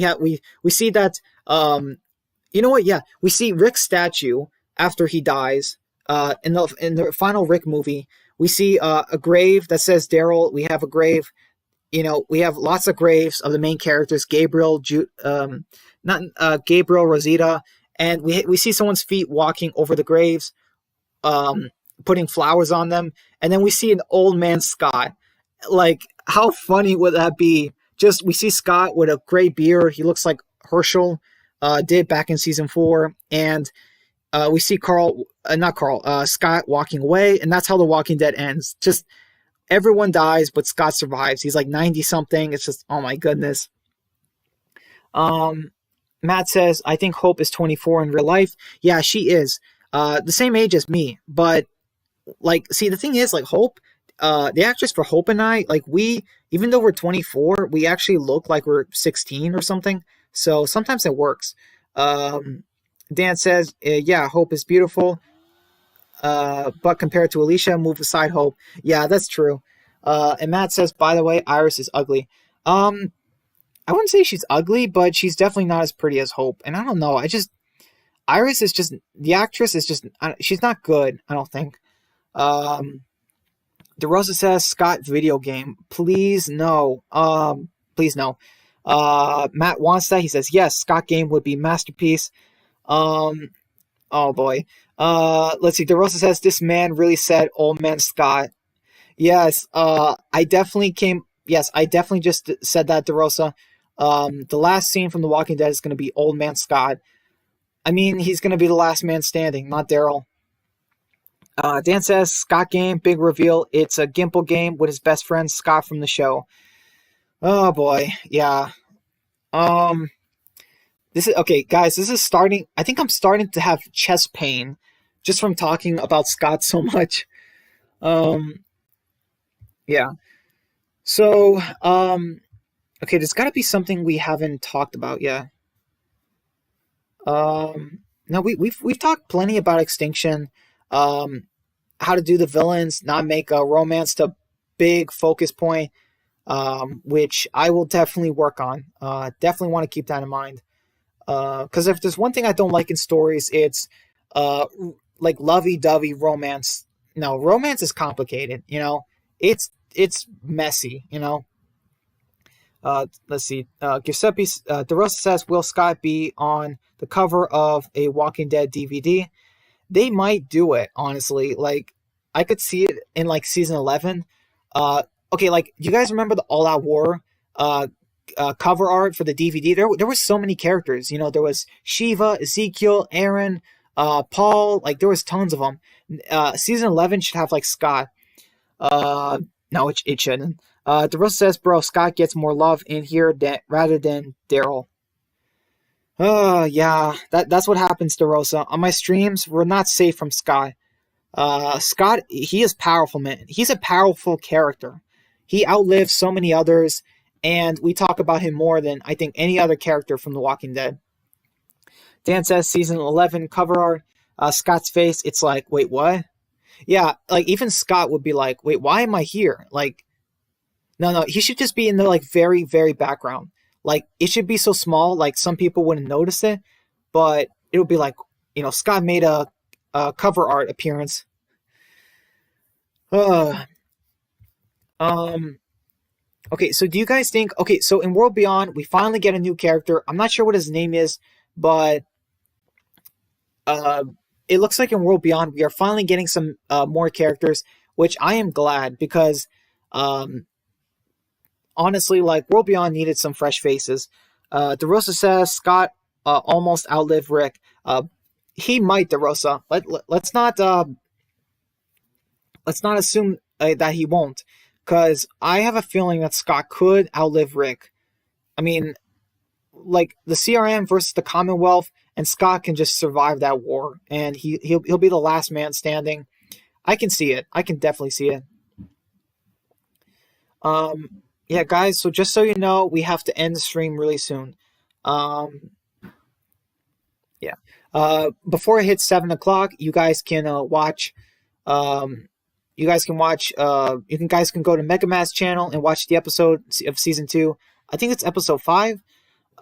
see that, you know what? Yeah, we see Rick's statue after he dies. In the final Rick movie, we see a grave that says Daryl. We have a grave. You know, we have lots of graves of the main characters, Gabriel, not Gabriel, Rosita, and we see someone's feet walking over the graves, putting flowers on them, and then we see an old man Scott. Like, how funny would that be? Just we see Scott with a gray beard. He looks like Herschel did back in season 4, and we see Scott walking away, and that's how The Walking Dead ends. Just everyone dies, but Scott survives. He's like 90 something. It's just, oh my goodness. Matt says, I think Hope is 24 in real life. Yeah, she is. The same age as me. But, like, see, the thing is, like, Hope, the actress for Hope and I, like, even though we're 24, we actually look like we're 16 or something. So sometimes it works. Dan says, yeah, Hope is beautiful. But compared to Alicia, move aside, Hope. Yeah, that's true. And Matt says, by the way, Iris is ugly. I wouldn't say she's ugly, but she's definitely not as pretty as Hope. And I don't know. Iris is just, the actress is just, she's not good, I don't think. DeRosa says, Scott video game. Please no. Please no. Matt wants that. He says, yes, Scott game would be masterpiece. Oh boy. Let's see. DeRosa says, this man really said old man Scott. Yes, I definitely just said that, DeRosa. The last scene from The Walking Dead is going to be old man Scott. I mean, he's going to be the last man standing, not Daryl. Dan says, Scott game, big reveal. It's a Gimple game with his best friend, Scott from the show. Oh boy, yeah. This is, okay, guys, this is starting, I think I'm starting to have chest pain just from talking about Scott so much. Yeah. So, okay, there's got to be something we haven't talked about yet. No, we've talked plenty about Extinction, how to do the villains, not make a romance the big focus point, which I will definitely work on. Definitely want to keep that in mind. Because if there's one thing I don't like in stories, it's like lovey-dovey romance. No, romance is complicated. You know, it's messy. You know. Let's see. Giuseppe DeRosa says, "Will Scott be on the cover of a Walking Dead DVD?" They might do it. Honestly, like I could see it in like season 11. Okay, like you guys remember the All Out War cover art for the DVD? There were so many characters. You know, there was Shiva, Ezekiel, Aaron, Paul. Like there was tons of them. Season 11 should have like Scott. No, it shouldn't. DeRosa says, bro, Scott gets more love in here rather than Daryl. Yeah, that's what happens, DeRosa. On my streams, we're not safe from Scott. Scott, he is powerful, man. He's a powerful character. He outlives so many others, and we talk about him more than I think any other character from The Walking Dead. Dan says season 11 cover art, Scott's face. It's like, wait, what? Yeah, like even Scott would be like, wait, why am I here? Like, no, he should just be in the like very, very background. Like it should be so small, like some people wouldn't notice it, but it would be like, Scott made a cover art appearance. Uh, um, okay, so do you guys think? Okay, so in World Beyond, we finally get a new character. I'm not sure what his name is, but uh, it looks like in World Beyond we are finally getting some more characters, which I am glad because um, honestly, like World Beyond needed some fresh faces. DeRosa says Scott almost outlived Rick. He might, DeRosa. Let's not assume that he won't, because I have a feeling that Scott could outlive Rick. I mean, like the CRM versus the Commonwealth, and Scott can just survive that war, and he'll be the last man standing. I can see it. I can definitely see it. Yeah, guys. So just so you know, we have to end the stream really soon. Um, yeah. Before it hits 7 o'clock, you guys can watch. Um, you guys can watch. Guys can go to Megamat's channel and watch the episode of season 2. I think it's episode 5.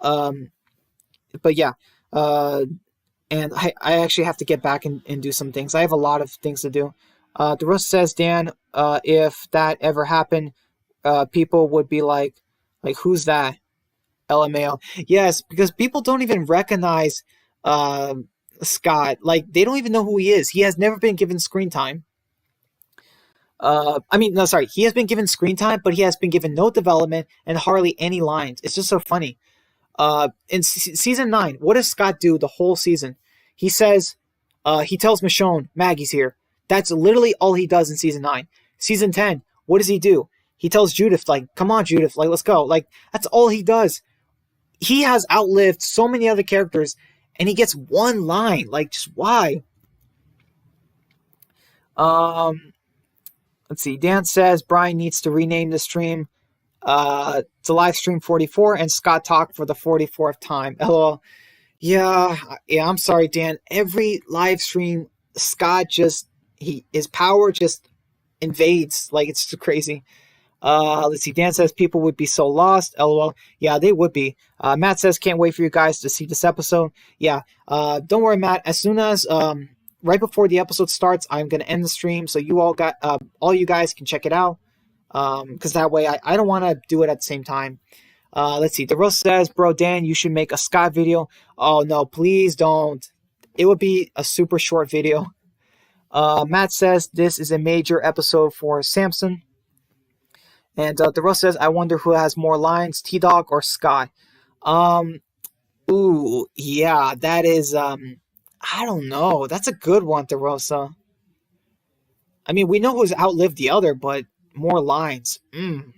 But yeah. And I actually have to get back and do some things. I have a lot of things to do. DeRosa says, Dan, if that ever happened, people would be like, who's that? LMAO. Yes, because people don't even recognize Scott. Like, they don't even know who he is. He has never been given screen time. No, sorry. He has been given screen time, but he has been given no development and hardly any lines. It's just so funny. In season 9, what does Scott do the whole season? He says, he tells Michonne, Maggie's here. That's literally all he does in season 9. Season 10, what does he do? He tells Judith, like, come on, Judith, like, let's go. Like, that's all he does. He has outlived so many other characters, and he gets one line. Like, just why? Let's see. Dan says Brian needs to rename the stream to Livestream 44 and Scott Talk for the 44th time. LOL. Yeah, I'm sorry, Dan. Every live stream, Scott his power just invades. Like, it's just crazy. Let's see. Dan says people would be so lost. LOL. Yeah, they would be. Matt says can't wait for you guys to see this episode. Yeah. Don't worry, Matt. As soon as right before the episode starts, I'm gonna end the stream so you all you guys can check it out. Because that way I don't want to do it at the same time. Let's see. DeRosa says, bro, Dan, you should make a Scott video. Oh no, please don't. It would be a super short video. Matt says this is a major episode for Samson. And DeRosa says, I wonder who has more lines, T-Dog or Scott. Ooh, yeah, that is, I don't know. That's a good one, DeRosa. I mean, we know who's outlived the other, but more lines.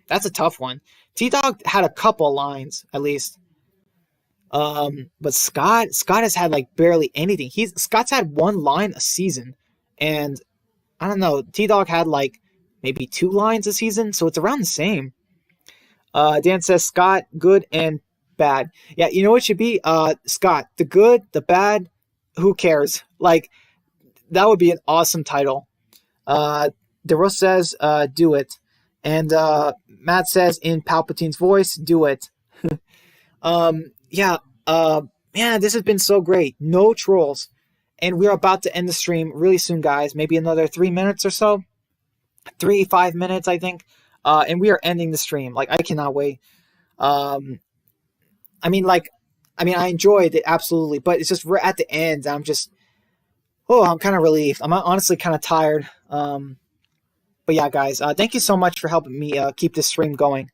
That's a tough one. T-Dog had a couple lines, at least. But Scott has had, like, barely anything. Scott's had one line a season. And, I don't know, T-Dog had, like, maybe 2 lines a season, so it's around the same. Dan says Scott, good and bad. Yeah, you know what it should be? Scott, the good, the bad, who cares? Like, that would be an awesome title. DeRosa says, do it. And Matt says in Palpatine's voice, do it. Yeah, man, this has been so great. No trolls. And we're about to end the stream really soon, guys. Maybe another 3 minutes or so. 5 minutes, I think. And we are ending the stream. Like, I cannot wait. I enjoyed it, absolutely. But it's just we're at the end. I'm kind of relieved. I'm honestly kind of tired. But yeah, guys, thank you so much for helping me keep this stream going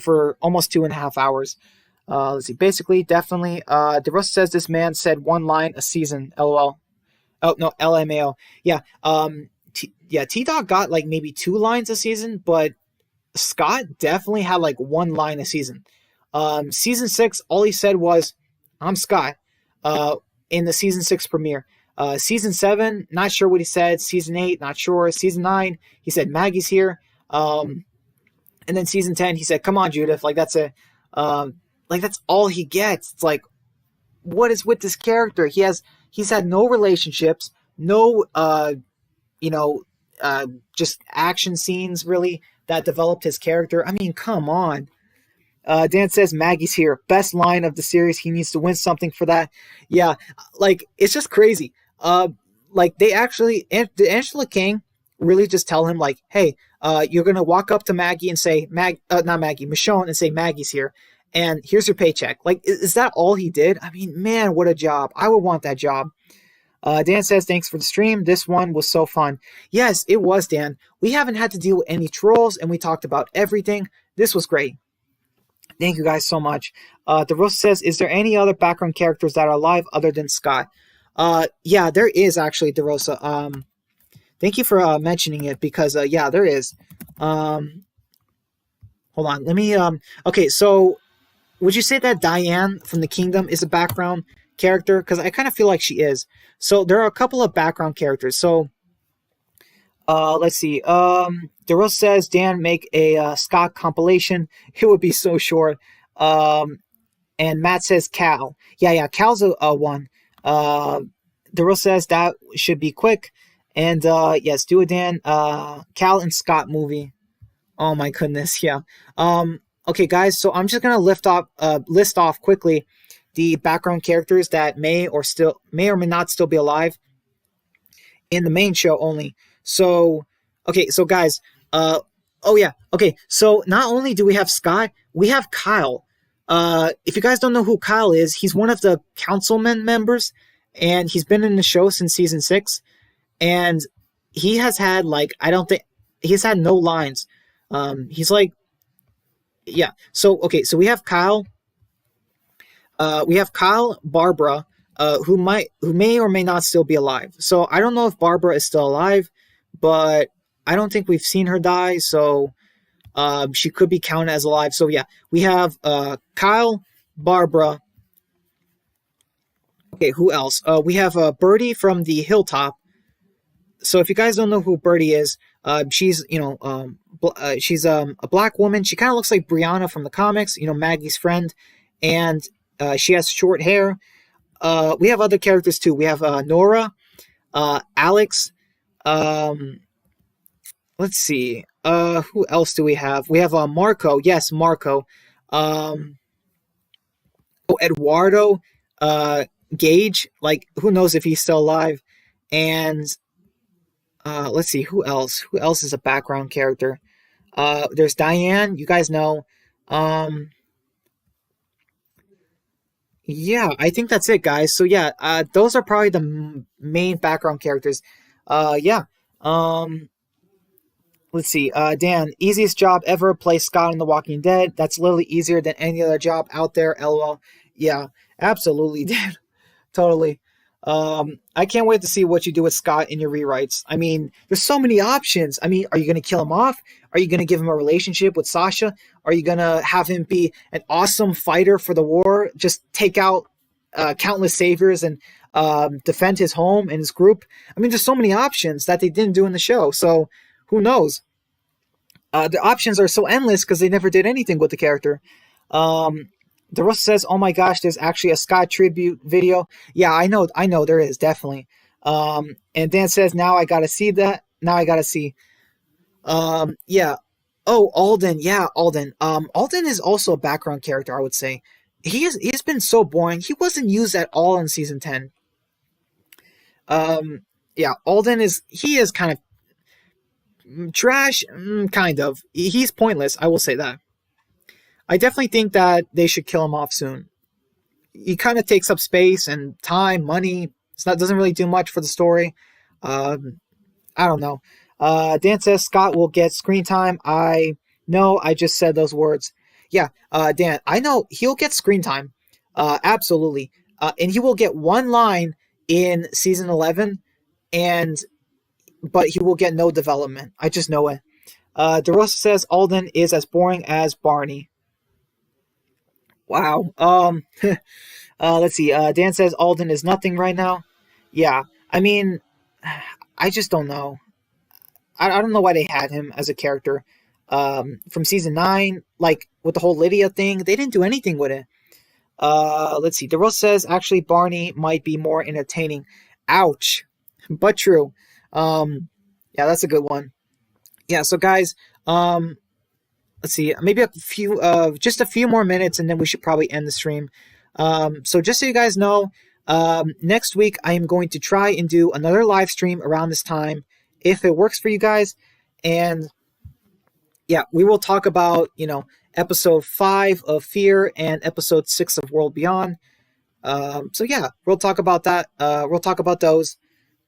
for almost 2.5 hours. Let's see. Basically, definitely. DeRosa says this man said one line a season. LOL. Oh, no, LMAO. Yeah. T-Dog got like maybe 2 lines a season, but Scott definitely had like one line a season. Season 6, all he said was, "I'm Scott." Uh, in the season 6 premiere. Season 7, not sure what he said. Season 8, not sure. Season 9, he said, "Maggie's here." And then season 10, he said, "Come on, Judith." Um, like that's all he gets. It's like, what is with this character? He's had no relationships, no you know, just action scenes really that developed his character. I mean, come on. Dan says Maggie's here. Best line of the series. He needs to win something for that. Yeah, like it's just crazy. Like they actually did Angela King really just tell him like, hey, you're gonna walk up to Maggie and say not Maggie, Michonne, and say Maggie's here, and here's your paycheck. Like, is that all he did? I mean, man, what a job. I would want that job. Dan says, thanks for the stream. This one was so fun. Yes, it was, Dan. We haven't had to deal with any trolls, and we talked about everything. This was great. Thank you guys so much. DeRosa says, is there any other background characters that are alive other than Scott? Yeah, there is actually, DeRosa. Thank you for mentioning it because, yeah, there is. Hold on. Let me, okay, so would you say that Diane from the Kingdom is a background character? Because I kind of feel like she is. So there are a couple of background characters. So let's see. DeRosa says, Dan, make a Scott compilation. It would be so short. And Matt says Cal. Yeah, Cal's a one. DeRosa says that should be quick. And yes, do it, Dan. Cal and Scott movie. Oh my goodness, yeah. Okay, guys, so I'm just gonna list off quickly the background characters that may or may not still be alive in the main show only. So, okay, so guys, oh yeah, okay, so not only do we have Scott, we have Kyle. If you guys don't know who Kyle is, he's one of the councilman members, and he's been in the show since season 6, and he has had he's had no lines. He's like, yeah. So okay, so we have Kyle. We have Kyle, Barbara, who may or may not still be alive. So I don't know if Barbara is still alive, but I don't think we've seen her die. So she could be counted as alive. So yeah, we have Kyle, Barbara. Okay, who else? We have Birdie from the Hilltop. So if you guys don't know who Birdie is, she's she's a black woman. She kind of looks like Brianna from the comics, Maggie's friend, and she has short hair. We have other characters too. We have Nora, Alex. Let's see. Who else do we have? We have Marco. Yes, Marco. Eduardo. Gage. Like, who knows if he's still alive? And let's see, who else? Who else is a background character? There's Diane, you guys know. Yeah, I think that's it, guys. So yeah, those are probably the main background characters. Yeah. Let's see. Dan, easiest job ever, play Scott in The Walking Dead. That's literally easier than any other job out there, LOL. Yeah, absolutely, Dan. Totally. I can't wait to see what you do with Scott in your rewrites. I mean, there's so many options. I mean, are you going to kill him off? Are you going to give him a relationship with Sasha? Are you going to have him be an awesome fighter for the war? Just take out countless saviors and defend his home and his group? I mean, there's so many options that they didn't do in the show. So who knows? The options are so endless because they never did anything with the character. DeRosa says, oh my gosh, there's actually a Scott tribute video. Yeah, I know there is, definitely. And Dan says, now I gotta see that. Now I gotta see. Yeah. Oh, Alden. Yeah, Alden. Alden is also a background character, I would say. He's been so boring. He wasn't used at all in season 10. Yeah, Alden is kind of trash, kind of. He's pointless, I will say that. I definitely think that they should kill him off soon. He kind of takes up space and time, money. Doesn't really do much for the story. I don't know. Dan says Scott will get screen time. I know, I just said those words. Yeah, Dan, I know he'll get screen time. Absolutely. And he will get one line in season 11, but he will get no development. I just know it. DeRosa says Alden is as boring as Barney. Wow. Let's see. Dan says Alden is nothing right now. Yeah. I mean, I just don't know. I don't know why they had him as a character. From season 9, like with the whole Lydia thing, they didn't do anything with it. Let's see. DeRosa says actually Barney might be more entertaining. Ouch. But true. Yeah, that's a good one. Yeah, so guys, let's see, maybe just a few more minutes, and then we should probably end the stream. So just so you guys know, next week I am going to try and do another live stream around this time, if it works for you guys. And yeah, we will talk about, episode 5 of Fear and episode 6 of World Beyond. So yeah, we'll talk about that. We'll talk about those.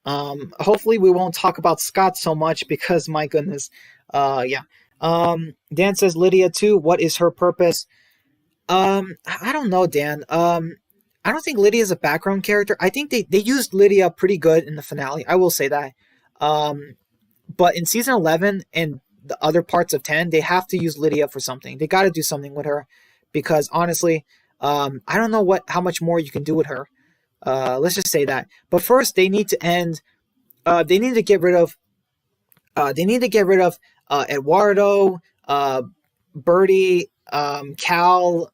Hopefully we won't talk about Scott so much because my goodness. Yeah. Dan says Lydia too. What is her purpose? I don't know, Dan. I don't think Lydia is a background character. I think they used Lydia pretty good in the finale. I will say that. But in season 11 and the other parts of 10, they have to use Lydia for something. They got to do something with her because honestly, I don't know how much more you can do with her. Let's just say that. But first, they need to end. They need to get rid of. Eduardo, Birdie, Cal,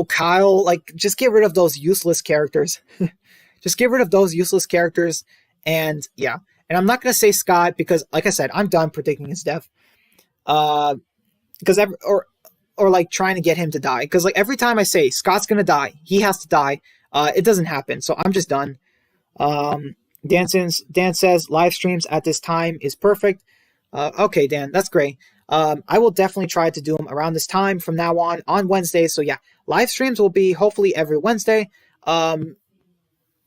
Kyle. Like, just get rid of those useless characters. Just get rid of those useless characters, and yeah. And I'm not gonna say Scott because, like I said, I'm done predicting his death. Because or like trying to get him to die. Because like every time I say Scott's gonna die, he has to die. It doesn't happen. So I'm just done. Dan says live streams at this time is perfect. Okay, Dan, that's great. I will definitely try to do them around this time from now on Wednesdays. So yeah, live streams will be hopefully every Wednesday.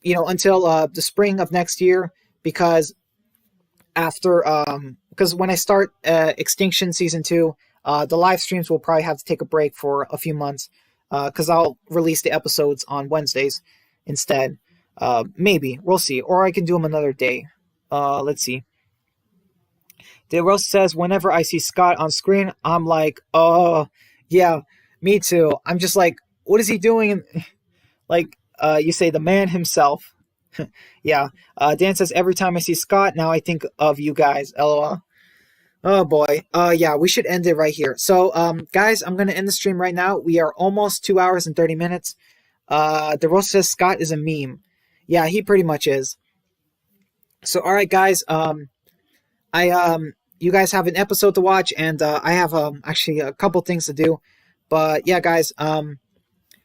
Until the spring of next year, because when I start Extinction Season 2, the live streams will probably have to take a break for a few months, because I'll release the episodes on Wednesdays instead. Maybe. We'll see. Or I can do them another day. Let's see. DeRosa says, whenever I see Scott on screen, I'm like, oh, yeah, me too. I'm just like, what is he doing? Like, you say the man himself. Yeah. Dan says, every time I see Scott, now I think of you guys. LOL. Oh boy. Yeah, we should end it right here. So, guys, I'm going to end the stream right now. We are almost 2 hours and 30 minutes. DeRosa says Scott is a meme. Yeah, he pretty much is. So, all right, guys. You guys have an episode to watch, and I have actually a couple things to do. But yeah, guys.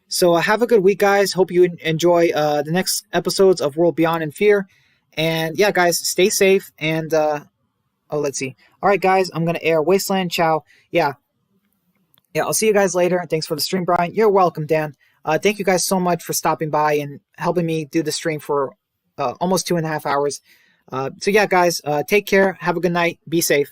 So have a good week, guys. Hope you enjoy the next episodes of World Beyond and Fear. And yeah, guys, stay safe. And let's see. All right, guys, I'm gonna air Wasteland. Ciao. Yeah. I'll see you guys later. Thanks for the stream, Brian. You're welcome, Dan. Thank you guys so much for stopping by and helping me do the stream for almost 2.5 hours. So yeah, guys, take care. Have a good night. Be safe.